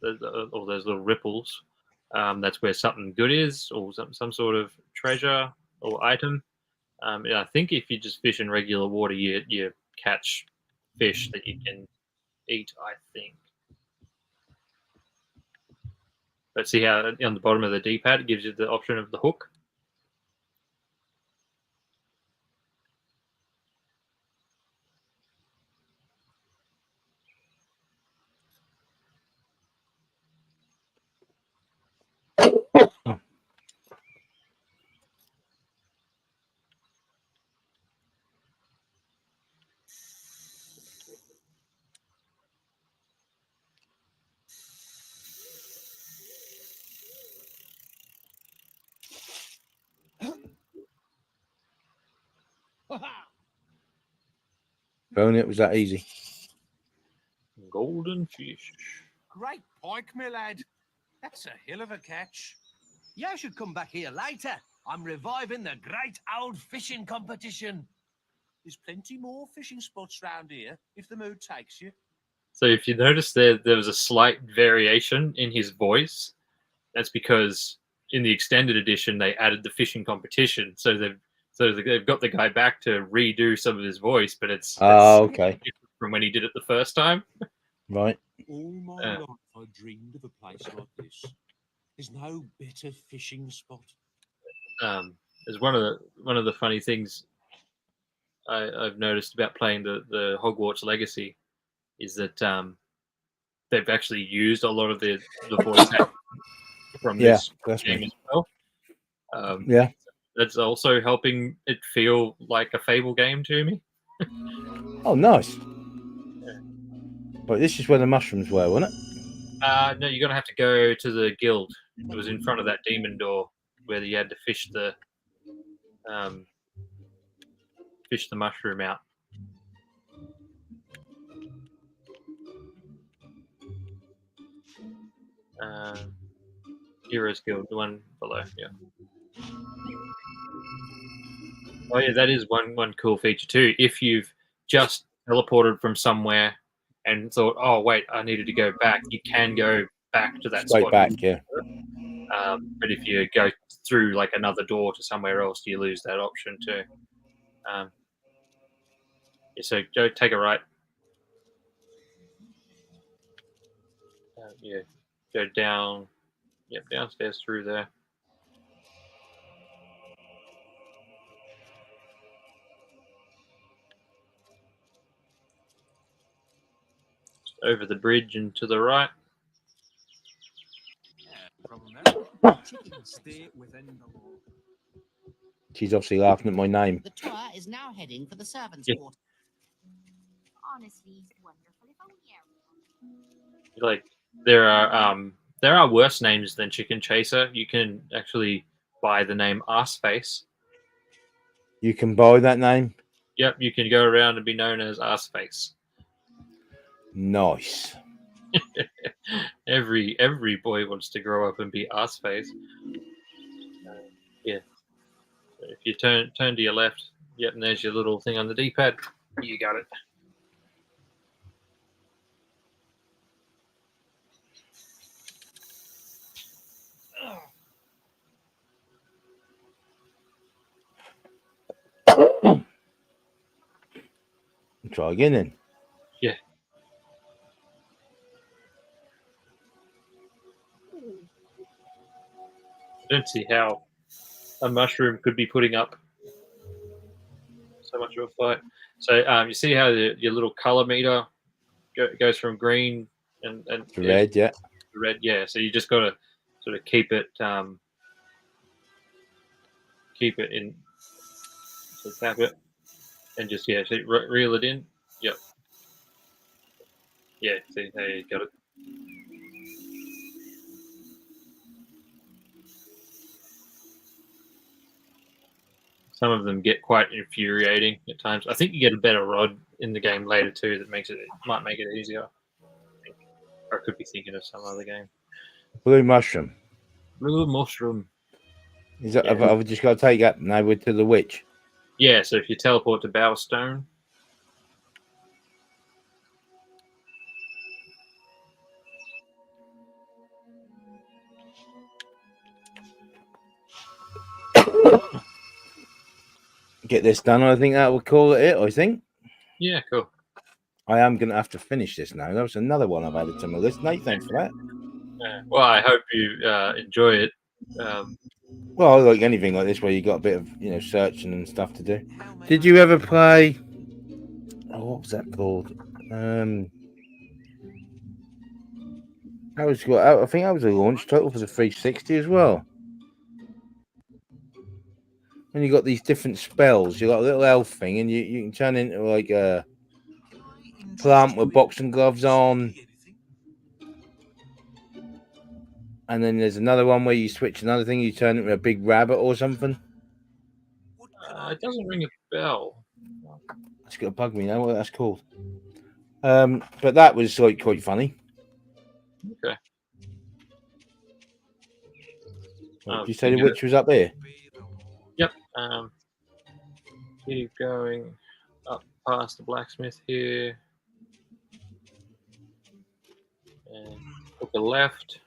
or those little ripples, that's where something good is, or some sort of treasure or item. I think if you just fish in regular water, you catch fish that you can eat. I think. But see how on the bottom of the D-pad it gives you the option of the hook. If only it was that easy. Golden fish. Great pike, my lad. That's a hell of a catch. You should come back here later. I'm reviving the great old fishing competition. There's plenty more fishing spots round here if the mood takes you. So if you notice there was a slight variation in his voice, that's because in the extended edition they added the fishing competition. So they've got the guy back to redo some of his voice, but it's okay. different from when he did it the first time. Right. All my life I dreamed of a place like this. There's no better fishing spot. Is one of the funny things I've noticed about playing the Hogwarts Legacy is that they've actually used a lot of the voice acting from this game as well. Yeah, that's also helping it feel like a Fable game to me. Oh, nice. But this is where the mushrooms were, wasn't it? No, you're gonna have to go to the guild. It was in front of that demon door where you had to fish the mushroom out. Heroes Guild, the one below, yeah. Oh yeah, that is one cool feature too. If you've just teleported from somewhere and thought, oh wait, I needed to go back, you can go back to that Straight spot. back, yeah. But if you go through like another door to somewhere else, you lose that option too. Yeah, so go take a right. Yeah, go down. Yep, downstairs through there. Over the bridge and to the right. Chickens stay within the law. She's obviously laughing at my name. The tour is now heading for the servants' quarter. Honestly, wonderful if only everyone. Like there are worse names than Chicken Chaser. You can actually buy the name Arseface. You can buy that name? Yep, you can go around and be known as Arseface. Nice. Every boy wants to grow up and be Arseface. Yeah. If you turn to your left, yep, and there's your little thing on the D-pad. You got it. Try again then. Yeah. I don't see how a mushroom could be putting up so much of a fight. So you see how your little color meter goes from green and To red, yeah. to red, yeah. So you just got to sort of keep it in. So tap it and just so reel it in. Yep. Yeah. See, there you got it. Some of them get quite infuriating at times. I think you get a better rod in the game later too that might make it easier. Or I could be thinking of some other game. Blue mushroom. Blue mushroom. Is that? Yeah. I've just got to take that now to the witch. Yeah. So if you teleport to Bowerstone. Get this done. I think that will call it. I think. Yeah. Cool. I am going to have to finish this now. That was another one I've added to my list. Nate, thanks for that. Well, I hope you enjoy it. Well, I like anything like this where you got a bit of searching and stuff to do. Did you ever play? Oh, what was that called? I think that was a launch title for the 360 as well. And you got these different spells. You got a little elf thing, and you can turn into like a plant with boxing gloves on. And then there's another one where you switch another thing. You turn into a big rabbit or something. It doesn't ring a bell. It's gonna bug me now what that's called. But that was like quite funny. Okay. Did you say the witch was up there? Yep. Keep going up past the blacksmith here. And look to the left.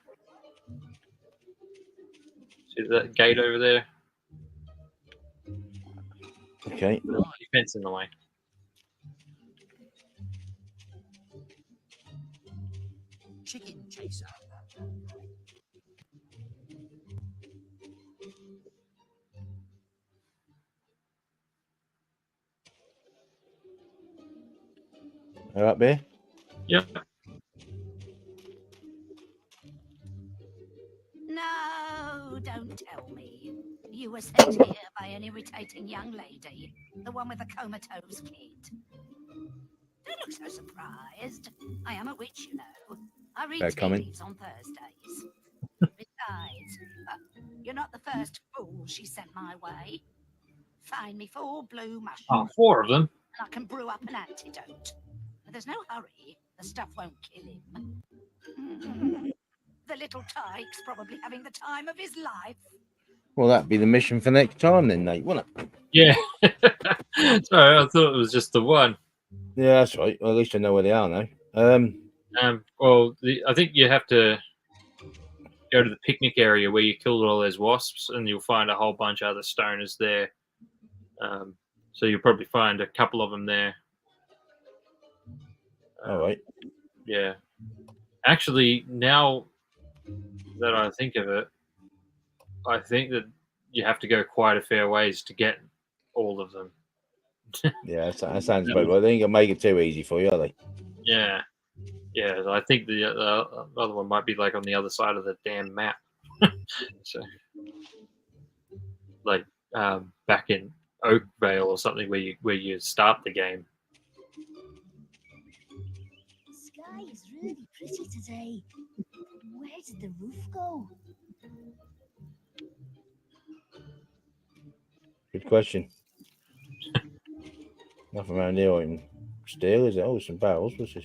See that gate over there? Okay. Fence in the way. Chicken chaser. They're up there? Yep. No, don't tell me. You were sent here by an irritating young lady, the one with the comatose kid. Don't look so surprised. I am a witch, you know. I read tea leaves on Thursdays. Besides, you're not the first fool she sent my way. Find me 4 blue mushrooms. Oh, 4 of them. And I can brew up an antidote. But there's no hurry. The stuff won't kill him. The little tyke's probably having the time of his life. Well, that'd be the mission for next time then, Nate, wouldn't it? Yeah. Sorry, I thought it was just the one. Yeah, that's right. Well, at least I know where they are now. Well, I think you have to go to the picnic area where you killed all those wasps, and you'll find a whole bunch of other stoners there. So you'll probably find a couple of them there. All right. Yeah. Actually, now that I think of it, I think that you have to go quite a fair ways to get all of them. Yeah, that sounds about right. They ain't gonna make it too easy for you, are they? Yeah. Yeah, I think the other one might be like on the other side of the damn map. So, like back in Oakvale or something where you start the game. The sky is really pretty today. the roof go? Good question. Nothing around here I can steal, is it? Oh, some barrels. What's this?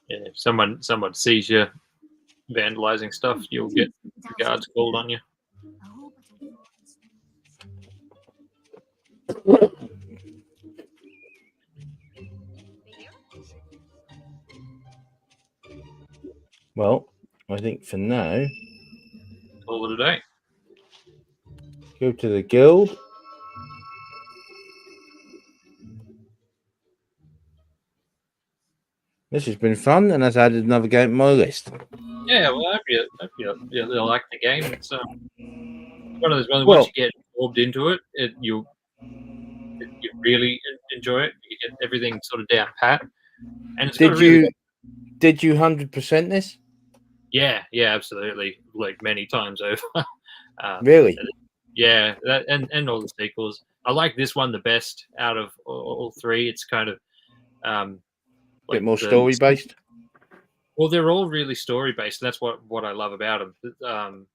Yeah, if someone sees you vandalizing stuff, you'll get the guards called on you. Well, I think for now, Call it a day. go to the guild. This has been fun, and that's added another game to my list. Yeah, well, I hope you like the game. It's one of those ones. Well- Once you get absorbed into it, you really enjoy it. You get everything sort of down pat, and it's got a really Did you 100% this? yeah, absolutely, like many times over. Really? Yeah, that and all the sequels. I like this one the best out of all three. It's kind of Bit more story based. Well, they're all really story based. That's what I love about them.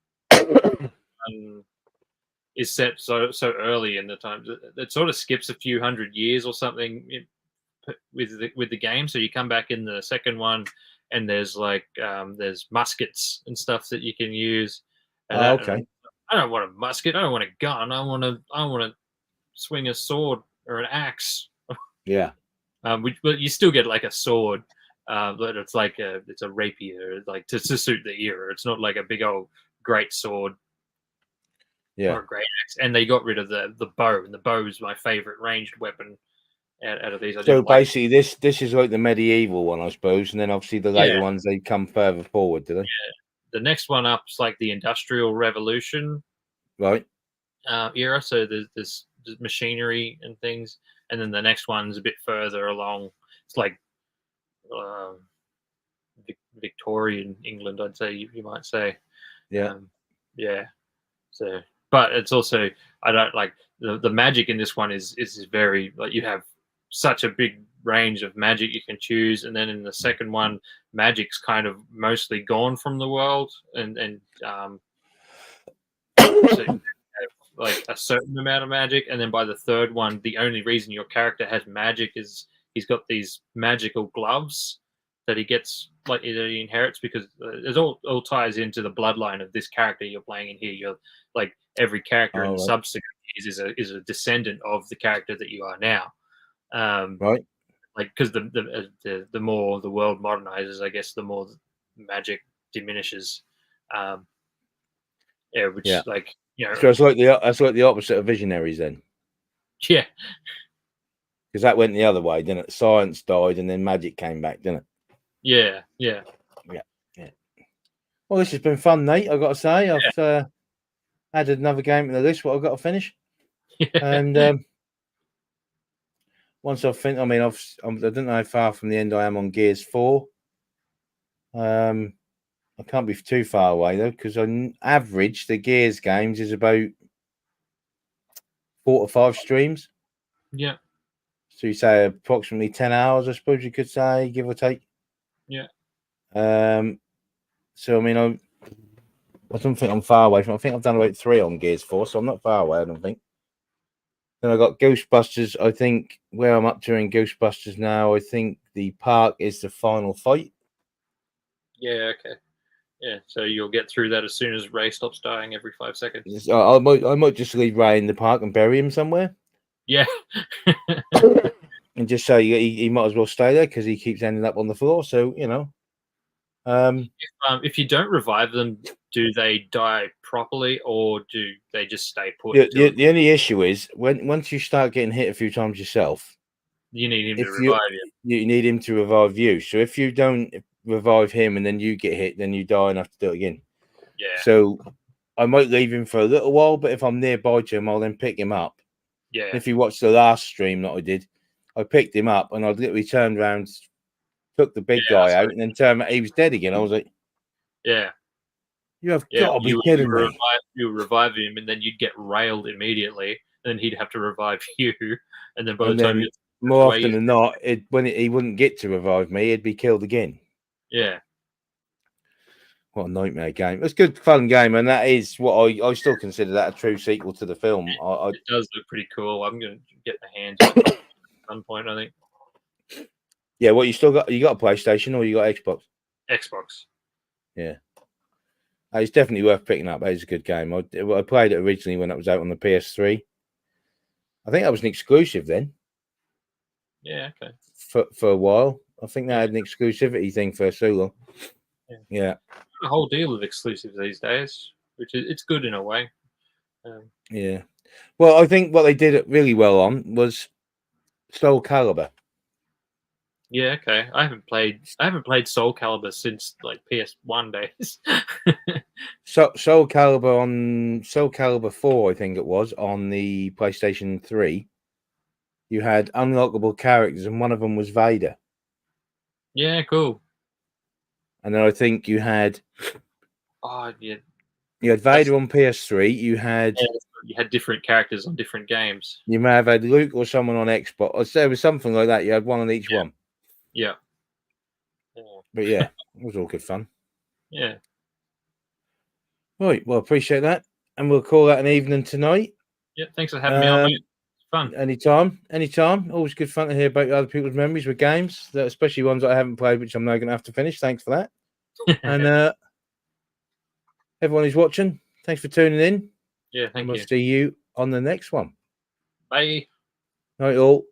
Is set so early in the time. It sort of skips a few hundred years or something with the game. So you come back in the second one, and there's there's muskets and stuff that you can use. And Okay. I don't want a musket. I don't want a gun. I want to swing a sword or an axe. Yeah. But you still get like a sword, but it's like it's a rapier, like to suit the era. It's not like a big old great sword. Yeah. Or a great axe. And they got rid of the bow, and the bow is my favorite ranged weapon out of these. So basically, this is like the medieval one, I suppose, and then obviously the later ones they come further forward, do they? Yeah. The next one up is like the Industrial Revolution, Right. Era. So there's machinery and things, and then the next one's a bit further along. It's like Victorian England, I'd say you might say. Yeah. Yeah. So, but it's also I don't like the magic in this one is very like you have such a big range of magic you can choose, and then in the second one, magic's kind of mostly gone from the world, and so you have like a certain amount of magic, and then by the third one, the only reason your character has magic is he's got these magical gloves that he gets that he inherits because it all ties into the bloodline of this character you're playing in here. You're like every character in the subsequent years is a descendant of the character that you are now. Right. Like because the more the world modernizes, I guess the more magic diminishes. Which like So it's like the opposite of Visionaries then. Yeah. Because that went the other way, didn't it? Science died and then magic came back, didn't it? Yeah. Well, this has been fun, Nate. I've got to say, I've added another game to the list. What I've got to finish, and once I've finished, I mean, I don't know how far from the end I am on Gears 4. I can't be too far away though, because on average, the Gears games is about 4 to 5 streams. Yeah. So you say approximately 10 hours, I suppose you could say, give or take. Yeah. So I mean, I don't think I'm far away from. I think I've done about 3 on Gears 4, so I'm not far away. I don't think. Then I got Ghostbusters. I think where I'm up to in Ghostbusters now, I think the park is the final fight. Yeah. Okay. Yeah. So you'll get through that as soon as Ray stops dying every 5 seconds. I might just leave Ray in the park and bury him somewhere. Yeah. And just say he might as well stay there because he keeps ending up on the floor. So you know. If you don't revive them, do they die properly or do they just stay put? The only issue is once you start getting hit a few times yourself, you need him to revive you. You need him to revive you. So if you don't revive him and then you get hit, then you die and have to do it again. Yeah. So I might leave him for a little while, but if I'm nearby to him, I'll then pick him up. Yeah. If you watched the last stream that I did, I picked him up and I literally turned around, took the big guy out, and then turned he was dead again. I was like, yeah. You have got to be kidding me. You revive him, and then you'd get railed immediately, and then he'd have to revive you, and then by the time you more the way often you- than not, he wouldn't get to revive me, he'd be killed again. Yeah. What a nightmare game. It's a good, fun game, and that is what I still consider that a true sequel to the film. It does look pretty cool. I'm going to get my hands on it at some point, I think. Yeah, what you still got? You got a PlayStation or you got Xbox? Xbox. Yeah. It's definitely worth picking up. It's a good game. I played it originally when it was out on the PS3. I think that was an exclusive then. Yeah, okay. For a while. I think they had an exclusivity thing for so long. Yeah. A whole deal of exclusives these days, which is it's good in a way. Yeah. Well, I think what they did it really well on was Soul Calibur. Yeah, okay. I haven't played Soul Calibur since like PS1 days. Soul Calibur 4, I think it was, on the PlayStation 3. You had unlockable characters, and one of them was Vader. Yeah, cool. And then I think you had Oh, yeah. You had Vader on PS3. You had different characters on different games. You may have had Luke or someone on Xbox. Or there was something like that. You had one on each one. Yeah. But yeah, it was all good fun. Yeah. Right. Well, appreciate that, and we'll call that an evening tonight. Yeah. Thanks for having me on, mate. It's fun. Anytime. Always good fun to hear about other people's memories with games, especially ones that I haven't played, which I'm now going to have to finish. Thanks for that. And everyone who's watching, thanks for tuning in. Yeah, thank and we'll you. see you on the next one. Bye. Night all.